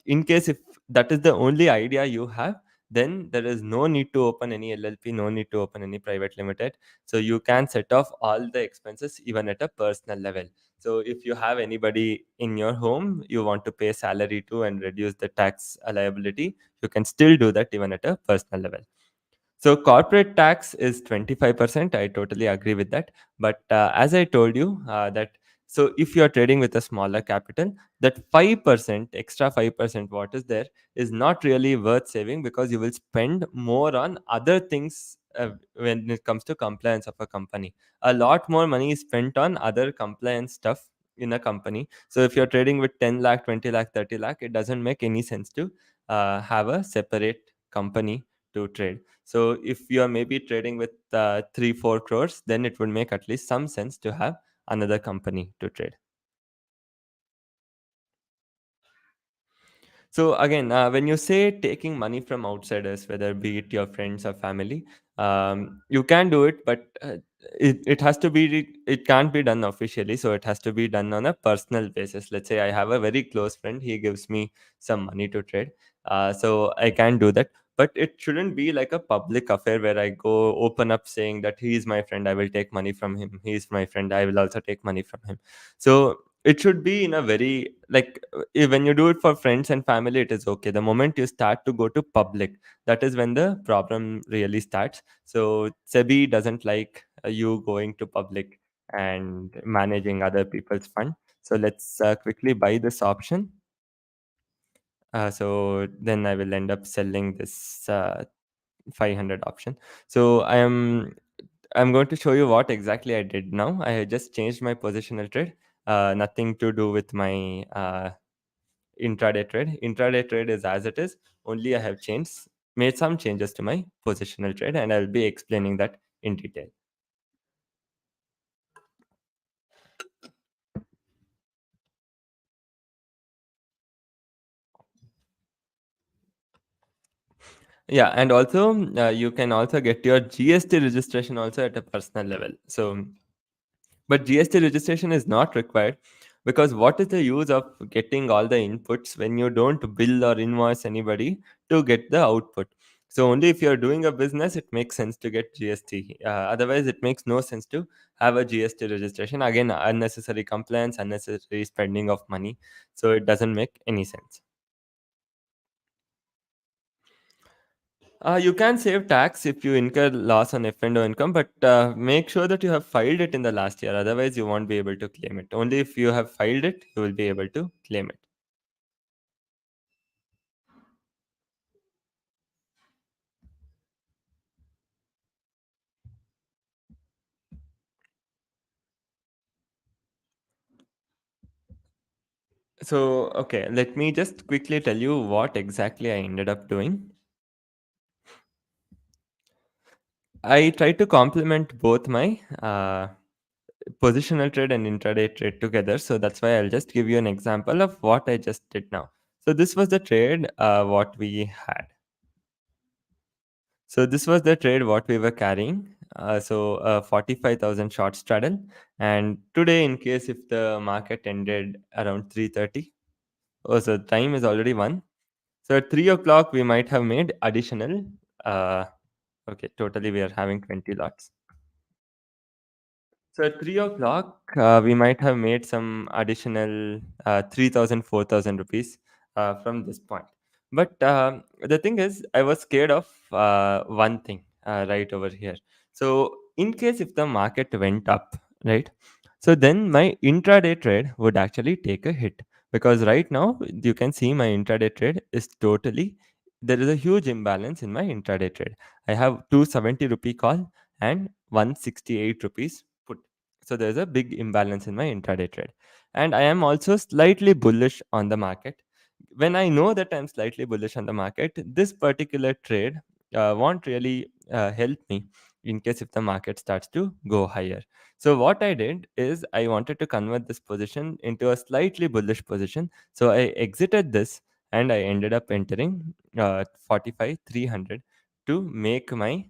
in case if that is the only idea you have, then there is no need to open any LLP, no need to open any private limited. So you can set off all the expenses even at a personal level. So if you have anybody in your home you want to pay salary to and reduce the tax liability, you can still do that even at a personal level. So corporate tax is 25%. I totally agree with that. But as I told you, that so if you are trading with a smaller capital, that 5%, extra 5%, what is there, is not really worth saving because you will spend more on other things when it comes to compliance of a company. A lot more money is spent on other compliance stuff in a company. So if you're trading with 10 lakh, 20 lakh, 30 lakh, it doesn't make any sense to have a separate company to trade. So if you are maybe trading with 3 4 crores, then it would make at least some sense to have another company to trade. So again, when you say taking money from outsiders, whether be it your friends or family, you can do it, but it has to be, it can't be done officially. So it has to be done on a personal basis. Let's say I have a very close friend, he gives me some money to trade. So I can do that. But it shouldn't be like a public affair where I go open up saying that he is my friend, I will take money from him. He is my friend, I will also take money from him. So it should be in a very like when you do it for friends and family it is okay. The moment you start to go to public, that is when the problem really starts. So SEBI doesn't like you going to public and managing other people's fund. So let's quickly buy this option. So then I will end up selling this 500 option. So I'm going to show you what exactly I did now. I had just changed my positional trade. Nothing to do with my intraday trade. Intraday trade is as it is. Only I have made some changes to my positional trade, and I'll be explaining that in detail. Yeah, and also you can also get your GST registration also at a personal level. So but GST registration is not required because what is the use of getting all the inputs when you don't bill or invoice anybody to get the output? So only if you're doing a business, it makes sense to get GST. Otherwise, it makes no sense to have a GST registration. Again, unnecessary compliance, unnecessary spending of money. So it doesn't make any sense. You can save tax if you incur loss on F&O income, but make sure that you have filed it in the last year. Otherwise, you won't be able to claim it. Only if you have filed it, you will be able to claim it. So, okay, let me just quickly tell you what exactly I ended up doing. I tried to complement both my positional trade and intraday trade together. So that's why I'll just give you an example of what I just did now. So this was the trade what we had. So this was the trade what we were carrying. 45,000 short straddle. And today, in case if the market ended around 3:30, oh, so time is already 1. So at 3 o'clock, we might have made additional. Uh, okay, totally we are having 20 lots. So at 3 o'clock, we might have made some additional 3,000, 4,000 rupees from this point. But the thing is, I was scared of one thing right over here. So, in case if the market went up, right? So then my intraday trade would actually take a hit, because right now you can see my intraday trade is totally, there is a huge imbalance in my intraday trade. I have 270 rupee call and 168 rupees put. So there's a big imbalance in my intraday trade. And I am also slightly bullish on the market. When I know that I'm slightly bullish on the market, this particular trade won't really help me in case if the market starts to go higher. So what I did is I wanted to convert this position into a slightly bullish position. So I exited this and I ended up entering 45 300 to make my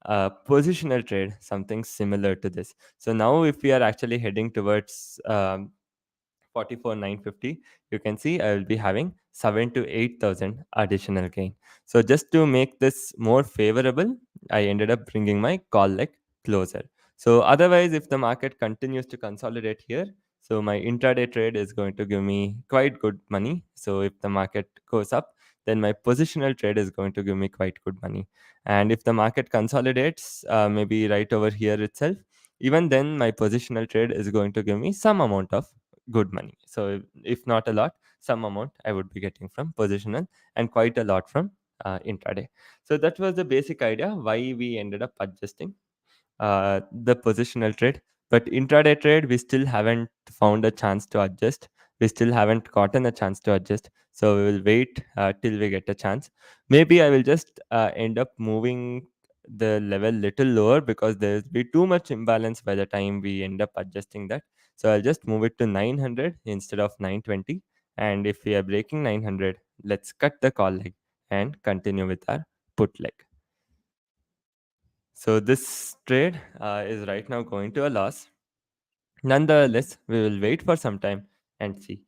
positional trade something similar to this. So now if we are actually heading towards 44,950, you can see I will be having 7 to 8,000 additional gain. So just to make this more favorable, I ended up bringing my call leg closer. So otherwise, if the market continues to consolidate here, so my intraday trade is going to give me quite good money. So if the market goes up, then my positional trade is going to give me quite good money. And if the market consolidates, maybe right over here itself, even then my positional trade is going to give me some amount of good money. So if not a lot, some amount I would be getting from positional, and quite a lot from intraday. So that was the basic idea why we ended up adjusting the positional trade. But intraday trade, we still haven't found a chance to adjust. We still haven't gotten a chance to adjust. So we will wait till we get a chance. Maybe I will just end up moving the level little lower, because there's be too much imbalance by the time we end up adjusting that. So I'll just move it to 900 instead of 920. And if we are breaking 900, let's cut the call leg and continue with our put leg. So this trade is right now going to a loss. Nonetheless, we will wait for some time and see.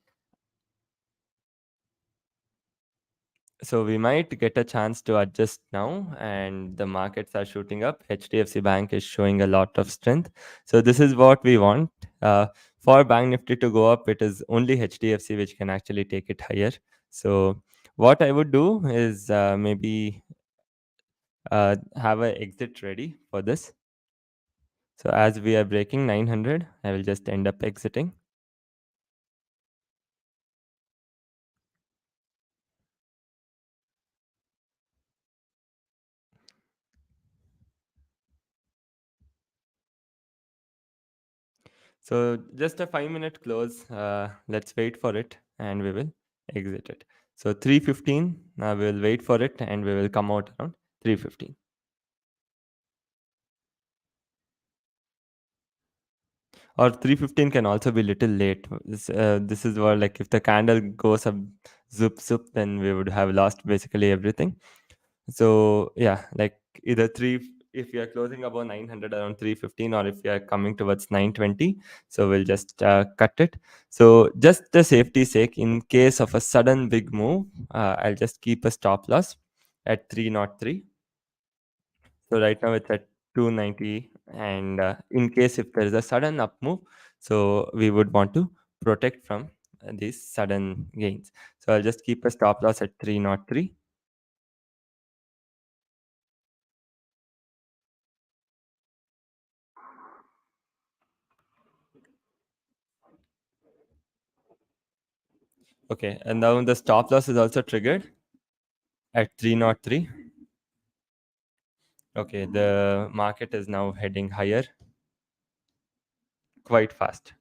So we might get a chance to adjust now, and the markets are shooting up. HDFC Bank is showing a lot of strength. So this is what we want. For Bank Nifty to go up, it is only HDFC which can actually take it higher. So what I would do is maybe have an exit ready for this. So as we are breaking 900, I will just end up exiting. So just a 5 minute close. Let's wait for it and we will exit it. So 3:15, we will wait for it and we will come out around 3:15. Or 3:15 can also be little late. This is where, like, if the candle goes up zoop zoop, then we would have lost basically everything. So yeah, like either three, if we are closing above 900 around 3:15, or if we are coming towards 920, so we'll just cut it. So just the safety sake, in case of a sudden big move, I'll just keep a stop loss at 303. So right now it's at 290, and in case if there is a sudden up move, so we would want to protect from these sudden gains. So I'll just keep a stop loss at 303. Okay, and now the stop loss is also triggered at 303. Okay, the market is now heading higher quite fast.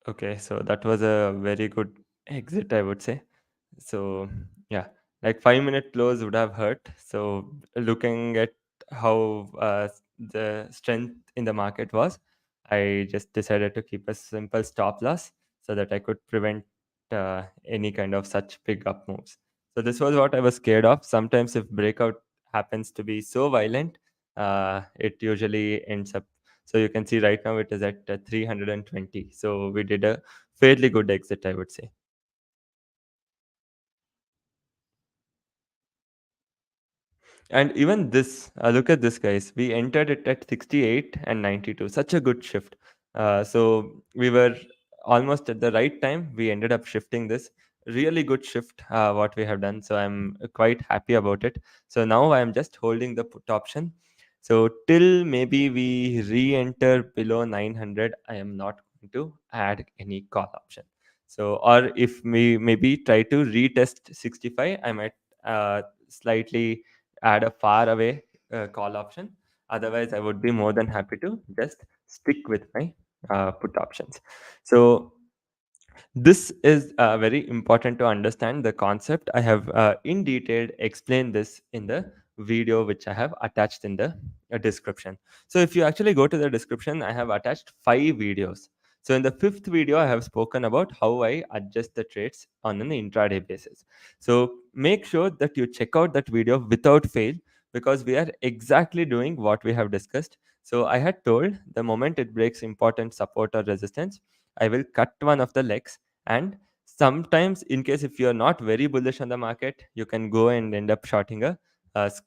Okay, so that was a very good exit, I would say. So yeah, like 5 minute close would have hurt. So looking at how the strength in the market was, I just decided to keep a simple stop loss. so that I could prevent any kind of such big up moves. So this was what I was scared of. Sometimes if breakout happens to be so violent, it usually ends up. So you can see right now it is at 320. So we did a fairly good exit, I would say. And even this, look at this, guys. We entered it at 68 and 92. Such a good shift. So we were almost at the right time. We ended up shifting this. Really good shift, what we have done. So I'm quite happy about it. So now I'm just holding the put option. So till maybe we re enter below 900, I am not going to add any call option. So, or if we maybe try to retest 65, I might slightly add a far away call option. Otherwise, I would be more than happy to just stick with my put options. So this is very important to understand the concept. I have in detail explained this in the video which I have attached in the description. So if you actually go to the description, I have attached 5 videos. So in the fifth video, I have spoken about how I adjust the trades on an intraday basis. So make sure that you check out that video without fail, because we are exactly doing what we have discussed. So I had told the moment it breaks important support or resistance, I will cut one of the legs. And sometimes, in case if you're not very bullish on the market, you can go and end up shorting a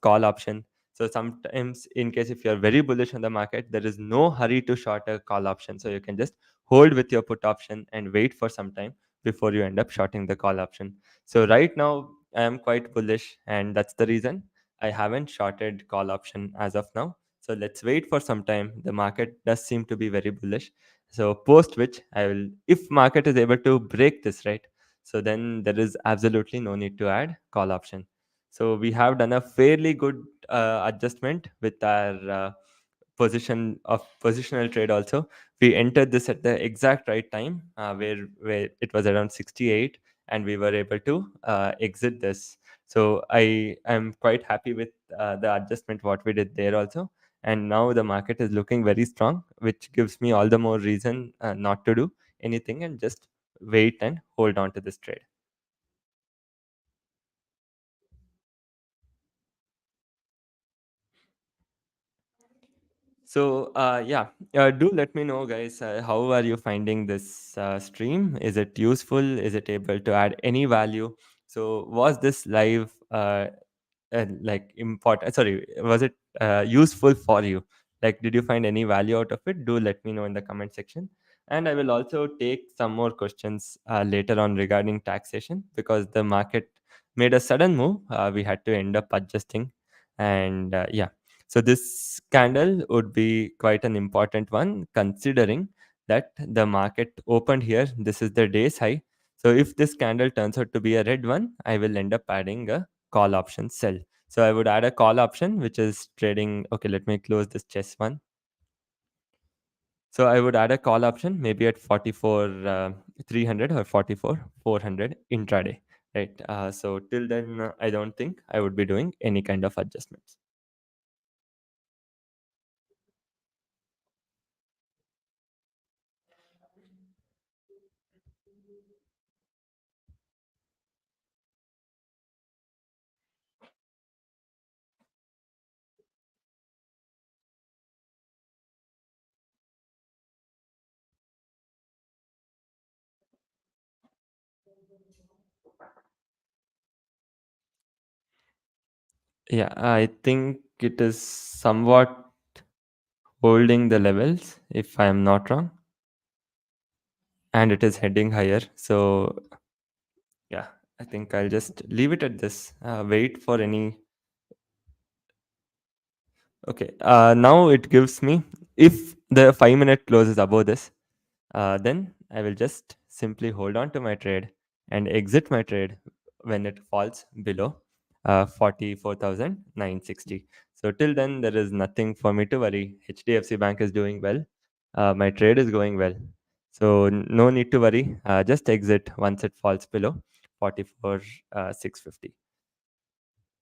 call option. So sometimes, in case if you're very bullish on the market, there is no hurry to short a call option. So you can just hold with your put option and wait for some time before you end up shorting the call option. So right now I am quite bullish, and that's the reason I haven't shorted call option as of now. So let's wait for some time. The market does seem to be very bullish. So post which I will, if market is able to break this, right? So then there is absolutely no need to add call option. So we have done a fairly good adjustment with our positional trade also. We entered this at the exact right time, where it was around 68, and we were able to exit this. So I am quite happy with the adjustment what we did there also. And now the market is looking very strong, which gives me all the more reason not to do anything and just wait and hold on to this trade. So, do let me know, guys. How are you finding this stream? Is it useful? Is it able to add any value? So, was this live like important? Sorry, was it useful for you? Like, did you find any value out of it? Do let me know in the comment section. And I will also take some more questions later on regarding taxation, because the market made a sudden move. We had to end up adjusting. And yeah, so this candle would be quite an important one, considering that the market opened here. This is the day's high. So if this candle turns out to be a red one, I will end up adding a call option sell. So I would add a call option which is trading. Okay, let me close this chess one. So I would add a call option maybe at 44 300 or 44 400 intraday, right? So till then, I don't think I would be doing any kind of adjustments. Yeah, I think it is somewhat holding the levels, if I am not wrong, and it is heading higher. So yeah, I think I'll just leave it at this. Wait for any. Okay, now it gives me, if the 5 minute close is above this, then I will just simply hold on to my trade and exit my trade when it falls below 44,960. So till then, there is nothing for me to worry. HDFC Bank is doing well. My trade is going well. So no need to worry. Just exit once it falls below 44 650.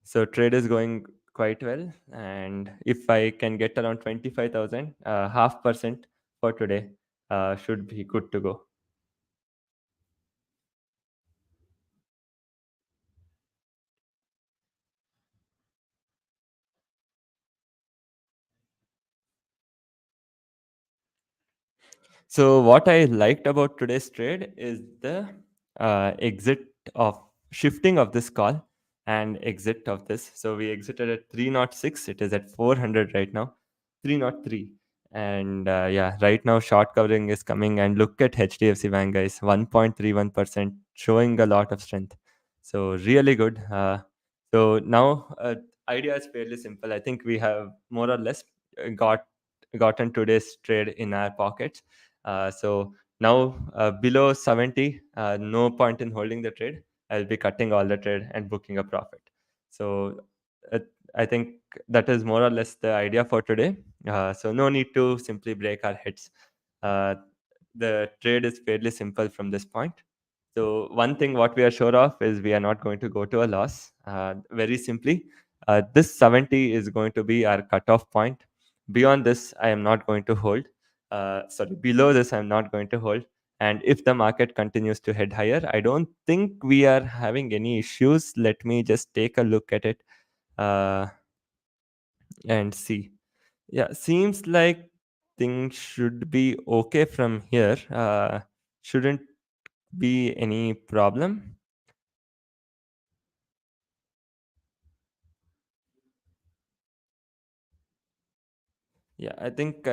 So trade is going quite well, and if I can get around 25,000, half percent for today, should be good to go. So what I liked about today's trade is the exit of shifting of this call and exit of this. So we exited at 306. It is at 400 right now, 303. And yeah, right now short covering is coming. And look at HDFC Bank, guys, 1.31%, showing a lot of strength. So really good. So now idea is fairly simple. I think we have more or less gotten today's trade in our pockets. So now below 70, no point in holding the trade. I'll be cutting all the trade and booking a profit. So uh, I think that is more or less the idea for today. So no need to simply break our heads. Uh, the trade is fairly simple from this point. So one thing what we are sure of is we are not going to go to a loss. Very simply, this 70 is going to be our cutoff point. Beyond this, I am not going to hold. Sorry, below this, I'm not going to hold. And if the market continues to head higher, I don't think we are having any issues. Let me just take a look at it uh, and see. Yeah, seems like things should be okay from here. Shouldn't be any problem. Yeah, I think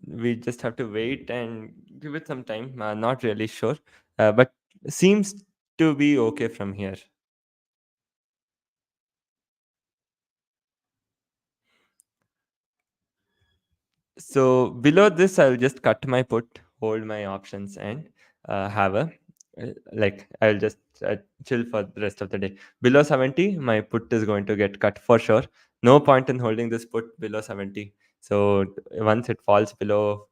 we just have to wait and give it some time. Not really sure, but seems to be okay from here. So below this, I'll just cut my put, hold my options, and have a like I'll just chill for the rest of the day. Below 70, my put is going to get cut for sure. No point in holding this put below 70. So once it falls below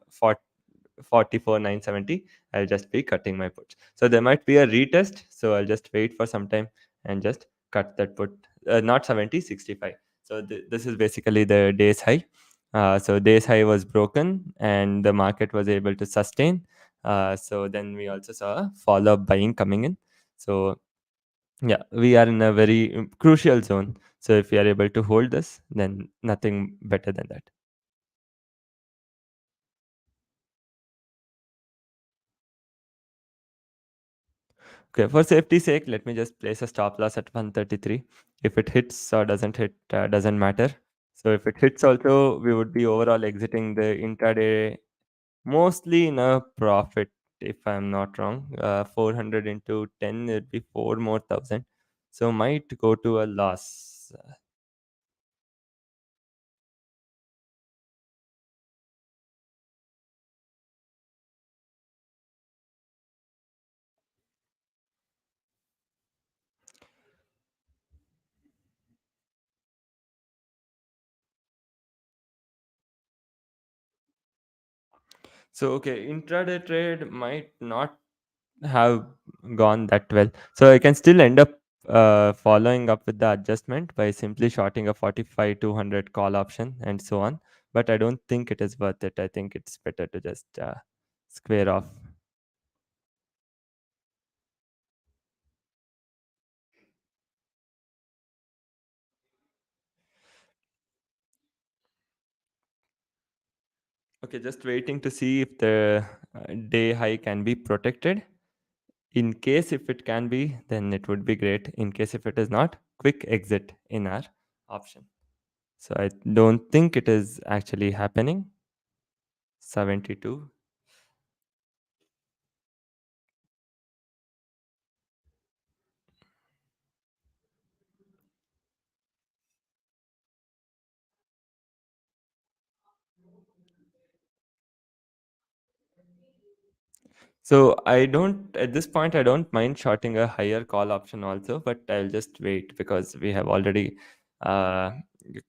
44,970, I'll just be cutting my puts. So there might be a retest. So I'll just wait for some time and just cut that put, not 70, 65. So this is basically the day's high. So day's high was broken and the market was able to sustain. So then we also saw a follow-up buying coming in. So yeah, we are in a very crucial zone. So if we are able to hold this, then nothing better than that. Okay, for safety sake, let me just place a stop loss at 133. If it hits or doesn't hit, doesn't matter. So if it hits also, we would be overall exiting the intraday mostly in a profit, if I'm not wrong. 400 into 10, it'd be 4 more thousand. So might go to a loss. So okay, intraday trade might not have gone that well. So I can still end up following up with the adjustment by simply shorting a 45 200 call option and so on. But I don't think it is worth it. I think it's better to just square off. Okay, just waiting to see if the day high can be protected. In case if it can be, then it would be great. In case if it is not, quick exit in our option. So I don't think it is actually happening. 72. So I don't at this point I don't mind shorting a higher call option also, but I'll just wait because we have already uh,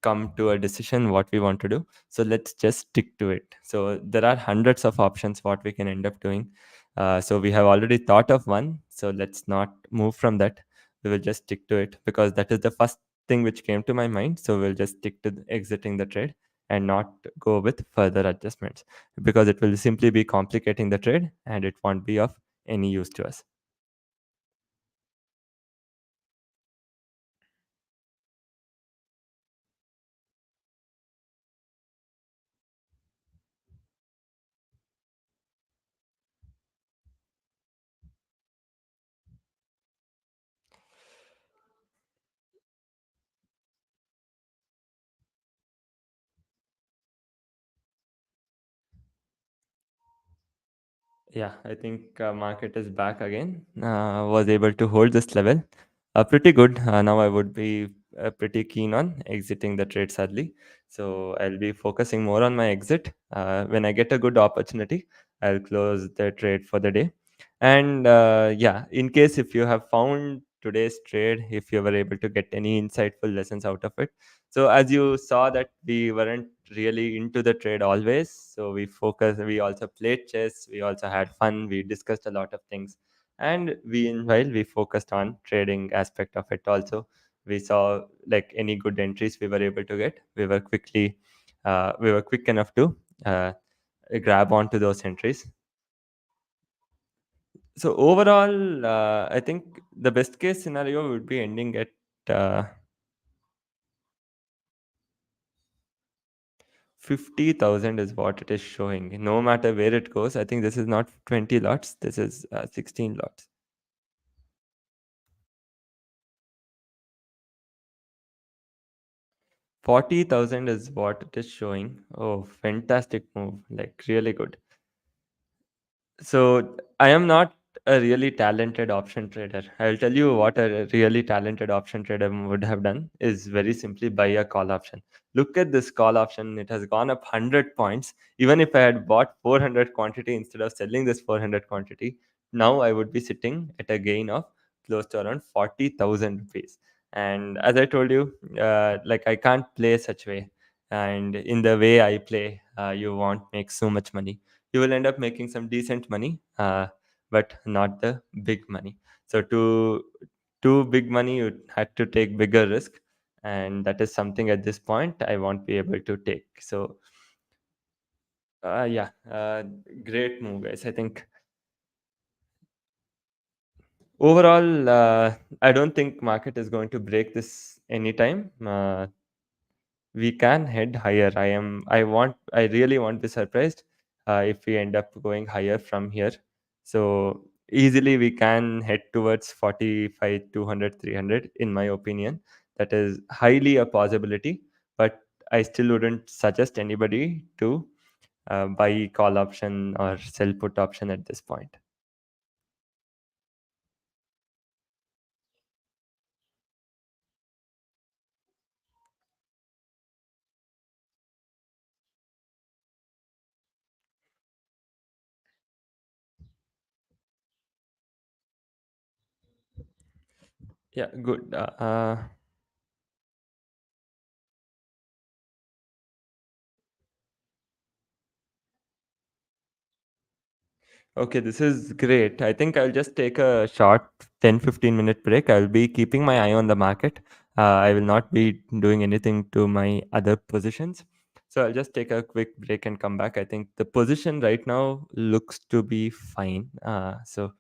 come to a decision what we want to do. So let's just stick to it. So there are hundreds of options what we can end up doing. So we have already thought of one. So let's not move from that. We will just stick to it because that is the first thing which came to my mind. So we'll just stick to exiting the trade and not go with further adjustments because it will simply be complicating the trade and it won't be of any use to us. Yeah, I think market is back again. Was able to hold this level pretty good. Now I would be pretty keen on exiting the trade sadly. So I'll be focusing more on my exit. When I get a good opportunity, I'll close the trade for the day. And yeah, in case if you have found today's trade, if you were able to get any insightful lessons out of it. So as you saw that we weren't really into the trade always. So we also played chess, we also had fun, we discussed a lot of things. And while we focused on trading aspect of it also, we saw like any good entries we were able to get. We were quick enough to uh, grab onto those entries. So overall, I think the best case scenario would be ending at uh, 50,000 is what it is showing. No matter where it goes, I think this is not 20 lots. This is 16 lots. 40,000 is what it is showing. Oh, fantastic move. Like really good. So I am not a really talented option trader. I'll tell you what a really talented option trader would have done is very simply buy a call option. Look at this call option. It has gone up 100 points. Even if I had bought 400 quantity instead of selling this 400 quantity, now I would be sitting at a gain of close to around 40,000 rupees. And as I told you, like I can't play such way. And in the way I play, you won't make so much money. You will end up making some decent money, but not the big money. So to big money, you had to take bigger risk, and that is something at this point I won't be able to take. So yeah, great move, guys. I think overall, I don't think market is going to break this anytime. We can head higher. I really won't be surprised if we end up going higher from here. So easily we can head towards 45, 200, 300. In my opinion. That is highly a possibility, but I still wouldn't suggest anybody to buy call option or sell put option at this point. Yeah, good. Okay, this is great. I think I'll just take a short 10-15 minute break. I'll be keeping my eye on the market. I will not be doing anything to my other positions. So I'll just take a quick break and come back. I think the position right now looks to be fine. So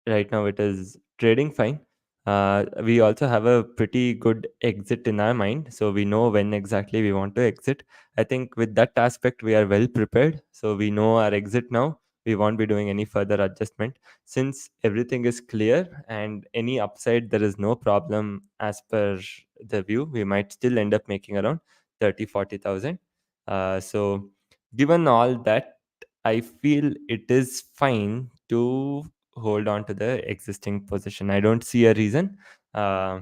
right now it is trading fine. We also have a pretty good exit in our mind, so we know when exactly we want to exit. I think with that aspect we are well prepared, so we know our exit now. We won't be doing any further adjustment since everything is clear, and any upside there is no problem as per the view. We might still end up making around 30-40,000. So given all that, I feel it is fine to hold on to the existing position. I don't see a reason uh,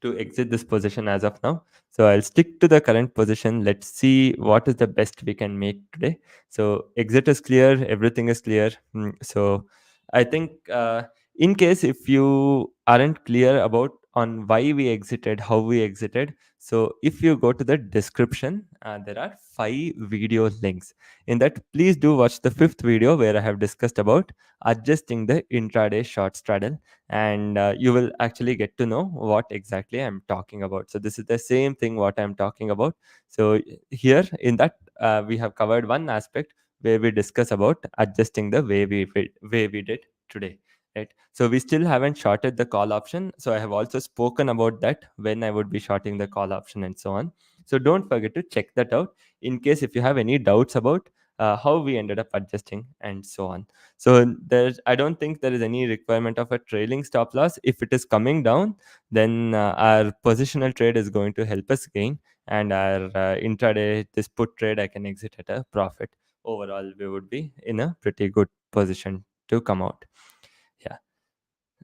to exit this position as of now. So I'll stick to the current position. Let's see what is the best we can make today. So exit is clear, everything is clear. So I think in case if you aren't clear about on why we exited, how we exited. So if you go to the description, there are 5 video links. In that, please do watch the 5th video where I have discussed about adjusting the intraday short straddle, and you will actually get to know what exactly I'm talking about. So this is the same thing what I'm talking about. So here in that we have covered one aspect where we discuss about adjusting the way we did today. Right. So we still haven't shorted the call option. So I have also spoken about that when I would be shorting the call option and so on. So don't forget to check that out in case if you have any doubts about how we ended up adjusting and so on. So I don't think there is any requirement of a trailing stop loss. If it is coming down, then our positional trade is going to help us gain, and our intraday this put trade I can exit at a profit. overall we would be in a pretty good position to come out. Yeah.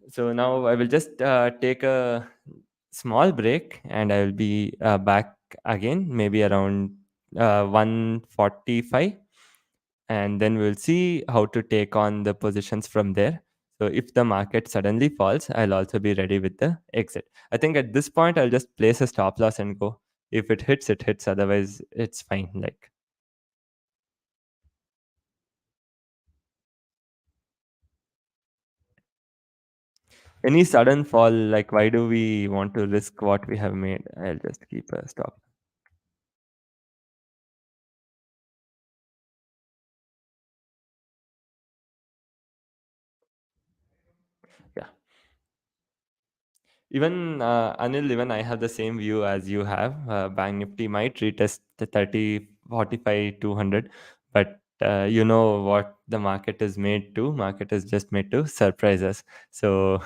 So now I will just take a small break, and I will be back again, maybe around 1:45, and then we'll see how to take on the positions from there. So if the market suddenly falls, I'll also be ready with the exit. I think at this point I'll just place a stop loss and go. If it hits, it hits. Otherwise, it's fine. Like, any sudden fall, like, why do we want to risk what we have made? I'll just keep a stop. Yeah. Even Anil, even I have the same view as you have. Bank Nifty might retest the 30, 45, 200, but you know what the market is made to. Market is just made to surprise us. So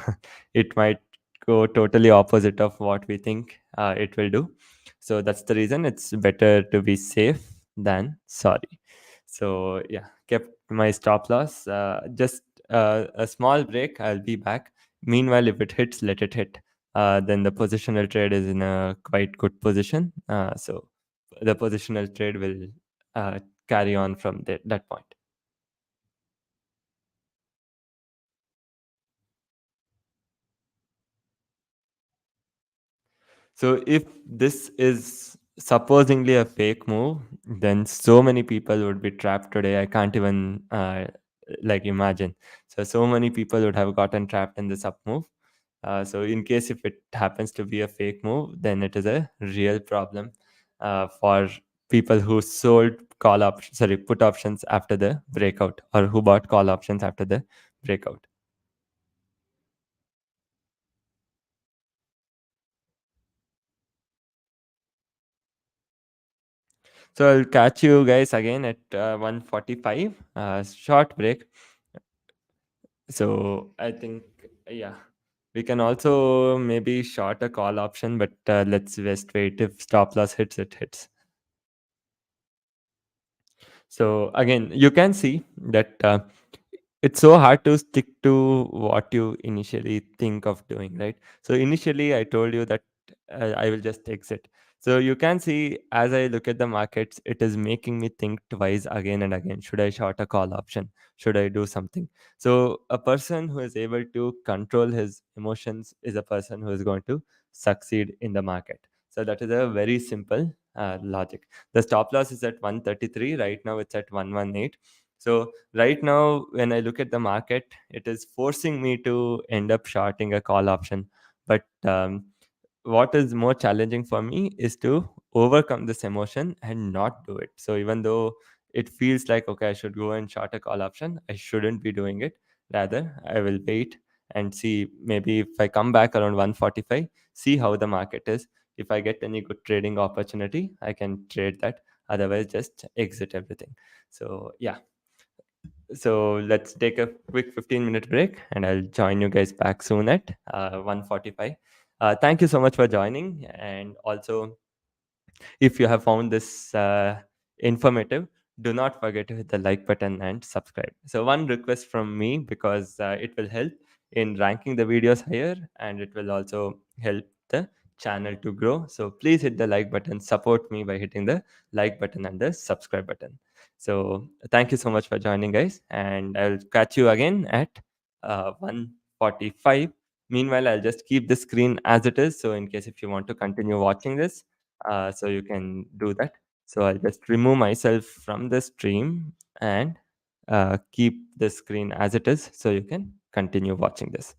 it might go totally opposite of what we think it will do. So that's the reason it's better to be safe than sorry. So yeah, kept my stop loss. Just a small break. I'll be back. Meanwhile, if it hits, let it hit. Then the positional trade is in a quite good position. So the positional trade will uh, carry on from that point. So if this is supposedly a fake move, then so many people would be trapped today. I can't even like imagine. So many people would have gotten trapped in this up move. So in case if it happens to be a fake move, then it is a real problem for people who sold put options after the breakout, or who bought call options after the breakout. So I'll catch you guys again at 1:45. Short break. So I think, yeah, we can also maybe short a call option, but let's just wait. If stop loss hits, it hits. So again, you can see that it's so hard to stick to what you initially think of doing, right? So initially, I told you that I will just exit. So you can see, as I look at the markets, it is making me think twice again and again. Should I short a call option? Should I do something? So a person who is able to control his emotions is a person who is going to succeed in the market. So that is a very simple logic. The stop loss is at 133. Right now, it's at 118. So right now, when I look at the market, it is forcing me to end up shorting a call option. But what is more challenging for me is to overcome this emotion and not do it. So even though it feels like, okay, I should go and short a call option, I shouldn't be doing it. Rather, I will wait and see, maybe if I come back around 145, see how the market is. If I get any good trading opportunity, I can trade that. Otherwise, just exit everything. So yeah, so let's take a quick 15-minute break, and I'll join you guys back soon at 1:45. Thank you so much for joining. And also, if you have found this informative, do not forget to hit the like button and subscribe. So, one request from me, because it will help in ranking the videos higher, and it will also help the channel to grow. So, please hit the like button, support me by hitting the like button and the subscribe button. So, thank you so much for joining, guys, and I'll catch you again at 1:45. Meanwhile, I'll just keep the screen as it is. So, in case if you want to continue watching this, so you can do that. So I'll just remove myself from the stream and keep the screen as it is, so you can continue watching this.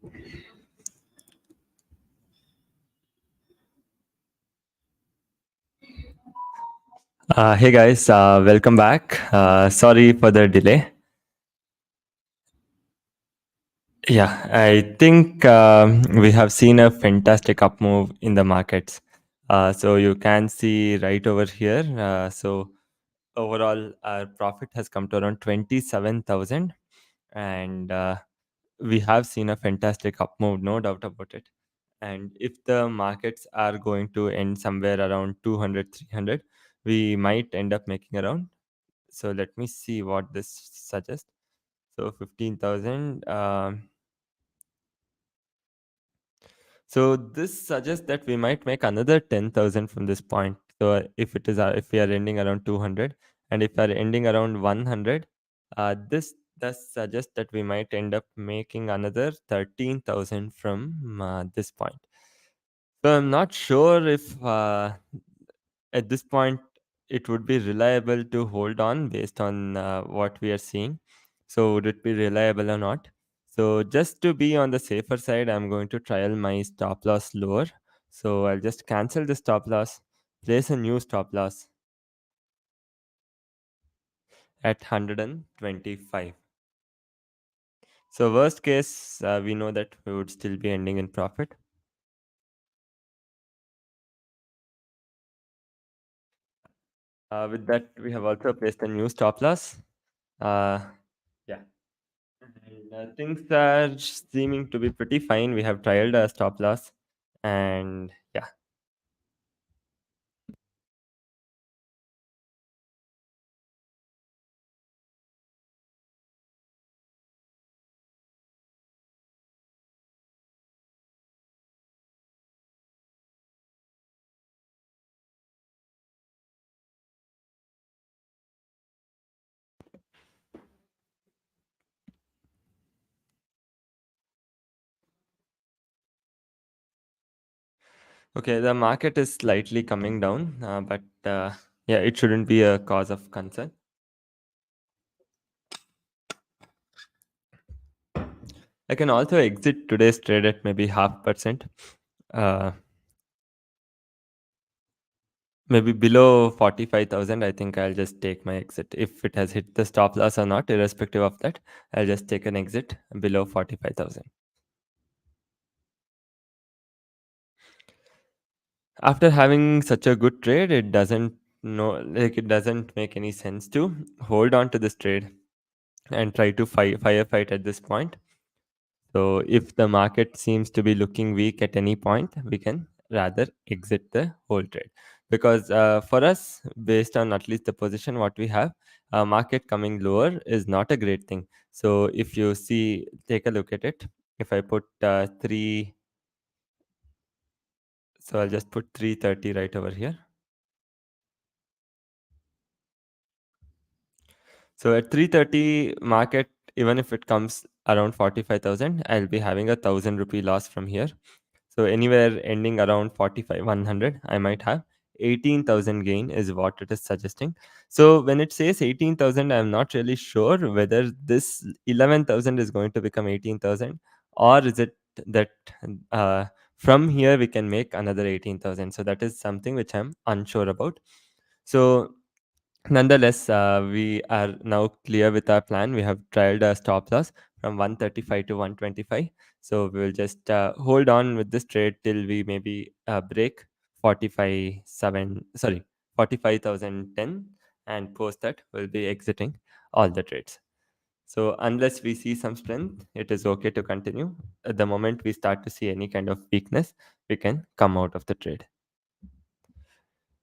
Hey guys, welcome back. Sorry for the delay. Yeah, I think we have seen a fantastic up move in the markets. So you can see right over here. So overall, our profit has come to around 27,000, and we have seen a fantastic up move, no doubt about it. And if the markets are going to end somewhere around 200, 300, we might end up making around. So let me see what this suggests. So 15,000. So this suggests that we might make another 10,000 from this point. So if it is if we are ending around 200, and if we are ending around 100, this does suggest that we might end up making another 13,000 from this point. So I'm not sure if at this point it would be reliable to hold on based on what we are seeing. So would it be reliable or not? So just to be on the safer side, I'm going to trial my stop loss lower. So I'll just cancel the stop loss, place a new stop loss at 125. So worst case, we know that we would still be ending in profit. With that, we have also placed a new stop loss. Uh, yeah. And, things are seeming to be pretty fine. We have trialed a stop loss, and yeah. Okay, the market is slightly coming down, but yeah, it shouldn't be a cause of concern. I can also exit today's trade at maybe 0.5%. Uh, Maybe below 45,000, I think I'll just take my exit. If it has hit the stop loss or not, irrespective of that, I'll just take an exit below 45,000. After having such a good trade, it doesn't it doesn't make any sense to hold on to this trade and try to firefight at this point. So if the market seems to be looking weak at any point, we can rather exit the whole trade. Because for us, based on at least the position what we have, market coming lower is not a great thing. So if you see, take a look at it. If I put three, so I'll just put 330 right over here. So at 330 market, even if it comes around 45,000, I'll be having a 1,000 rupee loss from here. So anywhere ending around 45, 100, I might have 18,000 gain is what it is suggesting. So when it says 18,000, I'm not really sure whether this 11,000 is going to become 18,000, or is it that uh, from here we can make another 18,000. So that is something which I'm unsure about. So nonetheless, we are now clear with our plan. We have trialed a stop loss from 135 to 125. So we will just hold on with this trade till we maybe break 45,010, and post that we'll be exiting all the trades. So unless we see some strength, it is okay to continue. At the moment we start to see any kind of weakness, we can come out of the trade.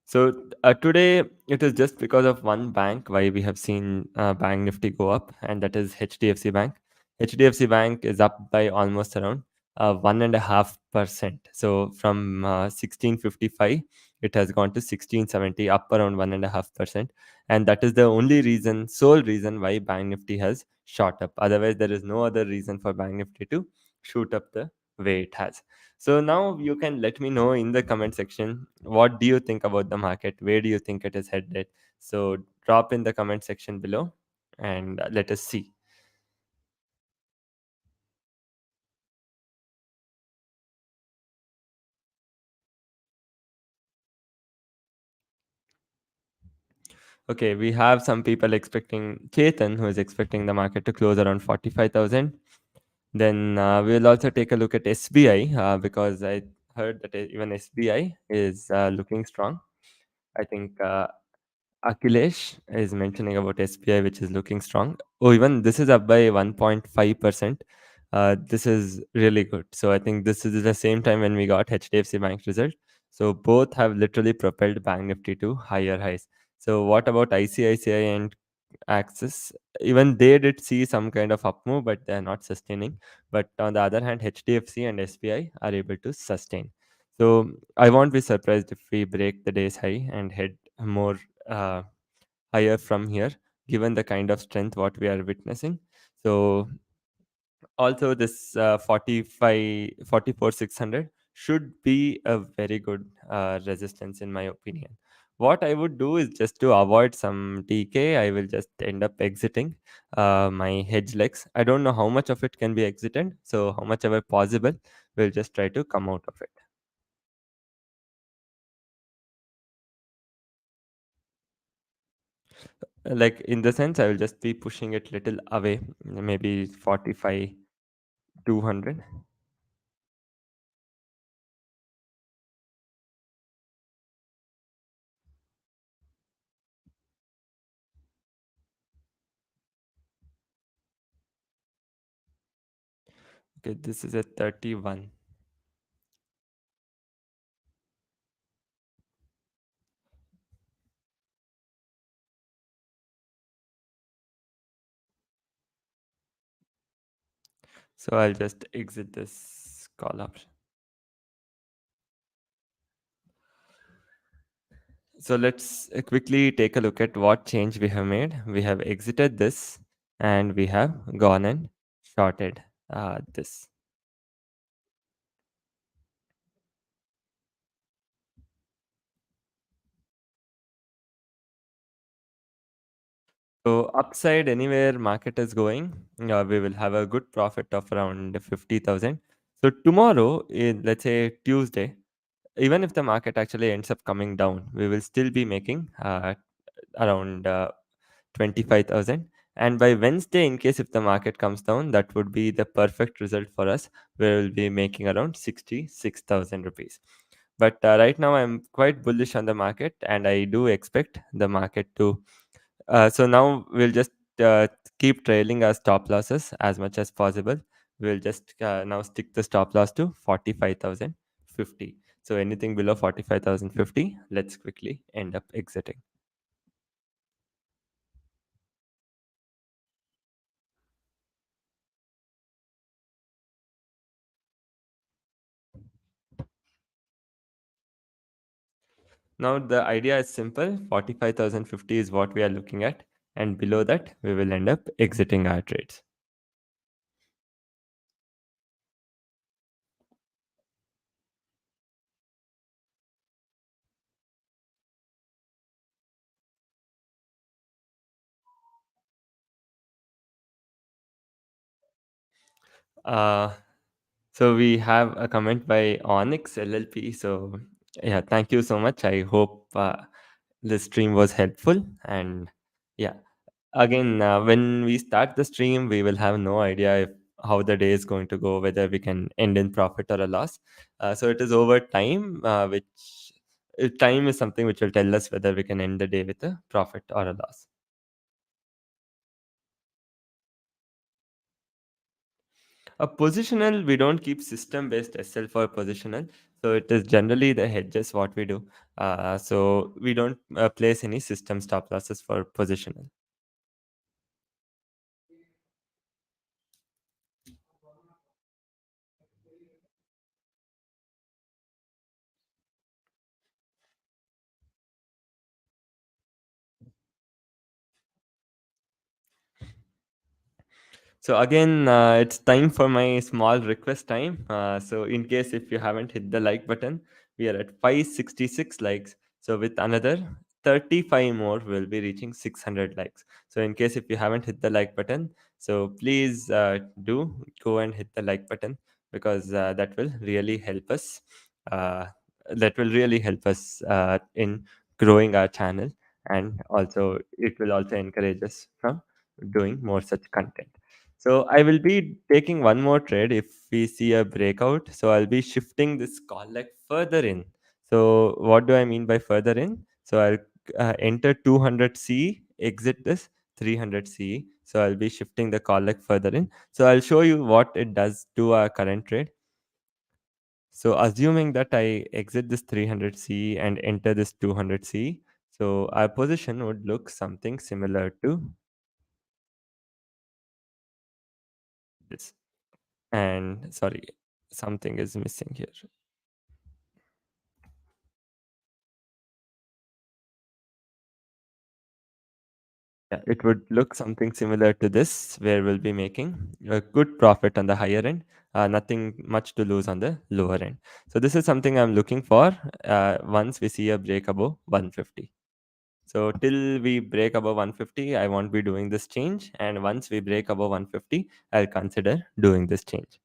So today it is just because of one bank why we have seen Bank Nifty go up, and that is HDFC Bank. HDFC Bank is up by almost around 1.5%. So from 1655, it has gone to 1670, up around 1.5%, and that is the only reason, sole reason why Bank Nifty has shot up. Otherwise, there is no other reason for Bank Nifty to shoot up the way it has. So now you can let me know in the comment section, what do you think about the market? Where do you think it is headed? So drop in the comment section below, and let us see. Okay, we have some people expecting Chetan, who is expecting the market to close around 45,000. Then we'll also take a look at SBI because I heard that even SBI is looking strong. I think Akhilesh is mentioning about SBI, which is looking strong. Oh, even this is up by 1.5%. This is really good. So I think this is the same time when we got HDFC Bank result. So both have literally propelled Bank Nifty to higher highs. So what about ICICI and Axis? Even they did see some kind of up move, but they are not sustaining. But on the other hand, HDFC and SBI are able to sustain. So I won't be surprised if we break the day's high and head more uh, higher from here, given the kind of strength what we are witnessing. So also this 600 should be a very good resistance in my opinion. What I would do is just to avoid some TK, I will just end up exiting my hedge legs. I don't know how much of it can be exited, so how much ever possible, we'll just try to come out of it. Like in the sense, I will just be pushing it little away, maybe 45, 200. Okay, this is at 31. So I'll just exit this call option. So let's quickly take a look at what change we have made. We have exited this and we have gone and shorted this. So upside anywhere market is going, we will have a good profit of around 50,000. So tomorrow, let's say Tuesday, even if the market actually ends up coming down, we will still be making around 25,000. And by Wednesday, in case if the market comes down, that would be the perfect result for us. We will be making around 66,000 rupees. But right now, I'm quite bullish on the market, and I do expect the market to. So now we'll just keep trailing our stop losses as much as possible. We'll just now stick the stop loss to 45,050. So anything below 45,050, let's quickly end up exiting. Now the idea is simple. 45,050 is what we are looking at, and below that we will end up exiting our trades. Uh, so we have a comment by Onyx LLP. So yeah, thank you so much. I hope the stream was helpful. And yeah, again, when we start the stream, we will have no idea if how the day is going to go, whether we can end in profit or a loss. So it is over time, which time is something which will tell us whether we can end the day with a profit or a loss. A positional, we don't keep system based SL for positional. So it is generally the hedges what we do. So we don't place any system stop losses for positional. So again, it's time for my small request time. So in case if you haven't hit the like button, we are at 566 likes. So with another 35 more, we'll be reaching 600 likes. So in case if you haven't hit the like button, so please do go and hit the like button because that will really help us. Uh, that will really help us in growing our channel and also it will also encourage us from doing more such content. So I will be taking one more trade if we see a breakout. So I'll be shifting this call like further in. So what do I mean by further in? So I'll enter 200C, exit this 300C. So I'll be shifting the call leg further in. So I'll show you what it does to our current trade. So assuming that I exit this 300C and enter this 200C, so our position would look something similar to this. And sorry, something is missing here. Yeah, it would look something similar to this, where we'll be making a good profit on the higher end, nothing much to lose on the lower end. So this is something I'm looking for once we see a break above 150. So till we break above 150, I won't be doing this change. And once we break above 150, I'll consider doing this change.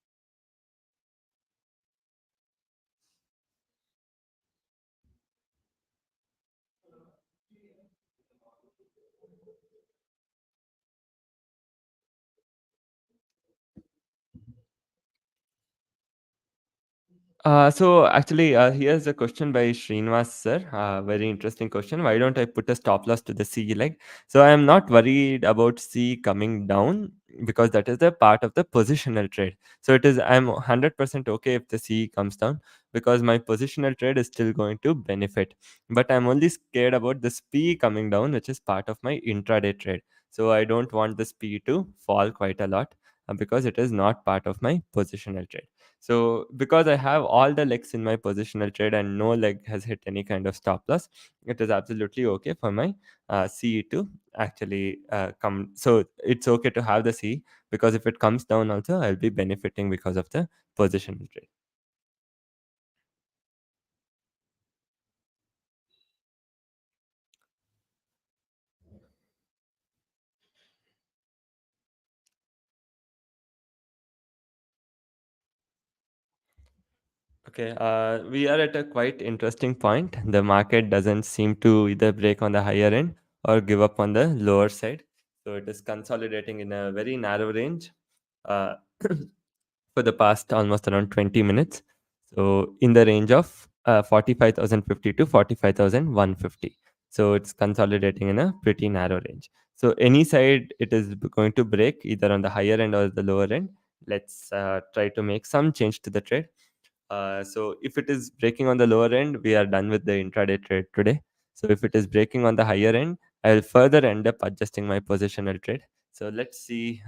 So actually, here's a question by Srinivas sir. Very interesting question. Why don't I put a stop loss to the C leg? So I am not worried about C coming down because that is a part of the positional trade. So it is I'm 100% okay if the C comes down because my positional trade is still going to benefit. But I'm only scared about this P coming down, which is part of my intraday trade. So I don't want this P to fall quite a lot because it is not part of my positional trade. So because I have all the legs in my positional trade and no leg has hit any kind of stop loss, it is absolutely okay for my C to actually come. So it's okay to have the C because if it comes down also, I'll be benefiting because of the positional trade. Okay, we are at a quite interesting point. The market doesn't seem to either break on the higher end or give up on the lower side. So it is consolidating in a very narrow range. Uh, for the past almost around 20 minutes. So in the range of 45,050 to 45,150. So it's consolidating in a pretty narrow range. So any side it is going to break either on the higher end or the lower end. Let's try to make some change to the trade. So if it is breaking on the lower end, we are done with the intraday trade today. So if it is breaking on the higher end, I will further end up adjusting my positional trade. So let's see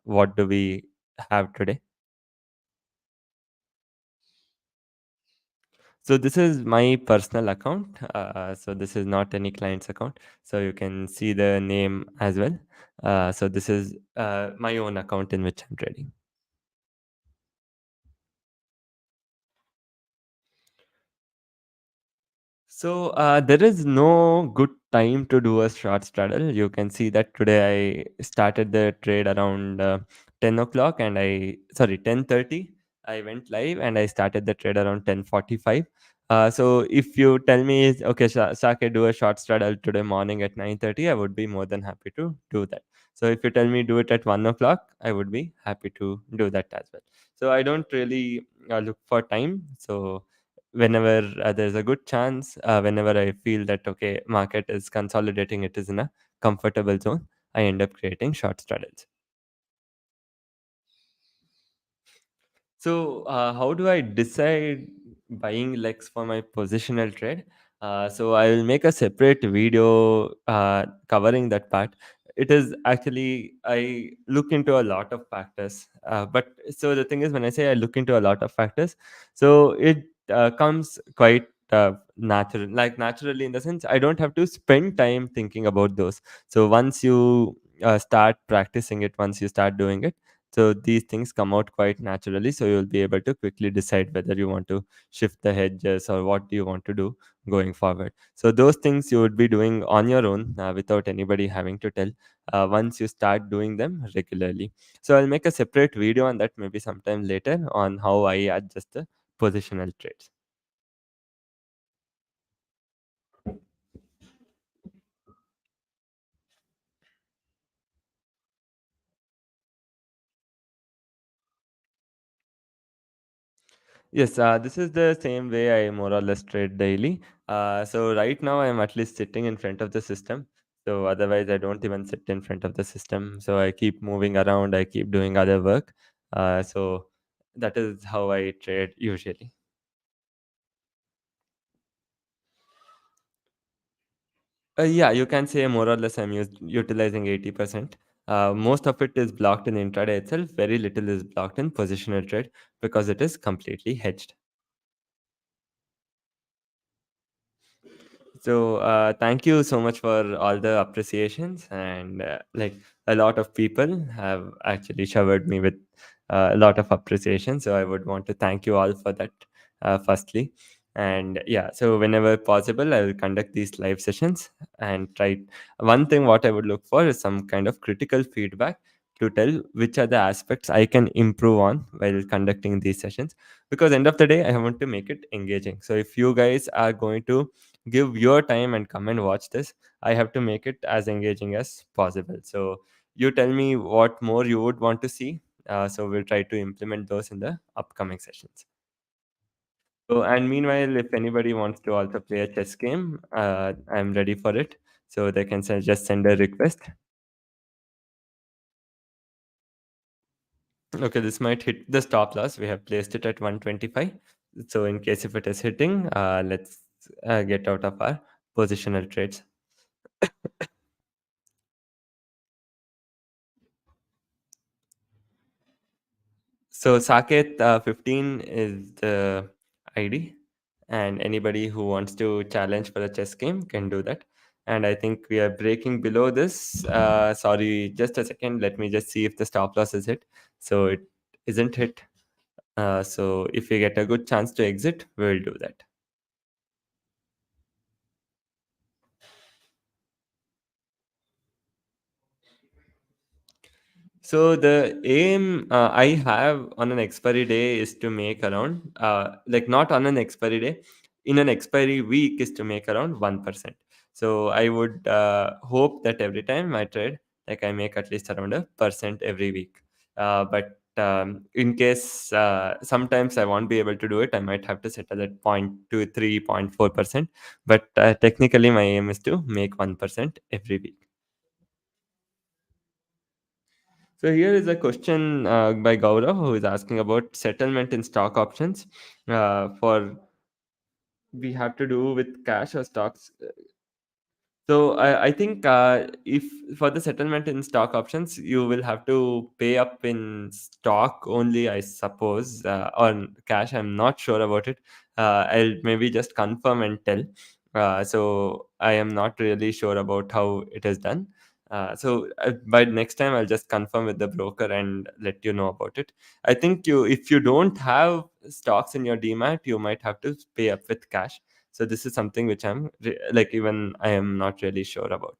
what do we have today. So this is my personal account. So this is not any client's account. So you can see the name as well. So this is my own account in which I'm trading. So there is no good time to do a short straddle. You can see that today I started the trade around 10 o'clock and 10:30. I went live and I started the trade around 10:45. So if you tell me, okay, Sake, do a short straddle today morning at 9:30, I would be more than happy to do that. So if you tell me do it at 1 o'clock, I would be happy to do that as well. So I don't really look for time. So whenever there's a good chance, whenever I feel that okay, market is consolidating, it is in a comfortable zone, I end up creating short strategies. So, how do I decide buying legs for my positional trade? So, I will make a separate video covering that part. It is actually, I look into a lot of factors. But so the thing is, when I say I look into a lot of factors, so it comes quite natural, like naturally in the sense I don't have to spend time thinking about those. So, once you start practicing it, once you start doing it, so these things come out quite naturally. So you'll be able to quickly decide whether you want to shift the hedges or what do you want to do going forward. So those things you would be doing on your own without anybody having to tell once you start doing them regularly. So I'll make a separate video on that maybe sometime later on how I adjust the positional trades. Yes, this is the same way I more or less trade daily. So right now I'm at least sitting in front of the system. So otherwise I don't even sit in front of the system. So I keep moving around. I keep doing other work. So that is how I trade usually. Yeah, you can say more or less I'm utilizing 80%. Most of it is blocked in intraday itself. Very little is blocked in positional trade because it is completely hedged. So, thank you so much for all the appreciations, and like a lot of people have actually showered me with a lot of appreciation. So, I would want to thank you all for that, firstly. And yeah, so whenever possible, I will conduct these live sessions and try. One thing what I would look for is some kind of critical feedback to tell which are the aspects I can improve on while conducting these sessions. Because end of the day, I want to make it engaging. So, if you guys are going to give your time and come and watch this, I have to make it as engaging as possible. So you tell me what more you would want to see, so we'll try to implement those in the upcoming sessions. So, and meanwhile, if anybody wants to also play a chess game, I'm ready for it. So they can just send a request. Okay, this might hit the stop loss. We have placed it at 125. So in case if it is hitting, let's get out of our positional trades. So Saketh 15 is the ID, and anybody who wants to challenge for a chess game can do that. And I think we are breaking below this. Sorry, just a second. Let me just see if the stop loss is hit. So it isn't hit. So if we get a good chance to exit, we will do that. So the aim I have on an expiry day is to make around, like not on an expiry day, in an expiry week is to make around 1%. So I would hope that every time I trade, like I make at least around a percent every week. But in case sometimes I won't be able to do it, I might have to settle at 0.23, 0.4%. But technically, my aim is to make 1% every week. So here is a question by Gaurav who is asking about settlement in stock options. For we have to do with cash or stocks. So I think if for the settlement in stock options, you will have to pay up in stock only, I suppose, on cash. I'm not sure about it. I'll maybe just confirm and tell. So I am not really sure about how it is done. So by next time, I'll just confirm with the broker and let you know about it. I think if you don't have stocks in your demat, you might have to pay up with cash. So this is something which like even I am not really sure about.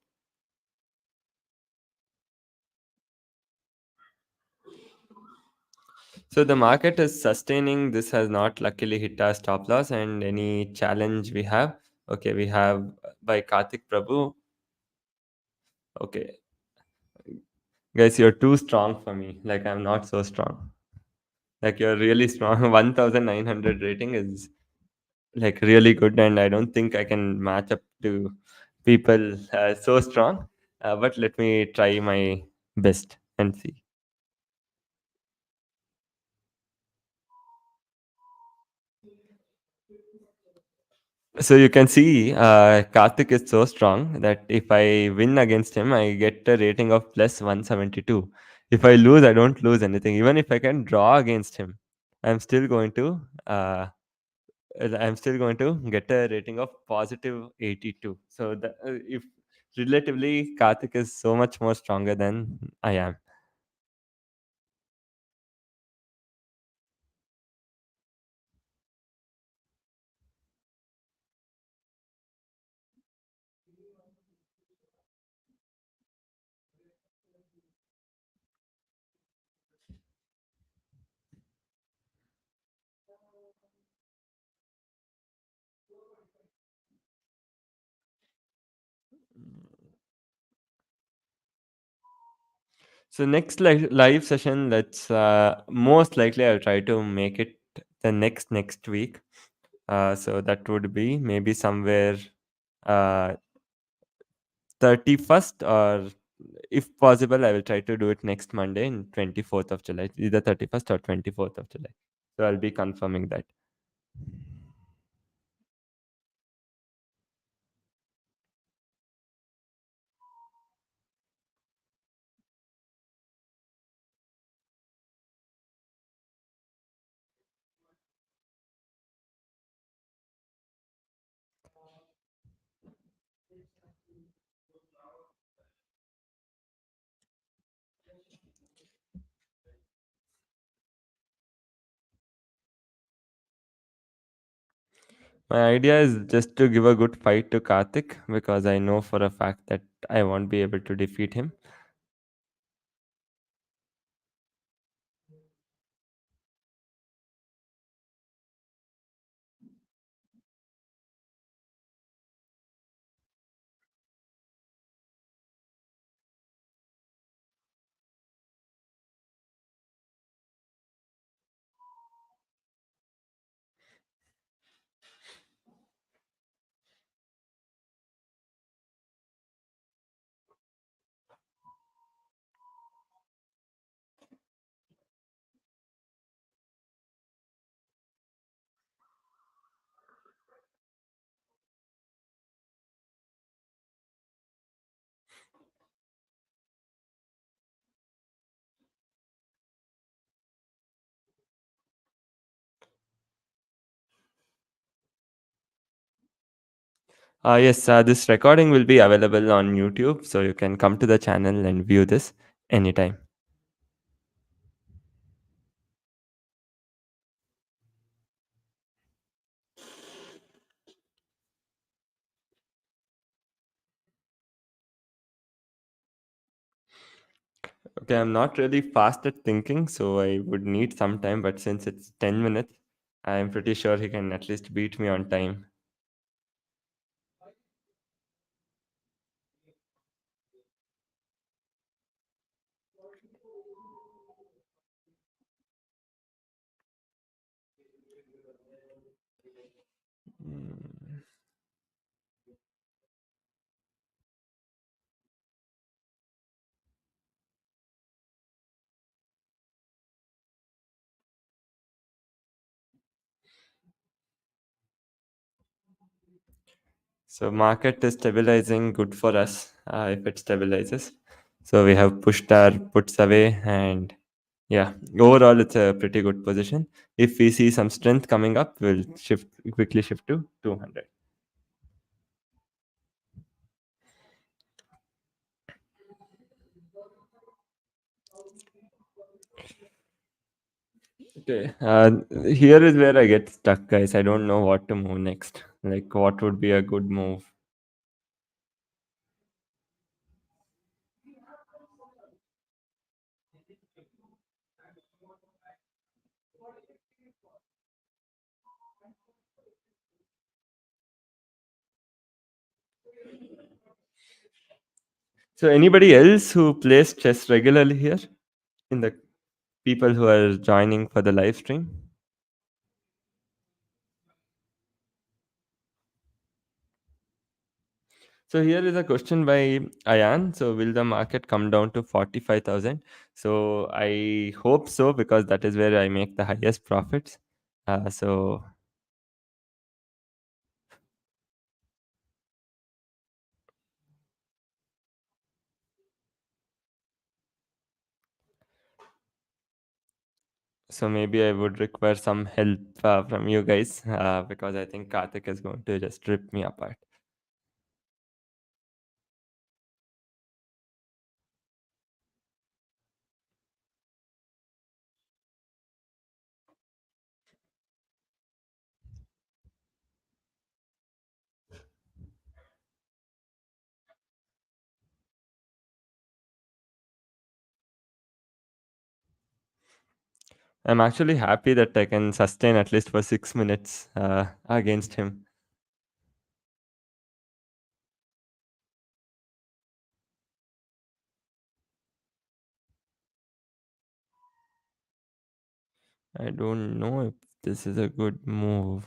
So the market is sustaining. This has not luckily hit our stop loss and any challenge we have. Okay, we have by Karthik Prabhu. Okay, guys, you're too strong for me. Like I'm not so strong. Like you're really strong. 1,900 rating is like really good, and I don't think I can match up to people so strong. But let me try my best and see. So you can see Karthik is so strong that if I win against him, I get a rating of plus 172. If I lose, I don't lose anything. Even if I can draw against him, I'm still going to I'm still going to get a rating of positive 82. So if relatively Karthik is so much more stronger than I am. So next live session, let's most likely I'll try to make it the next week. So that would be maybe somewhere uh, 31st, or if possible, I will try to do it next Monday in 24th of July, either 31st or 24th of July. So I'll be confirming that. My idea is just to give a good fight to Karthik, because I know for a fact that I won't be able to defeat him. Yes, this recording will be available on YouTube, so you can come to the channel and view this anytime. Okay, I'm not really fast at thinking, so I would need some time, but since it's 10 minutes, I'm pretty sure he can at least beat me on time. Mm. So market is stabilizing, good for us if it stabilizes. So we have pushed our puts away, and yeah, overall it's a pretty good position. If we see some strength coming up, we'll quickly shift to 200. Okay. Here is where I get stuck, guys. I don't know what to move next. Like, what would be a good move? So, anybody else who plays chess regularly here in the people who are joining for the live stream? So, here is a question by Ayan. So, will the market come down to 45,000? So, I hope so, because that is where I make the highest profits. So, so maybe I would require some help from you guys, because I think Karthik is going to just rip me apart. I'm actually happy that I can sustain at least for 6 minutes against him. I don't know if this is a good move.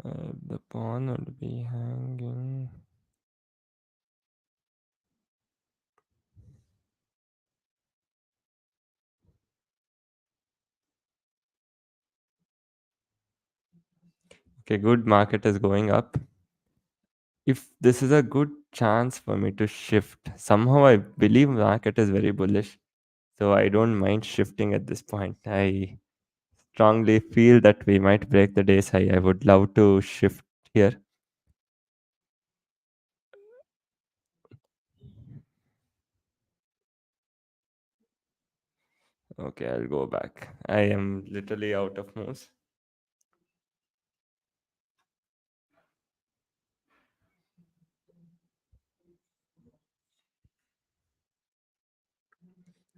The pawn would be hanging. Okay, good market is going up. If this is a good chance for me to shift, somehow I believe market is very bullish. So I don't mind shifting at this point. I strongly feel that we might break the day's high. I would love to shift here. Okay, I'll go back. I am literally out of moves.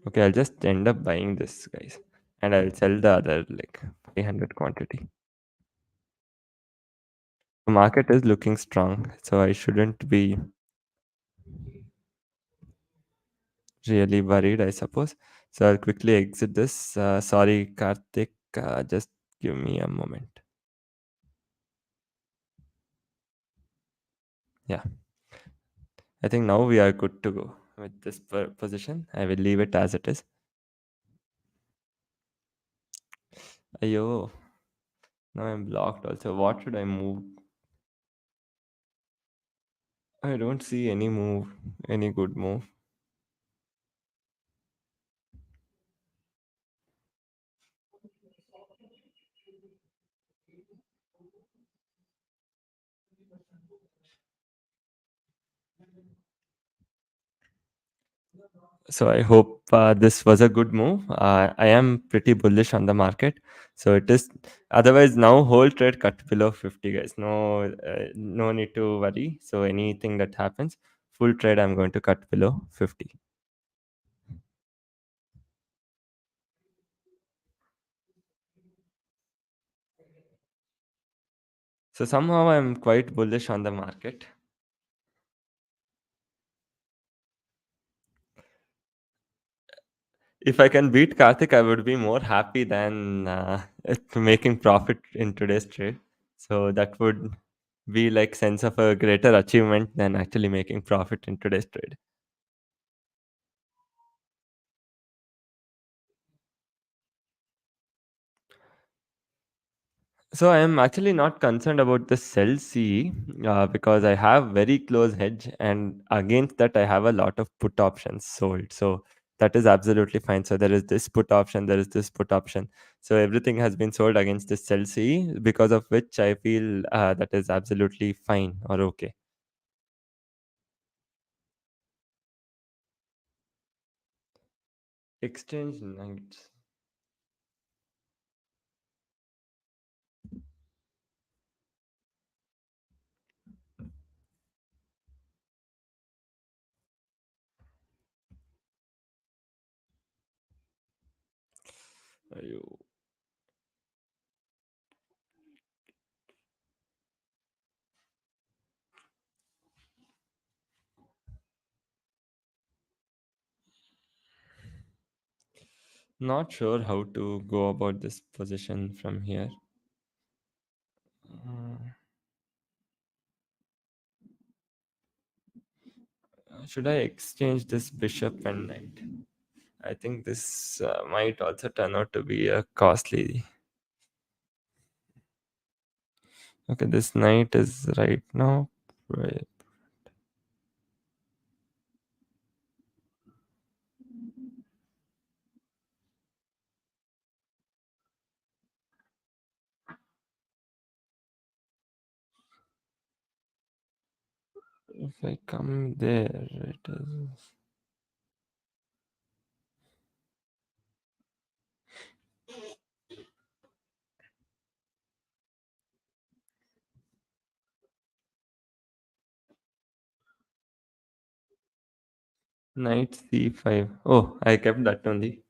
Okay, I'll just end up buying this, guys. And I'll sell the other like 300 quantity. The market is looking strong, so I shouldn't be really worried, I suppose. So I'll quickly exit this. Sorry, Karthik. Just give me a moment. Yeah, I think now we are good to go with this position. I will leave it as it is. Ayo, now I'm blocked also. What should I move? I don't see any move, any good move. So I hope this was a good move. I am pretty bullish on the market. So it is. Otherwise, now whole trade cut below 50, guys. No, no need to worry. So anything that happens, full trade I'm going to cut below 50. So somehow I'm quite bullish on the market. If I can beat Karthik, I would be more happy than making profit in today's trade. So that would be like sense of a greater achievement than actually making profit in today's trade. So I am actually not concerned about the sell CE because I have very close hedge, and against that I have a lot of put options sold. So that is absolutely fine. So there is this put option, there is this put option. So everything has been sold against this sell CE, because of which I feel that is absolutely fine or okay. Exchange nights. Ayo. Not sure how to go about this position from here. Should I exchange this bishop and knight? I think this might also turn out to be a costly. Okay, this knight is right now. Right. If I come there, it is. Knight c5. Oh, I kept that only.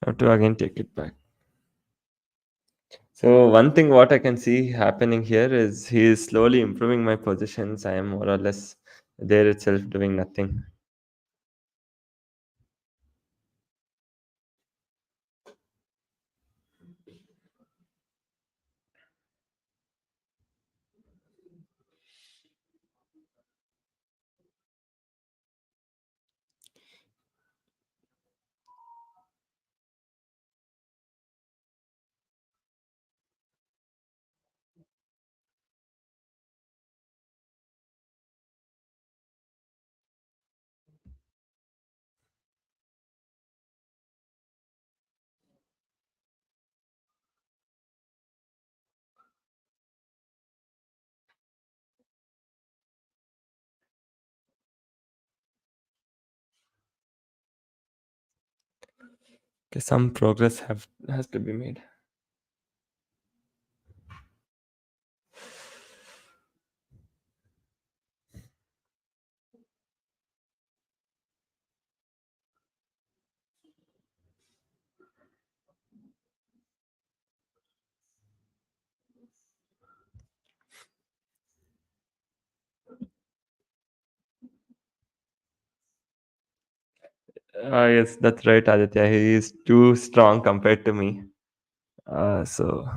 I have to again take it back. So one thing what I can see happening here is he is slowly improving my positions. I am more or less there itself doing nothing. Okay, some progress have has to be made. Yes, that's right, Aditya. He is too strong compared to me. So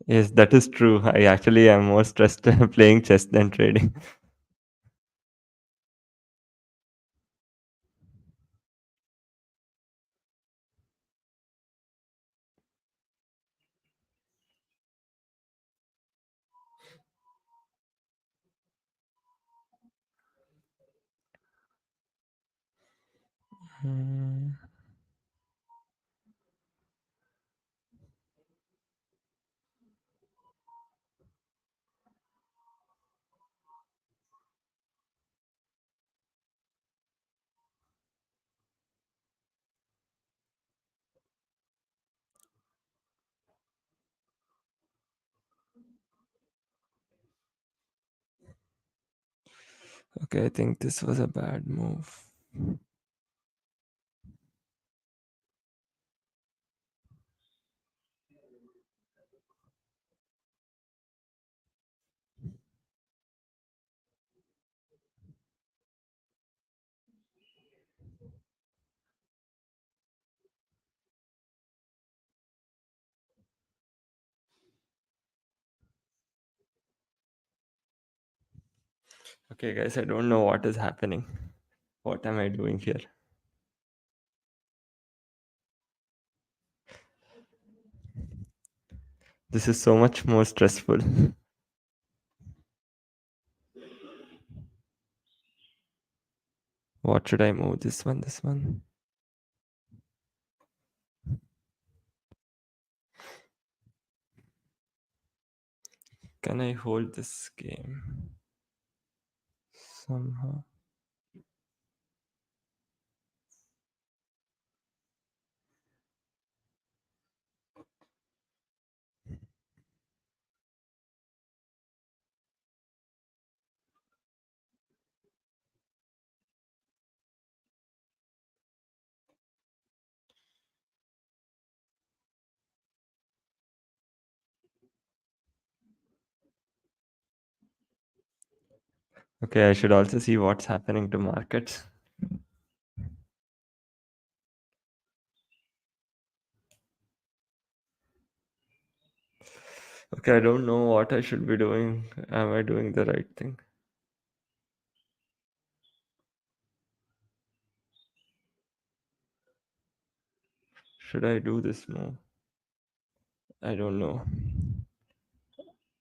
yes, that is true. I actually am more stressed playing chess than trading. Hmm. Okay, I think this was a bad move. Okay, guys, I don't know what is happening. What am I doing here? This is so much more stressful. What should I move? This one, this one. Can I hold this game somehow? Okay, I should also see what's happening to markets. Okay, I don't know what I should be doing. Am I doing the right thing? Should I do this move? I don't know.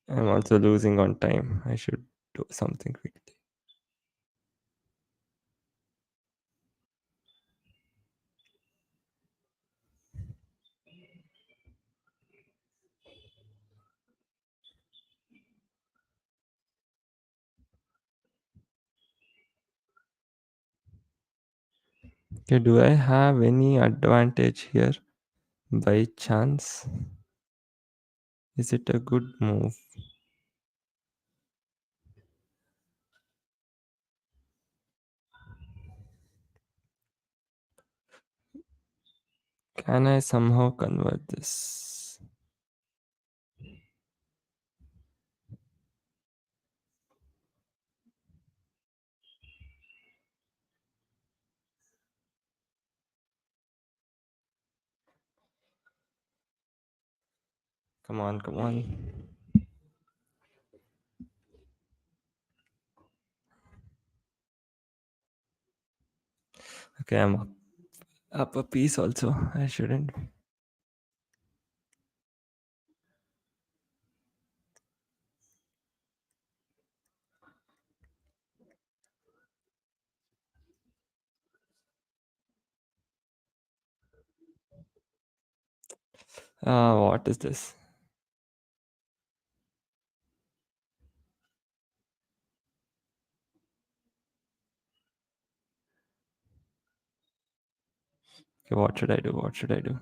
I'm also losing on time. I should do something quickly. Okay, do I have any advantage here by chance? Is it a good move? Can I somehow convert this? Come on, come on. Okay, I'm up a piece also. I shouldn't. What is this? Okay, what should I do? What should I do?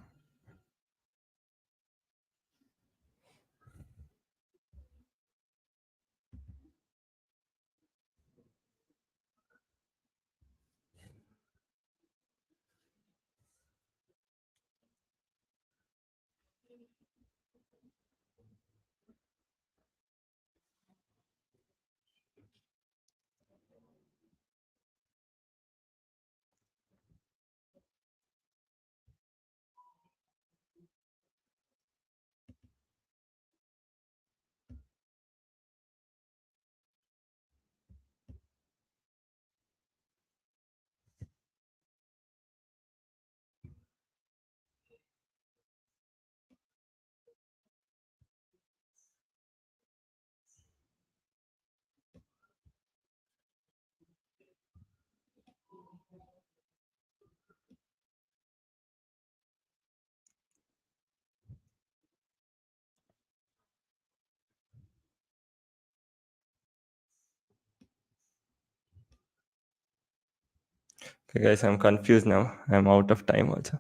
Okay, guys, I'm confused now. I'm out of time also.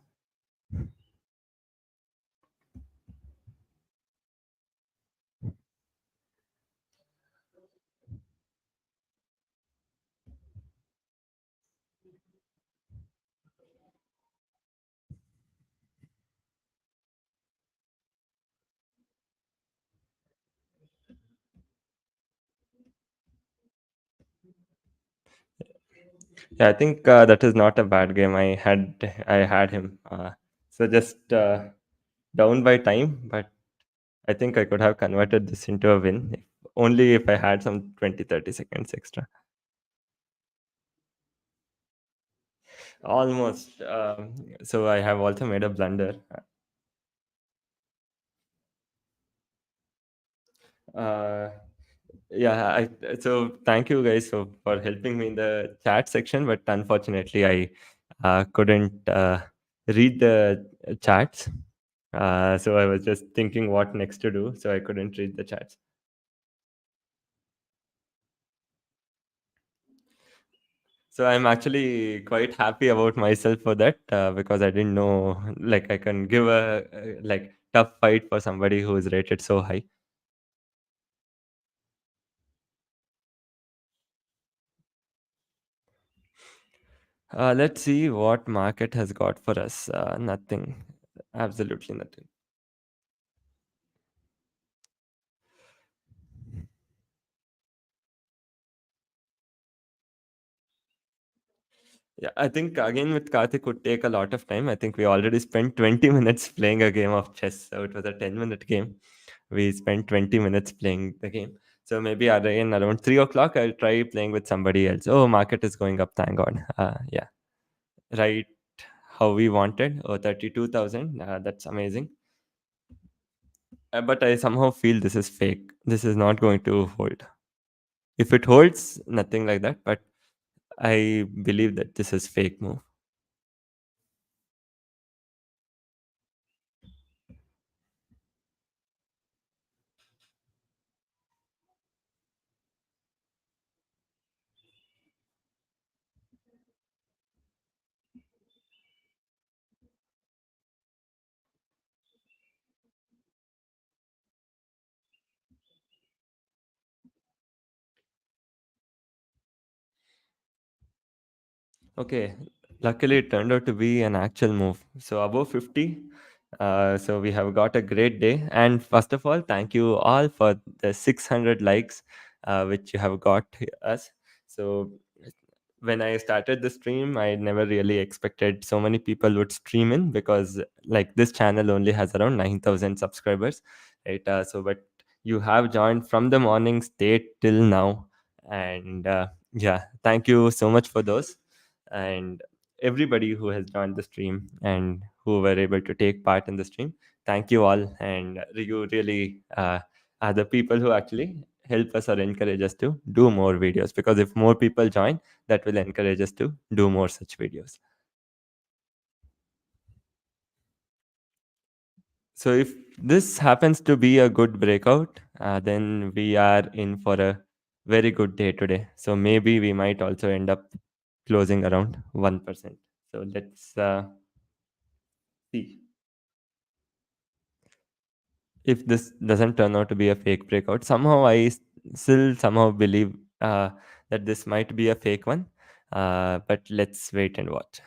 Yeah, I think that is not a bad game. I had him. So just down by time, but I think I could have converted this into a win only if I had some 20-30 seconds extra. Almost. So I have also made a blunder. Uh, yeah, so thank you guys for helping me in the chat section, but unfortunately I couldn't read the chats. So I was just thinking what next to do, so I couldn't read the chats. So I'm actually quite happy about myself for that because I didn't know like I can give a like tough fight for somebody who is rated so high. Let's see what market has got for us. Nothing, absolutely nothing. Yeah, I think again with Karthik would take a lot of time. I think we already spent 20 minutes playing a game of chess. So it was a 10-minute game. We spent 20 minutes playing the game. So maybe again around 3 o'clock, I'll try playing with somebody else. Oh, market is going up. Thank God. Yeah. Right. how we wanted. Oh, 32,000. That's amazing. But I somehow feel this is fake. This is not going to hold. If it holds, nothing like that. But I believe that this is fake move. Okay, luckily it turned out to be an actual move. So above 50. So we have got a great day. And first of all, thank you all for the 600 likes which you have got us. So when I started the stream, I never really expected so many people would stream in, because like this channel only has around 9,000 subscribers, right? So but you have joined from the morning state till now, and yeah, thank you so much for those, and everybody who has joined the stream and who were able to take part in the stream. Thank you all, and you really are the people who actually help us or encourage us to do more videos, because if more people join, that will encourage us to do more such videos. So if this happens to be a good breakout, then we are in for a very good day today. So maybe we might also end up closing around 1%. So let's see. If this doesn't turn out to be a fake breakout, somehow still somehow believe that this might be a fake one. But let's wait and watch.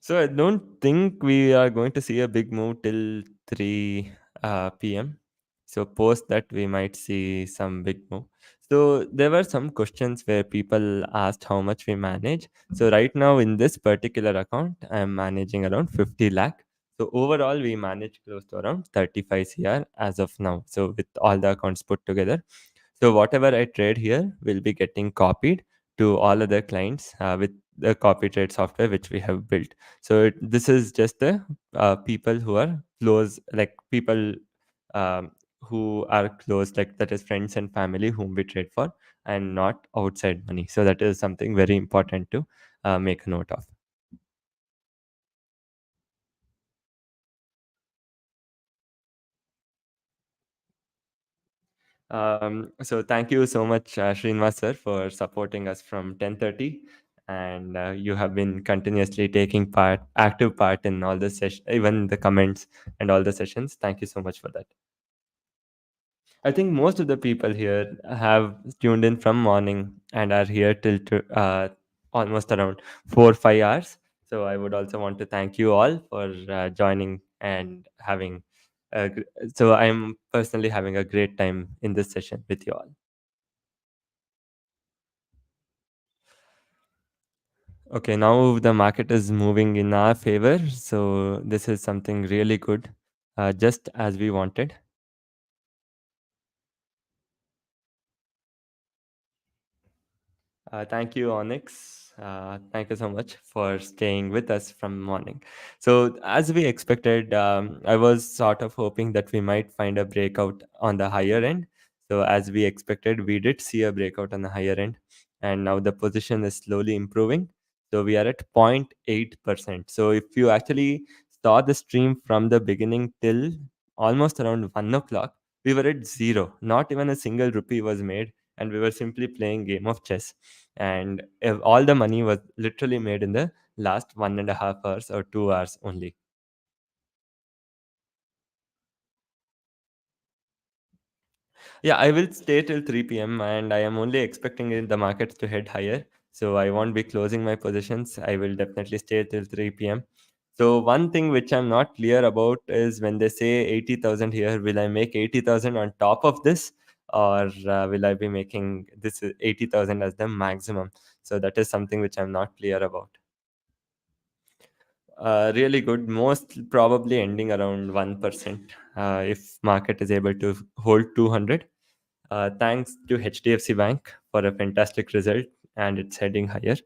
So I don't think we are going to see a big move till 3 p.m. So post that we might see some big move. So there were some questions where people asked how much we manage. So right now in this particular account, I am managing around 50 lakh. So overall, we manage close to around 35 CR as of now. So with all the accounts put together. So whatever I trade here will be getting copied to all other clients with the copy trade software which we have built. So this is just the people who are close, like people who are close, like that is friends and family whom we trade for, and not outside money. So that is something very important to make a note of. So thank you so much, Srinivas sir, for supporting us from 10:30, and you have been continuously taking active part in all the session, even the comments and all the sessions. Thank you so much for that. I think most of the people here have tuned in from morning and are here till almost around 4 or 5 hours. So I would also want to thank you all for joining and having. So I'm personally having a great time in this session with you all. Okay, now the market is moving in our favor. So this is something really good, just as we wanted. Thank you, Onyx. Thank you so much for staying with us from morning. So, as we expected, I was sort of hoping that we might find a breakout on the higher end. So, as we expected, we did see a breakout on the higher end, and now the position is slowly improving. So, we are at 0.8%. So, if you actually saw the stream from the beginning till almost around 1 o'clock, we were at zero. Not even a single rupee was made, and we were simply playing game of chess, and all the money was literally made in the last 1.5 hours or 2 hours only. Yeah, I will stay till 3 p.m. and I am only expecting the markets to head higher. So I won't be closing my positions. I will definitely stay till 3 p.m. So one thing which I'm not clear about is when they say 80,000 here, will I make 80,000 on top of this, or will I be making this 80,000 as the maximum? So that is something which I'm not clear about. Really good. Most probably ending around 1%. If market is able to hold 200. Thanks to HDFC Bank for a fantastic result, and it's heading higher.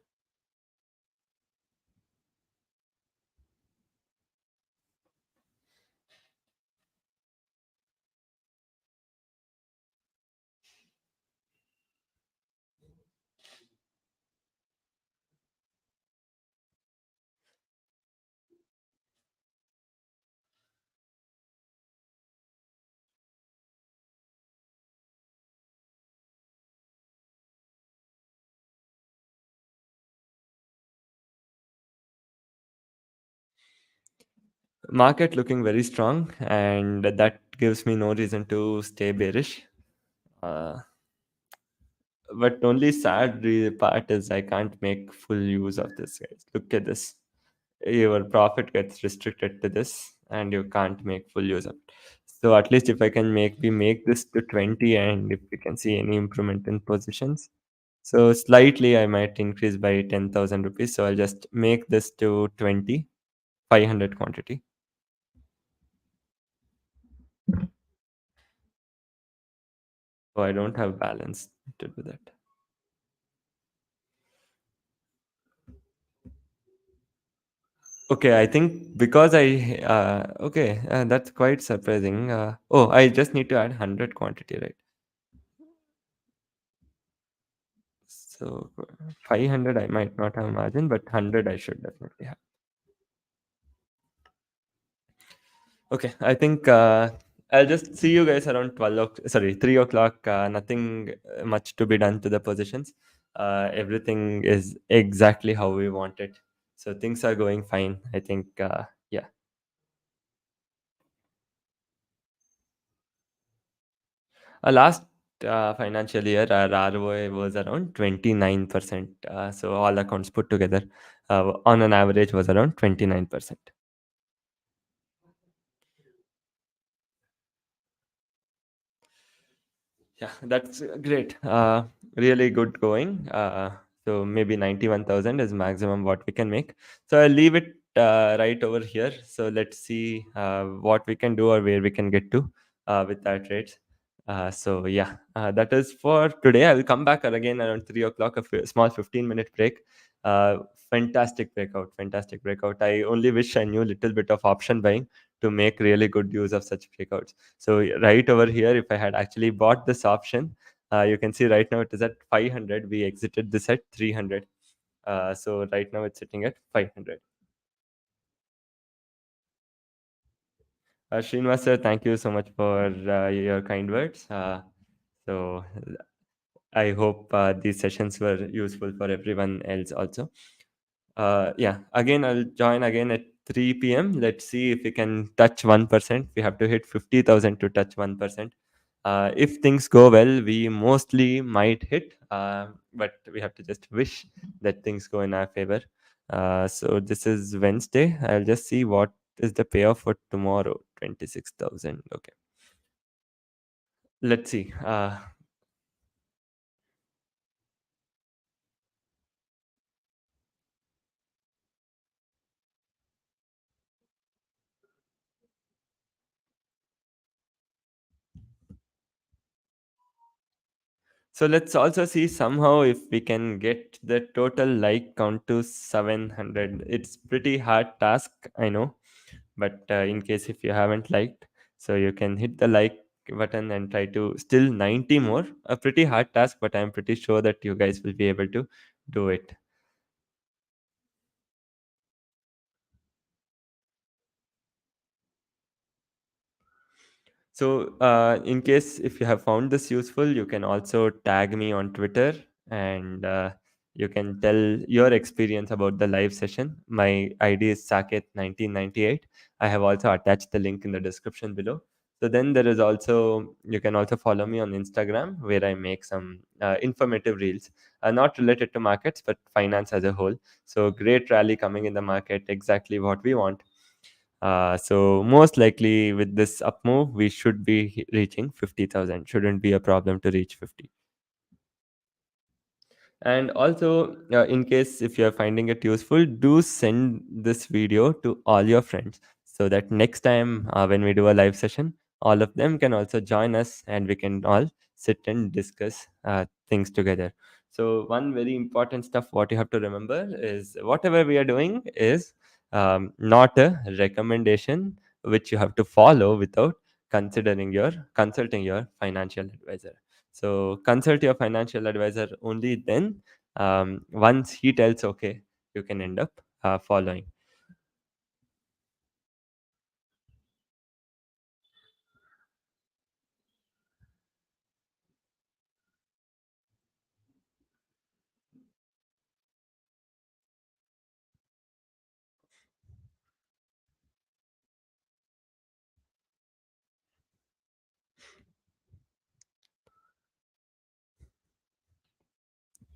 Market looking very strong, and that gives me no reason to stay bearish. Uh, but only sad part is I can't make full use of this, guys. Look at this. Your profit gets restricted to this, and you can't make full use of it. So at least if I can make this to 20, and if we can see any improvement in positions, so slightly I might increase by 10,000 rupees. So I'll just make this to 20, 500 quantity. So I don't have balance to do that. Okay, I think because that's quite surprising. Oh, I just need to add 100 quantity, right? So 500 I might not have margin, but 100 I should definitely have. Okay, I think I'll just see you guys around sorry, 3 o'clock. Nothing much to be done to the positions. Everything is exactly how we want it. So things are going fine. I think, yeah. Last financial year, our ROI was around 29%. So all accounts put together, on an average, was around 29%. Yeah, that's great. Really good going. So maybe 91,000 is maximum what we can make. So I'll leave it right over here. So let's see what we can do or where we can get to with our trades. So yeah, that is for today. I will come back again around 3 o'clock. Small 15-minute break. Uh, Fantastic breakout. Fantastic breakout. I only wish I knew a little bit of option buying to make really good use of such breakouts. So right over here, if I had actually bought this option, you can see right now it is at 500. We exited this at 300. So right now it's sitting at 500. Srinivas sir, thank you so much for your kind words. So I hope these sessions were useful for everyone else also. Yeah, again, I'll join again at 3 p.m. Let's see if we can touch 1%. We have to hit 50,000 to touch 1%. If things go well, we mostly might hit, but we have to just wish that things go in our favor. So this is Wednesday. I'll just see what is the payoff for tomorrow. 26,000. Okay. Let's see. So let's also see somehow if we can get the total like count to 700. It's pretty hard task, I know, but in case if you haven't liked, so you can hit the like button and try to still 90 more. A pretty hard task, but I'm pretty sure that you guys will be able to do it. So, in case if you have found this useful, you can also tag me on Twitter, and you can tell your experience about the live session. My ID is Saketh 1998. I have also attached the link in the description below. So then there is also, you can also follow me on Instagram where I make some informative reels, not related to markets but finance as a whole. So great rally coming in the market, exactly what we want. So most likely with this up move, we should be reaching 50,000. Shouldn't be a problem to reach 50. And also, in case if you are finding it useful, do send this video to all your friends so that next time when we do a live session, all of them can also join us and we can all sit and discuss things together. So one very important stuff what you have to remember is whatever we are doing is not a recommendation which you have to follow without consulting your financial advisor. So consult your financial advisor only then. Once he tells okay, you can end up following.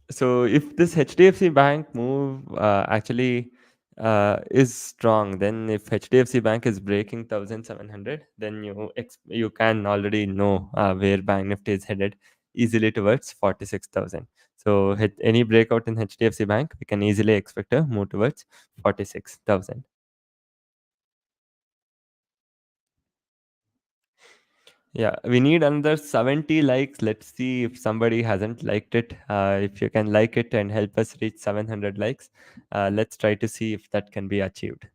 So if this HDFC Bank move actually is strong, then if HDFC Bank is breaking 1700, then you can already know where Bank Nifty is headed easily towards 46,000. So any breakout in HDFC Bank, we can easily expect a move towards 46,000. Yeah, we need another 70 likes. Let's see if somebody hasn't liked it. If you can like it and help us reach 700 likes, let's try to see if that can be achieved.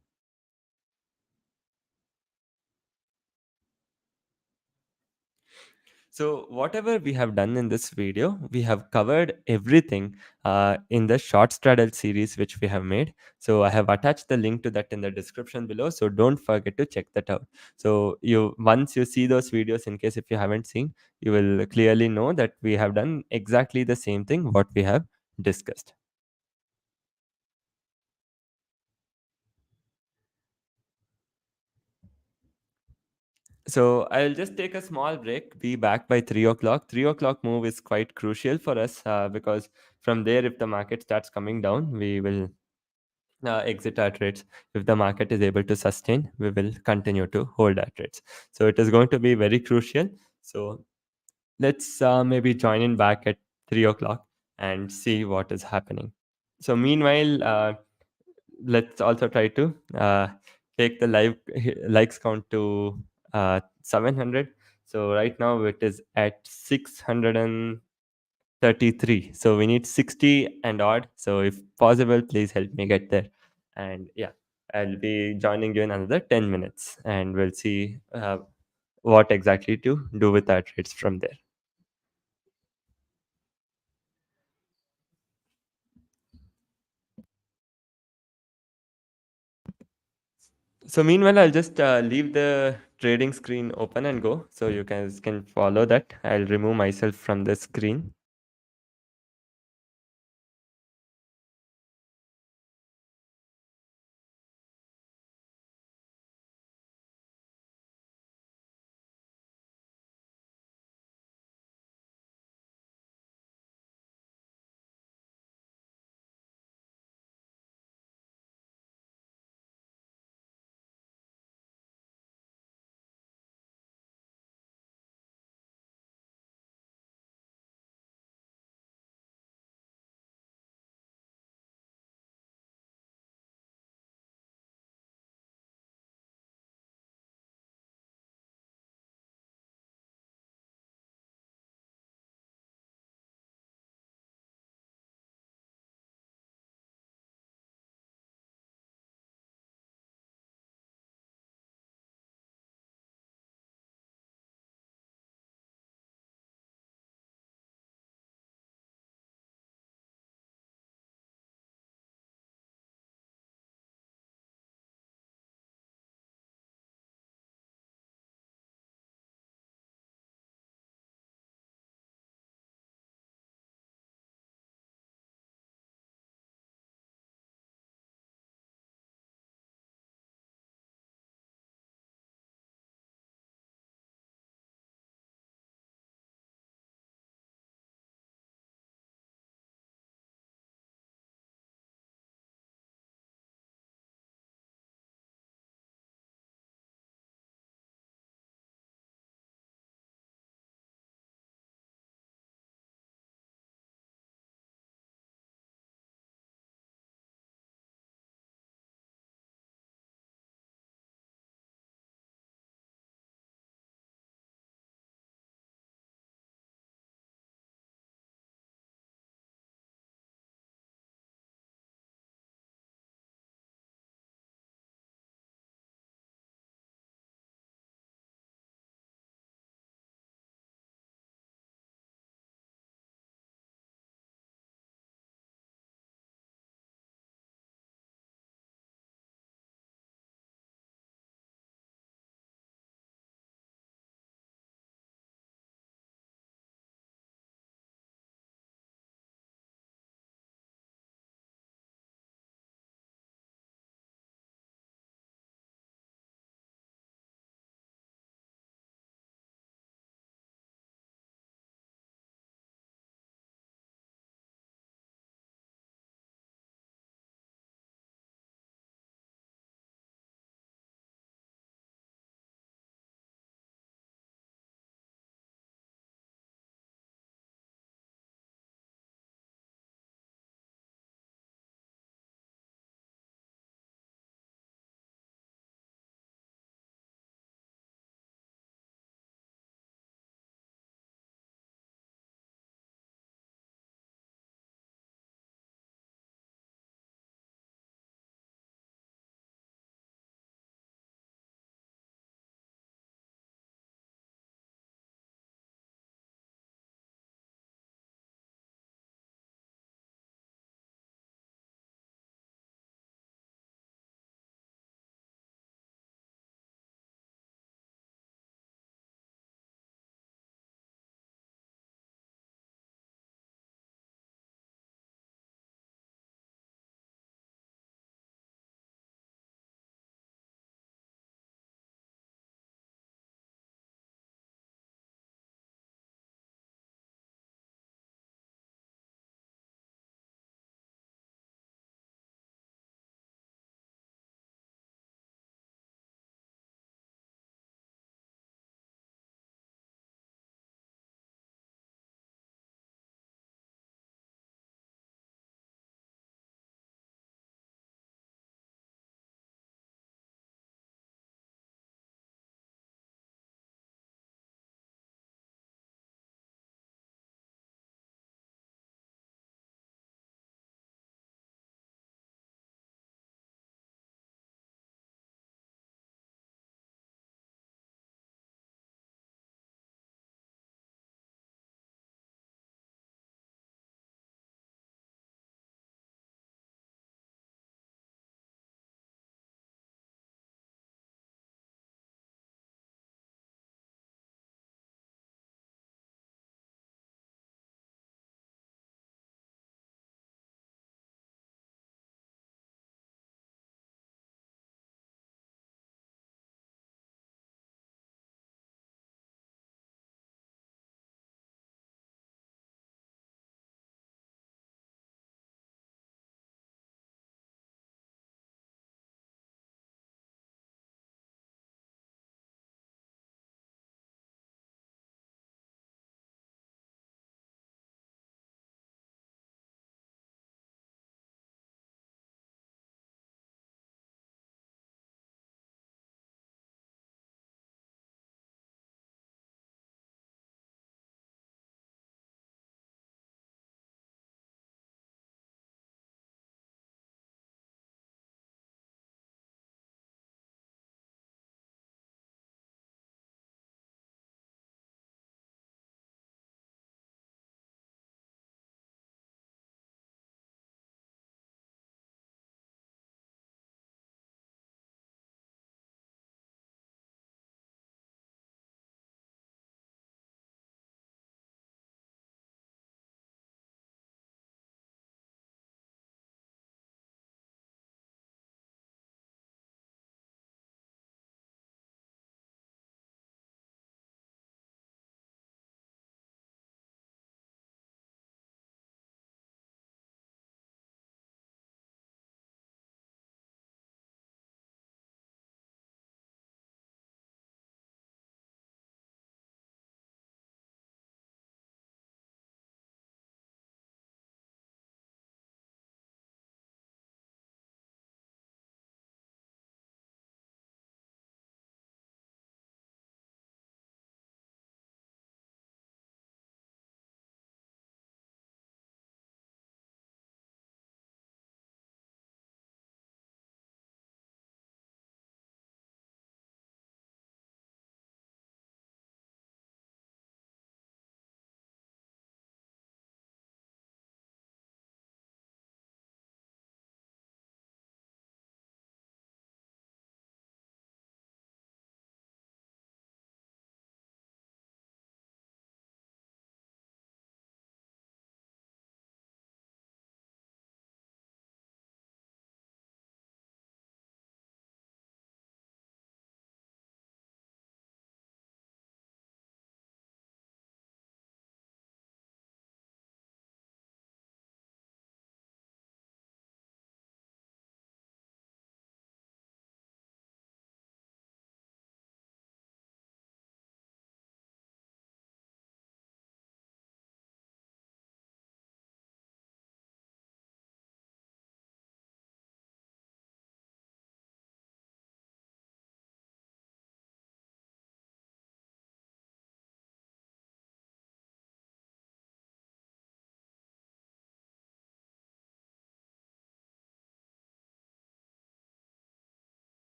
So, whatever we have done in this video, we have covered everything in the short straddle series which we have made. So, I have attached the link to that in the description below. So, don't forget to check that out. So, once you see those videos, in case if you haven't seen, you will clearly know that we have done exactly the same thing what we have discussed. So I'll just take a small break, be back by 3 o'clock. 3 o'clock move is quite crucial for us because from there, if the market starts coming down, we will exit our trades. If the market is able to sustain, we will continue to hold our trades. So it is going to be very crucial. So let's maybe join in back at 3 o'clock and see what is happening. So meanwhile, let's also try to take the likes count to 700. So right now it is at 633. So we need 60 and odd. So if possible, please help me get there. And yeah, I'll be joining you in another 10 minutes and we'll see what exactly to do with our trades from there. So meanwhile, I'll just leave the trading screen open and go. So you guys can follow that. I'll remove myself from the screen.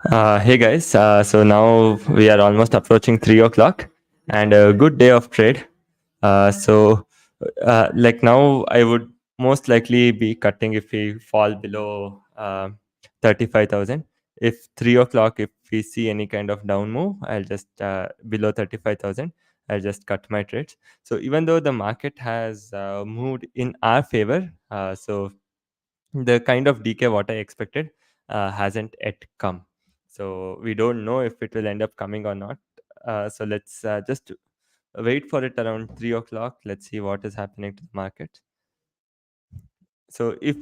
Hey guys, so now we are almost approaching 3 o'clock and a good day of trade. Like now, I would most likely be cutting if we fall below 35,000. If 3 o'clock, if we see any kind of down move, I'll just below 35,000, I'll just cut my trades. So even though the market has moved in our favor, so the kind of decay what I expected hasn't yet come. So we don't know if it will end up coming or not. So let's just wait for it around 3 o'clock. Let's see what is happening to the market. So if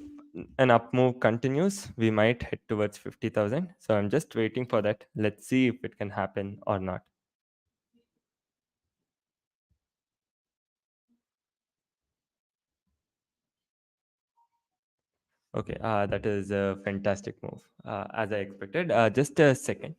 an up move continues, we might head towards 50,000. So I'm just waiting for that. Let's see if it can happen or not. Okay, that is a fantastic move, as I expected. Just a second.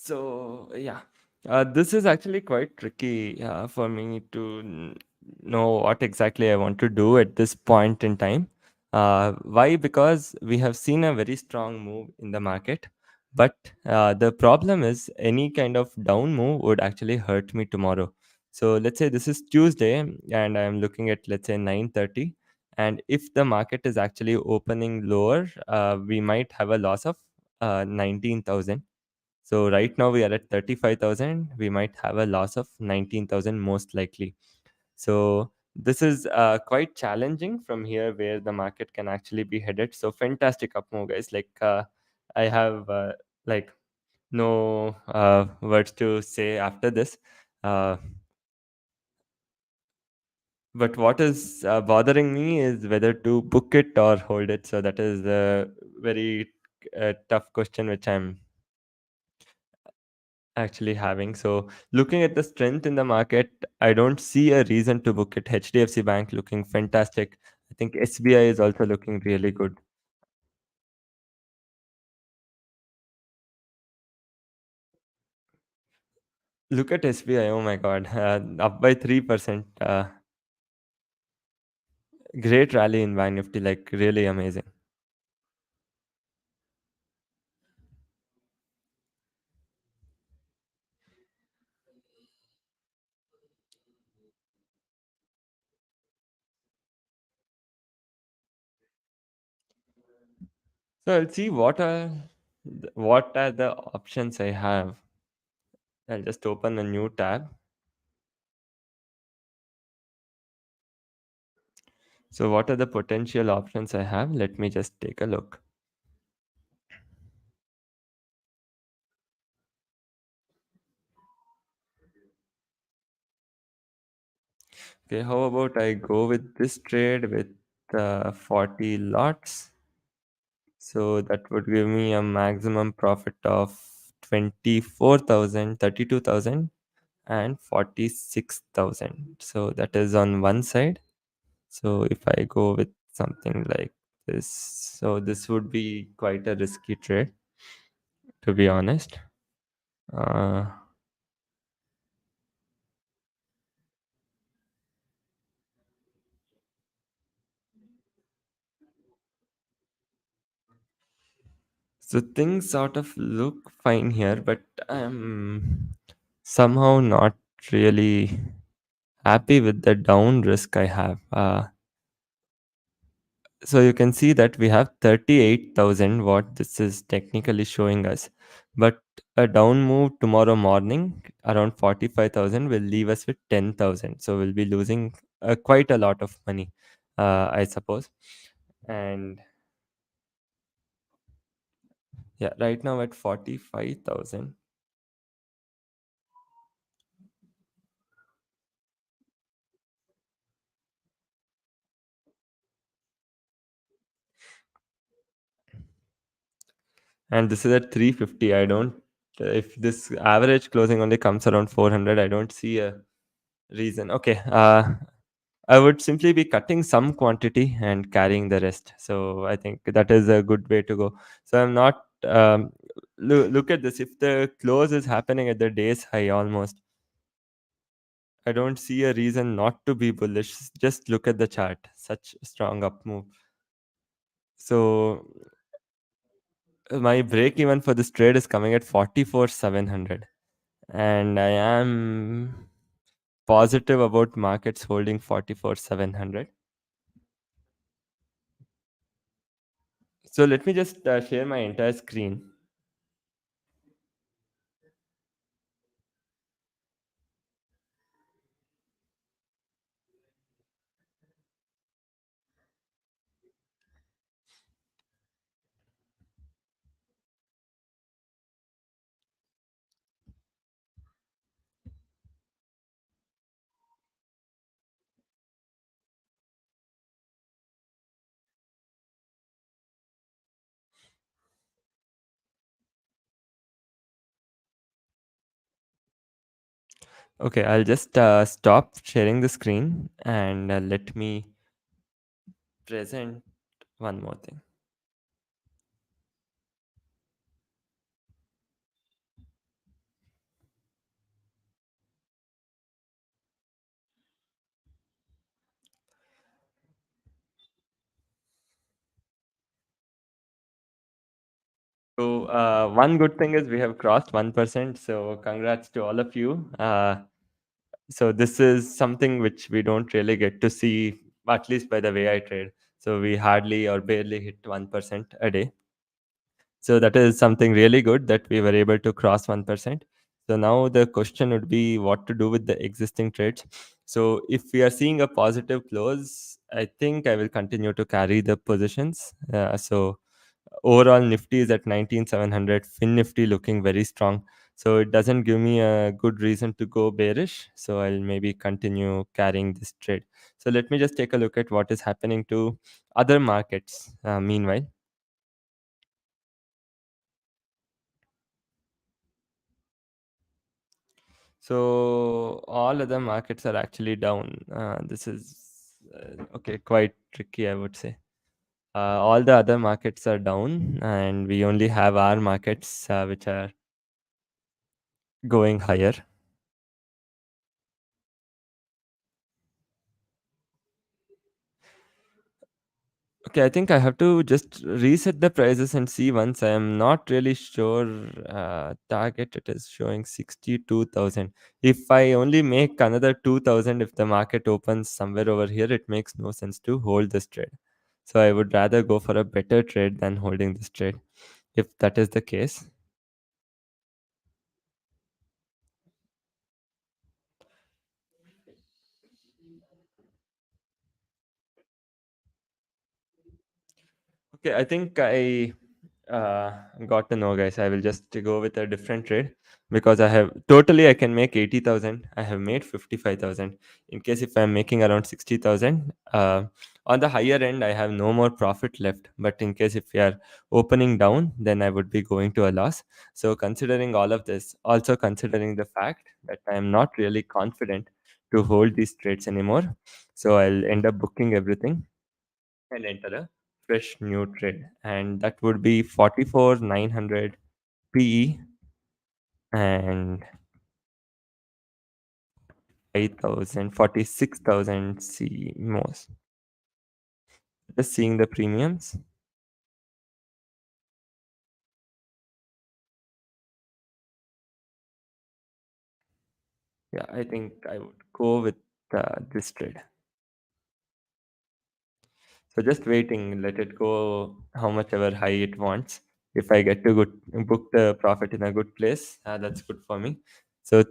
So yeah, this is actually quite tricky for me to know what exactly I want to do at this point in time. Why? Because we have seen a very strong move in the market, but the problem is any kind of down move would actually hurt me tomorrow. So let's say this is Tuesday, and I'm looking at, let's say, 9:30, and if the market is actually opening lower, we might have a loss of 19,000. So right now we are at 35,000. We might have a loss of 19,000 most likely. So this is quite challenging from here where the market can actually be headed. So fantastic up move, guys. Like I have like no words to say after this. Uh, but what is bothering me is whether to book it or hold it. So that is a very tough question, which I'm actually having. So looking at the strength in the market, I don't see a reason to book it. HDFC Bank looking fantastic. I think SBI is also looking really good. Look at SBI. Oh my God, up by 3%. Great rally in Bank Nifty, like really amazing. So I'll see what are the options I have. I'll just open a new tab. So what are the potential options I have? Let me just take a look. Okay, how about I go with this trade with 40 lots? So that would give me a maximum profit of 24,000, 32,000, and 46,000. So that is on one side. So if I go with something like this, so this would be quite a risky trade, to be honest. Uh, so things sort of look fine here, but I'm somehow not really happy with the down risk I have. So you can see that we have 38,000 what this is technically showing us, but a down move tomorrow morning around 45,000 will leave us with 10,000. So we'll be losing quite a lot of money, I suppose. And yeah, right now at 45,000. And this is at 350. I don't, if this average closing only comes around 400, I don't see a reason. Okay. I would simply be cutting some quantity and carrying the rest. So I think that is a good way to go. So I'm not, look at this. If the close is happening at the day's high almost, I don't see a reason not to be bullish. Just look at the chart. Such a strong up move. So my break even for this trade is coming at 44,700. And I am positive about markets holding 44,700. So let me just share my entire screen. Okay, I'll just stop sharing the screen and let me present one more thing. So one good thing is we have crossed 1%. So congrats to all of you. So this is something which we don't really get to see, at least by the way I trade. So we hardly or barely hit 1% a day. So that is something really good that we were able to cross 1%. So now the question would be what to do with the existing trades. So if we are seeing a positive close, I think I will continue to carry the positions. So overall Nifty is at 19,700, Fin Nifty looking very strong. So it doesn't give me a good reason to go bearish. So I'll maybe continue carrying this trade. So let me just take a look at what is happening to other markets meanwhile. So all other markets are actually down. This is okay, quite tricky, I would say. All the other markets are down, and we only have our markets which are going higher. Okay, I think I have to just reset the prices and see once. I am not really sure. Target it is showing 62,000. If I only make another 2,000, if the market opens somewhere over here, it makes no sense to hold this trade. So I would rather go for a better trade than holding this trade. If that is the case. Okay, I think I got to know, guys. I will just go with a different trade because I can make 80,000. I have made 55,000. In case if I'm making around 60,000, on the higher end, I have no more profit left. But in case if we are opening down, then I would be going to a loss. So considering all of this, also considering the fact that I am not really confident to hold these trades anymore, so I'll end up booking everything and enter a fresh new trade, and that would be 44,900 PE and 5,000 46,000 CE most. Just seeing the premiums. Yeah, I think I would go with this trade. So just waiting, let it go how much ever high it wants. If I get to book the profit in a good place, that's good for me. So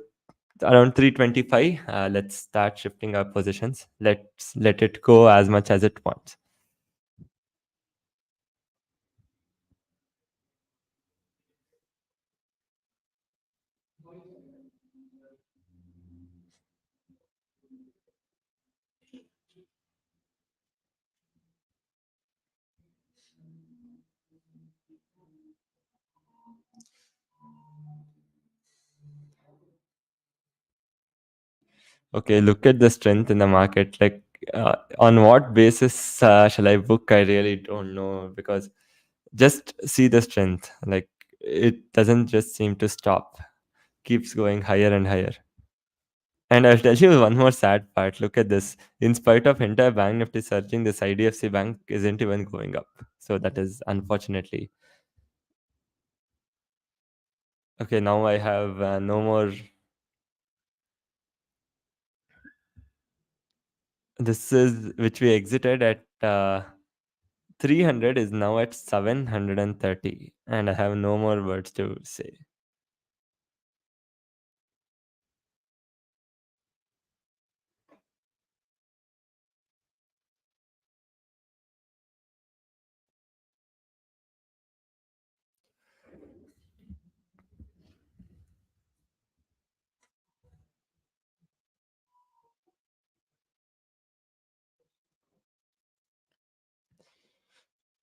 around 325. Let's start shifting our positions. Let's let it go as much as it wants. Okay, look at the strength in the market. Like, on what basis shall I book? I really don't know, because just see the strength. Like, it doesn't just seem to stop, keeps going higher and higher. And I'll tell you one more sad part. Look at this. In spite of entire bank nifty surging, this IDFC Bank isn't even going up. So that is unfortunately. Okay, now I have no more. This is which we exited at 300 is now at 730, and I have no more words to say.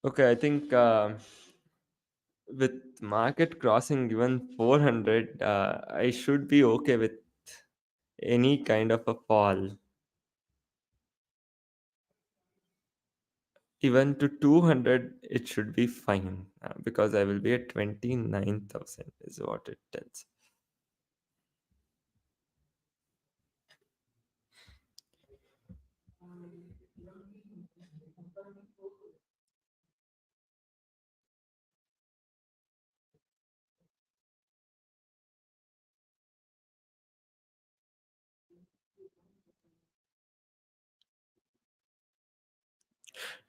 Okay, I think with market crossing even 400, I should be okay with any kind of a fall. Even to 200, it should be fine, because I will be at 29,000, is what it tells.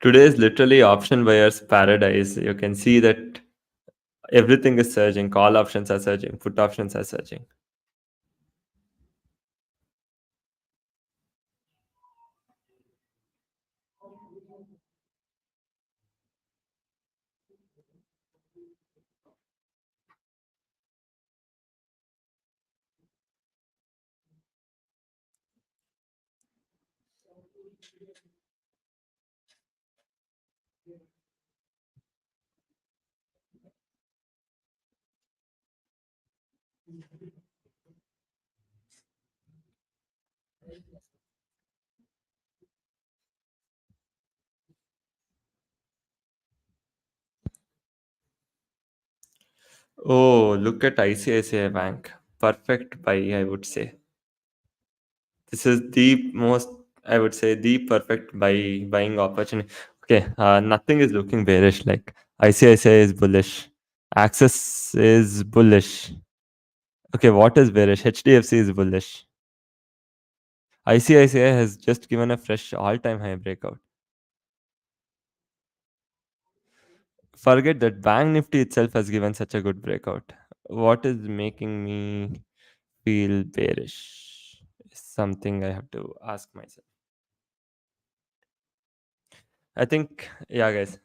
Today is literally option buyer's paradise. You can see that everything is surging. Call options are surging. Put options are surging. Oh, look at ICICI Bank. Perfect buy, I would say. This is the most, I would say, the perfect buying opportunity. Okay, nothing is looking bearish. Like, ICICI is bullish. Axis is bullish. Okay, what is bearish? HDFC is bullish. ICICI has just given a fresh all-time high breakout. Forget that Bank Nifty itself has given such a good breakout. What is making me feel bearish? Is something I have to ask myself. I think, yeah, guys.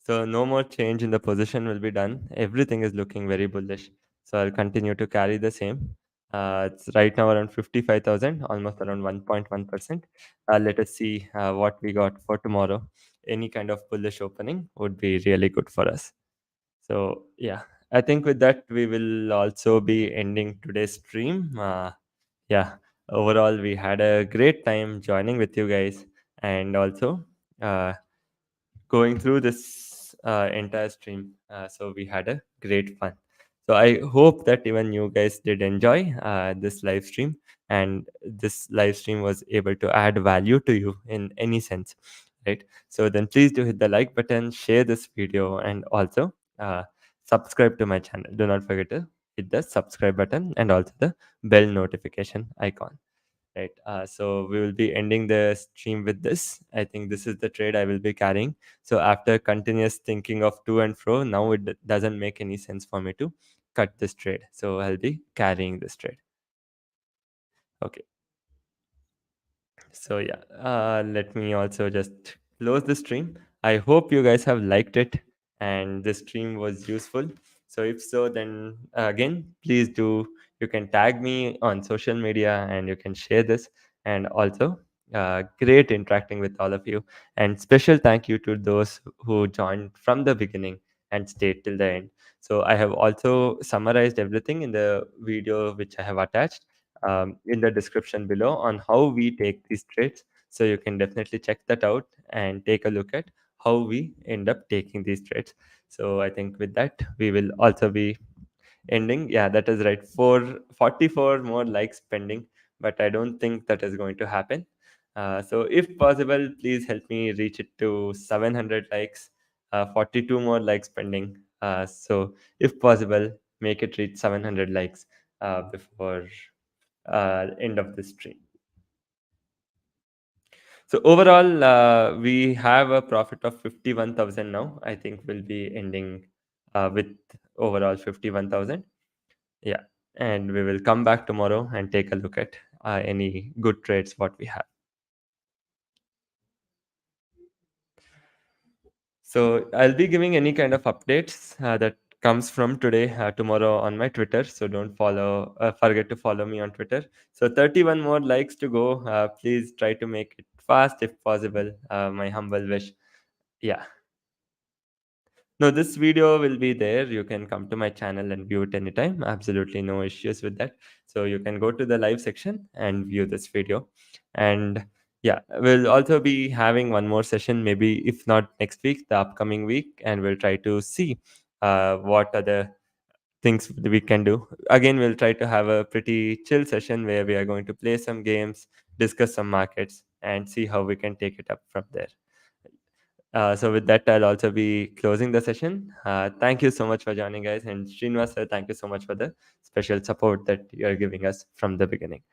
So no more change in the position will be done. Everything is looking very bullish. So I'll continue to carry the same. It's right now around 55,000, almost around 1.1%. Let us see what we got for tomorrow. Any kind of bullish opening would be really good for us. So yeah, I think with that we will also be ending today's stream. Yeah, overall we had a great time joining with you guys, and also uh, going through this entire stream. So we had a great fun. So I hope that even you guys did enjoy this live stream, and this live stream was able to add value to you in any sense, right? So then please do hit the like button, share this video, and also subscribe to my channel. Do not forget to hit the subscribe button and also the bell notification icon. Right. So we will be ending the stream with this. I think this is the trade I will be carrying. So after continuous thinking of to and fro, now it doesn't make any sense for me to cut this trade. So I'll be carrying this trade. Okay. So yeah, let me also just close the stream. I hope you guys have liked it and the stream was useful. So if so, then again, please do. You can tag me on social media and you can share this. And also, great interacting with all of you. And special thank you to those who joined from the beginning and stayed till the end. So I have also summarized everything in the video which I have attached in the description below on how we take these trades. So you can definitely check that out and take a look at how we end up taking these trades. So I think with that, we will also be ending. Yeah, that is right. 44 more likes pending, but I don't think that is going to happen. So if possible, please help me reach it to 700 likes. 42 more likes pending. So if possible, make it reach 700 likes before end of the stream. So overall, we have a profit of 51,000 now. I think we'll be ending with overall 51,000. Yeah, and we will come back tomorrow and take a look at any good trades what we have. So I'll be giving any kind of updates that comes from today, tomorrow on my Twitter. So don't forget to follow me on Twitter. So 31 more likes to go. Please try to make it fast if possible. My humble wish. Yeah. No, this video will be there. You can come to my channel and view it anytime. Absolutely no issues with that. So you can go to the live section and view this video. And yeah, we'll also be having one more session, maybe if not next week, the upcoming week, and we'll try to see what other things we can do. Again, we'll try to have a pretty chill session where we are going to play some games, discuss some markets, and see how we can take it up from there. So with that, I'll also be closing the session. Thank you so much for joining, guys. And Srinivas, sir, thank you so much for the special support that you're giving us from the beginning.